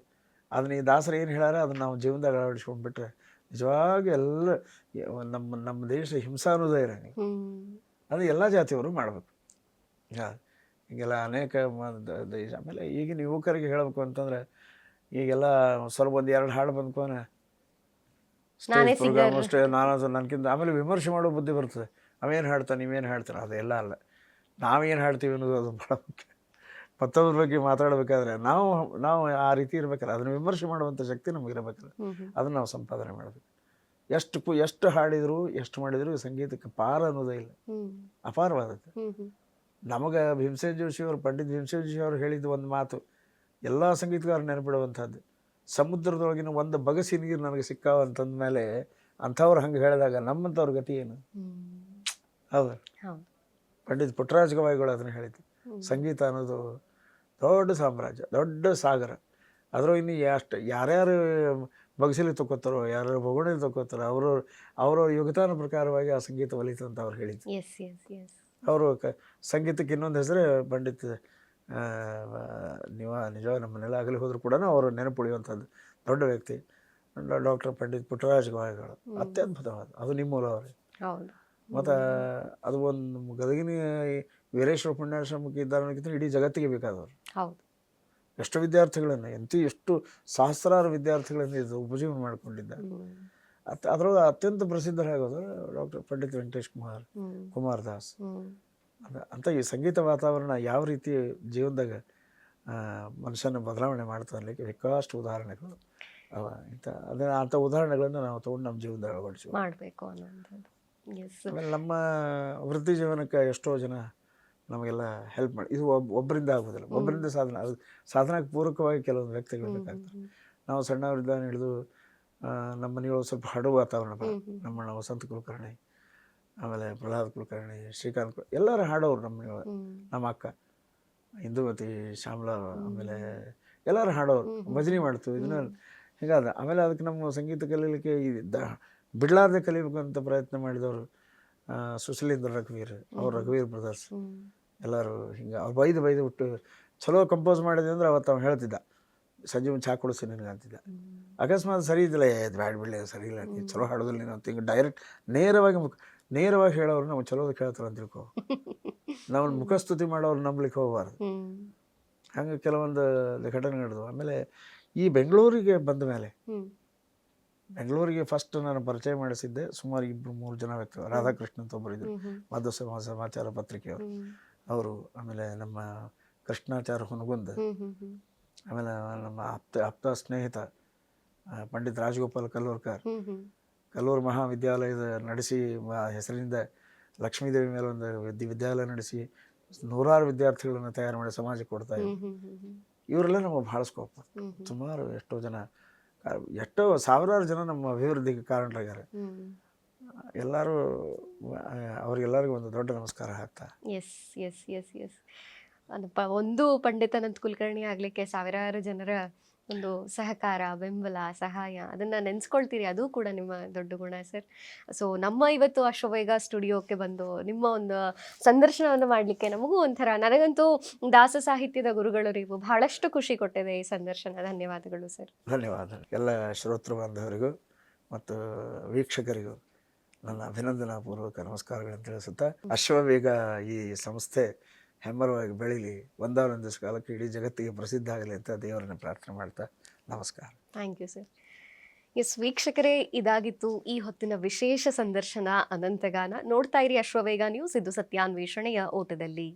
ಅದನ್ನ ಈ ದಾಸರು ಏನು ಹೇಳ್ಯಾರ ಅದನ್ನು ನಾವು ಜೀವನದಾಗ ಅಳವಡಿಸ್ಕೊಂಡ್ಬಿಟ್ರೆ ನಿಜವಾಗಿ ಎಲ್ಲ ನಮ್ಮ ದೇಶ ಹಿಂಸಾ ಅನ್ನೋದೇ ಇರಂಗಿಲ್ಲ. ಅದು ಎಲ್ಲ ಜಾತಿಯವರು ಮಾಡಬೇಕು. ಹೀಗೆಲ್ಲ ಅನೇಕ ಆಮೇಲೆ ಈಗಿನ ಯುವಕರಿಗೆ ಹೇಳಬೇಕು ಅಂತಂದ್ರೆ ಈಗೆಲ್ಲ ಸ್ವಲ್ಪ ಒಂದು ಎರಡು ಹಾಡು ಬಂದ್ಕೋನೆ ಸ್ಟೇಜ್ ಪ್ರೋಗ್ರಾಮ್ ಅಷ್ಟೇ, ನನಗಿಂತ ಆಮೇಲೆ ವಿಮರ್ಶೆ ಮಾಡೋ ಬುದ್ಧಿ ಬರ್ತದೆ. ಅವೇನು ಹಾಡ್ತಾನೆ, ನೀವೇನು ಹಾಡ್ತಾನೆ, ಅದೆಲ್ಲ ಅಲ್ಲ. ನಾವೇನು ಹಾಡ್ತೀವಿ ಅನ್ನೋದು ಅದು ಭಾಳ ಮುಖ್ಯ. ಮತ್ತೊಬ್ಬರ ಬಗ್ಗೆ ಮಾತಾಡಬೇಕಾದ್ರೆ ನಾವು ಆ ರೀತಿ ಇರ್ಬೇಕಾದ್ರೆ ಅದನ್ನು ವಿಮರ್ಶೆ ಮಾಡುವಂಥ ಶಕ್ತಿ ನಮಗಿರ್ಬೇಕಾದ್ರೆ ಅದನ್ನು ನಾವು ಸಂಪಾದನೆ ಮಾಡಬೇಕು. ಎಷ್ಟು ಹಾಡಿದ್ರು ಎಷ್ಟು ಮಾಡಿದ್ರು ಸಂಗೀತಕ್ಕೆ ಪಾರ ಅನ್ನೋದೇ ಇಲ್ಲ, ಅಪಾರವಾದದ್ದು. ನಮಗೆ ಭೀಮಸೇನ್ ಜೋಶಿ ಅವರು, ಪಂಡಿತ್ ಭೀಮಸೇನ್ ಜೋಶಿ ಅವರು ಹೇಳಿದ ಒಂದು ಮಾತು ಎಲ್ಲ ಸಂಗೀತಗಾರರು ನೆನಪಿಡುವಂಥದ್ದು. ಸಮುದ್ರದೊಳಗಿನ ಒಂದು ಬಗಸಿ ನೀರು ನನಗೆ ಸಿಕ್ಕಾವಂತಂದ ಮೇಲೆ ಅಂಥವ್ರು ಹಂಗೆ ಹೇಳಿದಾಗ ನಮ್ಮಂಥವ್ರ ಗತಿ ಏನು? ಹೌದು, ಪಂಡಿತ್ ಪುಟ್ಟರಾಜ ಗವಾಯಿಗಳು ಅದನ್ನು ಹೇಳಿದ್ದು. ಸಂಗೀತ ಅನ್ನೋದು ದೊಡ್ಡ ಸಾಮ್ರಾಜ್ಯ, ದೊಡ್ಡ ಸಾಗರ. ಅದ್ರೂ ಇನ್ನು ಯಾರ್ಯಾರು ಬಗಸಲಿ ತಗೋತಾರೋ, ಯಾರ್ಯಾರು ಬೊಗಣೆಲಿ ತಗೋತಾರೋ ಅವರ ಯೋಗ್ಯತಾನ ಪ್ರಕಾರವಾಗಿ ಆ ಸಂಗೀತ ಒಲಿತು ಅಂತ ಅವ್ರು ಹೇಳಿದ್ರು. ಅವರು ಸಂಗೀತಕ್ಕೆ ಇನ್ನೊಂದು ಹೆಸರೇ ಪಂಡಿತ್ ನಿಜವಾಗಿ ನಮ್ಮನ್ನೆಲ್ಲ ಆಗಲಿ ಹೋದ್ರು ಕೂಡ ಅವರು ನೆನಪುಳಿಯುವಂಥದ್ದು ದೊಡ್ಡ ವ್ಯಕ್ತಿ ಡಾಕ್ಟರ್ ಪಂಡಿತ್ ಪುಟ್ಟರಾಜ ಗವಾಯಿಗಳು. ಅತ್ಯದ್ಭುತವಾದ ಅದು ನಿಮ್ಮ ಮೂಲವರೇ. ಮತ್ತು ಅದು ಒಂದು ಗದಗಿನ ವೀರೇಶ್ವರ ಪುಣ್ಯಾಶ್ರಮಕ್ಕೆ ಇದ್ದಾರಕ್ಕಿಂತ ಇಡೀ ಜಗತ್ತಿಗೆ ಬೇಕಾದವರು. ಎಷ್ಟು ವಿದ್ಯಾರ್ಥಿಗಳನ್ನು, ಎಷ್ಟು ಸಹಸ್ರಾರು ವಿದ್ಯಾರ್ಥಿಗಳನ್ನು ಇದು ಉಪಜೀವನ ಮಾಡಿಕೊಂಡಿದ್ದಾರೆ. ಅದರೊಳಗೆ ಅತ್ಯಂತ ಪ್ರಸಿದ್ಧರಾಗೋದು ಡಾಕ್ಟರ್ ಪಂಡಿತ್ ವೆಂಕಟೇಶ್ ಕುಮಾರ್ ದಾಸ್. ಅಂತ ಈ ಸಂಗೀತ ವಾತಾವರಣ ಯಾವ ರೀತಿ ಜೀವನದಾಗ ಮನುಷ್ಯನ ಬದಲಾವಣೆ ಮಾಡ್ತಾ ಅನ್ಲಿಕ್ಕೆ ಬೇಕಾಷ್ಟು ಉದಾಹರಣೆಗಳು ಅವ. ಅಂಥ ಉದಾಹರಣೆಗಳನ್ನು ನಾವು ತೊಗೊಂಡು ನಮ್ಮ ಜೀವನದಾಗ ಅಳವಡಿಸಬೇಕು ಅನ್ನೋದು. ಆಮೇಲೆ ನಮ್ಮ ವೃತ್ತಿ ಜೀವನಕ್ಕೆ ಎಷ್ಟೋ ಜನ ನಮಗೆಲ್ಲ ಹೆಲ್ಪ್ ಮಾಡಿ, ಇದು ಒಬ್ಬರಿಂದ ಆಗೋದಿಲ್ಲ, ಒಬ್ಬರಿಂದ ಸಾಧನಕ್ಕೆ ಪೂರಕವಾಗಿ ಕೆಲವೊಂದು ವ್ಯಕ್ತಿಗಳು ಬೇಕಾಗ್ತಾರೆ. ನಾವು ಸಣ್ಣವರಿದ್ದಾಗ ಹಿಡಿದು ನಮ್ಮ ಮನೆಯೊಳಗೆ ಸ್ವಲ್ಪ ಹಡವು ವಾತಾವರಣ, ನಮ್ಮ ವಸಂತ ಕುಲಕರ್ಣಿ, ಆಮೇಲೆ ಪ್ರಹ್ಲಾದ್ ಕುಲಕರ್ಣಿ, ಶ್ರೀಕಾಂತ್ ಎಲ್ಲರೂ ಹಾಡೋರು ನಮ್ಮ ಅಕ್ಕ ಇಂದುಮತಿ, ಶ್ಯಾಮಲಾ, ಆಮೇಲೆ ಎಲ್ಲರೂ ಹಾಡೋರು, ಭಜನೆ ಮಾಡ್ತು ಇದನ್ನ ಹೀಗಾದ. ಆಮೇಲೆ ಅದಕ್ಕೆ ನಮ್ಮ ಸಂಗೀತ ಕಲೀಲಿಕ್ಕೆ ಬಿಡಲಾರ್ದೆ ಕಲಿಬೇಕು ಅಂತ ಪ್ರಯತ್ನ ಮಾಡಿದವರು ಸುಶೀಲೇಂದ್ರ ರಘುವೀರ್, ಅವ್ರು ರಘುವೀರ್ ಬ್ರದರ್ಸ್ ಎಲ್ಲರೂ ಹಿಂಗೆ ಅವ್ರು ಬೈದು ಬಿಟ್ಟು ಚಲೋ ಕಂಪೋಸ್ ಮಾಡಿದೆ ಅಂದ್ರೆ ಅವತ್ತು ಅವ್ನು ಹೇಳ್ತಿದ್ದ, ಸಂಜೆ ಮುಂಚೆ ಕೊಡಿಸಿ ನಿನಗೆ ಅಂತಿದ್ದ. ಅಕಸ್ಮಾತ್ ಸರಿ ಇದ್ದಿಲ್ಲ, ಬ್ಯಾಡ್ ಬಿಡಲಿ ಸರಿ ಇಲ್ಲ, ನೀನು ಚಲೋ ಹಾಡೋದಿಲ್ಲ ನೀನು ಅಂತ ಹಿಂಗೆ ಡೈರೆಕ್ಟ್ ನೇರವಾಗಿ ಹೇಳೋರು ನಾವು ಚಲೋದು ಕೇಳ್ತಾರೆ ಅಂತ ತಿಳ್ಕೊ. ನಾವು ಮುಖಸ್ತುತಿ ಮಾಡೋರು ನಂಬಲಿಕ್ಕೆ ಹೋಗಬಾರ್ದು. ಹಂಗೆ ಕೆಲವೊಂದು ಘಟನೆ ನಡೆದು. ಆಮೇಲೆ ಈ ಬೆಂಗಳೂರಿಗೆ ಬಂದ ಮೇಲೆ ಬೆಂಗಳೂರಿಗೆ ಫಸ್ಟ್ ನಾನು ಪರಿಚಯ ಮಾಡಿಸಿದ್ದೆ ಸುಮಾರು 2-3 ಜನ ವ್ಯಕ್ತಿ. ರಾಧಾಕೃಷ್ಣ ಅಂತ ಒಬ್ಬರು ಇದ್ರು, ಮಧ್ಯ ಸಮಾಚಾರ ಪತ್ರಿಕೆಯವರು ಅವರು, ಆಮೇಲೆ ನಮ್ಮ ಕೃಷ್ಣಾಚಾರ್ಯ ಹುನಗುಂದ, ಆಮೇಲೆ ನಮ್ಮ ಆಪ್ತ ಸ್ನೇಹಿತ ಪಂಡಿತ್ ರಾಜಗೋಪಾಲ್ ಕಲ್ಲೂರ್ಕರ್, ಕಲ್ಲೂರು ಮಹಾವಿದ್ಯಾಲಯದ ನಡೆಸಿ ಹೆಸರಿನಿಂದ ಲಕ್ಷ್ಮೀದೇವಿ ಮೇಲೆ ಒಂದು ವಿದ್ಯಾಲಯ ನಡೆಸಿ ನೂರಾರು ವಿದ್ಯಾರ್ಥಿಗಳನ್ನು ತಯಾರು ಮಾಡಿ ಸಮಾಜಕ್ಕೆ ಕೊಡ್ತಾ ಇದ್ರು. ಇವರೆಲ್ಲ ನಮಗೆ ಭಾಳ ಸ್ಕೋಪ್. ಸುಮಾರು ಎಷ್ಟೋ ಸಾವಿರಾರು ಜನ ನಮ್ಮ ಅಭಿವೃದ್ಧಿಗೆ ಕಾರಣರಾಗ್ಯಾರ. ಎಲ್ಲರೂ ಅವ್ರಿಗೆಲ್ಲರಿಗೂ ಒಂದು ದೊಡ್ಡ ನಮಸ್ಕಾರ ಹಾಕ್ತಾ. ಎಸ್ ಎಸ್ ಎಸ್ ಎಸ್ ಒಂದು ಪಂಡಿತಾನಂದ ಕುಲಕರ್ಣಿ ಆಗ್ಲಿಕ್ಕೆ ಸಾವಿರಾರು ಜನರ ಒಂದು ಸಹಕಾರ, ಬೆಂಬಲ, ಸಹಾಯ, ಅದನ್ನ ನೆನ್ಸ್ಕೊಳ್ತೀರಿ. ಅದು ಕೂಡ ನಿಮ್ಮ ದೊಡ್ಡ ಗುಣ ಸರ್. ಸೊ ನಮ್ಮ ಇವತ್ತು ಅಶ್ವವೇಗ ಸ್ಟುಡಿಯೋಕ್ಕೆ ಬಂದು ನಿಮ್ಮ ಒಂದು ಸಂದರ್ಶನವನ್ನು ಮಾಡಲಿಕ್ಕೆ ನಮಗೂ ಒಂಥರ, ನನಗಂತೂ ದಾಸ ಸಾಹಿತ್ಯದ ಗುರುಗಳು ನೀವು, ಬಹಳಷ್ಟು ಖುಷಿ ಕೊಟ್ಟಿದೆ ಈ ಸಂದರ್ಶನ. ಧನ್ಯವಾದಗಳು ಸರ್. ಧನ್ಯವಾದ. ಎಲ್ಲ ಶ್ರೋತೃ ಬಾಂಧವರಿಗೂ ಮತ್ತು ವೀಕ್ಷಕರಿಗೂ ನನ್ನ ಅಭಿನಂದನಾಪೂರ್ವಕ ನಮಸ್ಕಾರಗಳನ್ನು ತಿಳಿಸುತ್ತಾ, ಅಶ್ವವೇಗ ಈ ಸಂಸ್ಥೆ ಹೆಮ್ಮರವಾಗಿ ಬೆಳೀಲಿ, ಒಂದಾನೊಂದು ದಿವಸ ಕಾಲಕ್ಕೆ ಇಡೀ ಜಗತ್ತಿಗೆ ಪ್ರಸಿದ್ಧ ಆಗಲಿ ಅಂತ ದೇವರನ್ನ ಪ್ರಾರ್ಥನೆ ಮಾಡ್ತಾ ನಮಸ್ಕಾರ. Thank you sir. ಎಸ್ ವೀಕ್ಷಕರೇ, ಇದಾಗಿತ್ತು ಈ ಹೊತ್ತಿನ ವಿಶೇಷ ಸಂದರ್ಶನ ಅನಂತಗಾನ. ನೋಡ್ತಾ ಇರಿ ಅಶ್ವವೇಗ ನ್ಯೂಸ್, ಇದು ಸತ್ಯಾನ್ವೇಷಣೆಯ ಓಟದಲ್ಲಿ.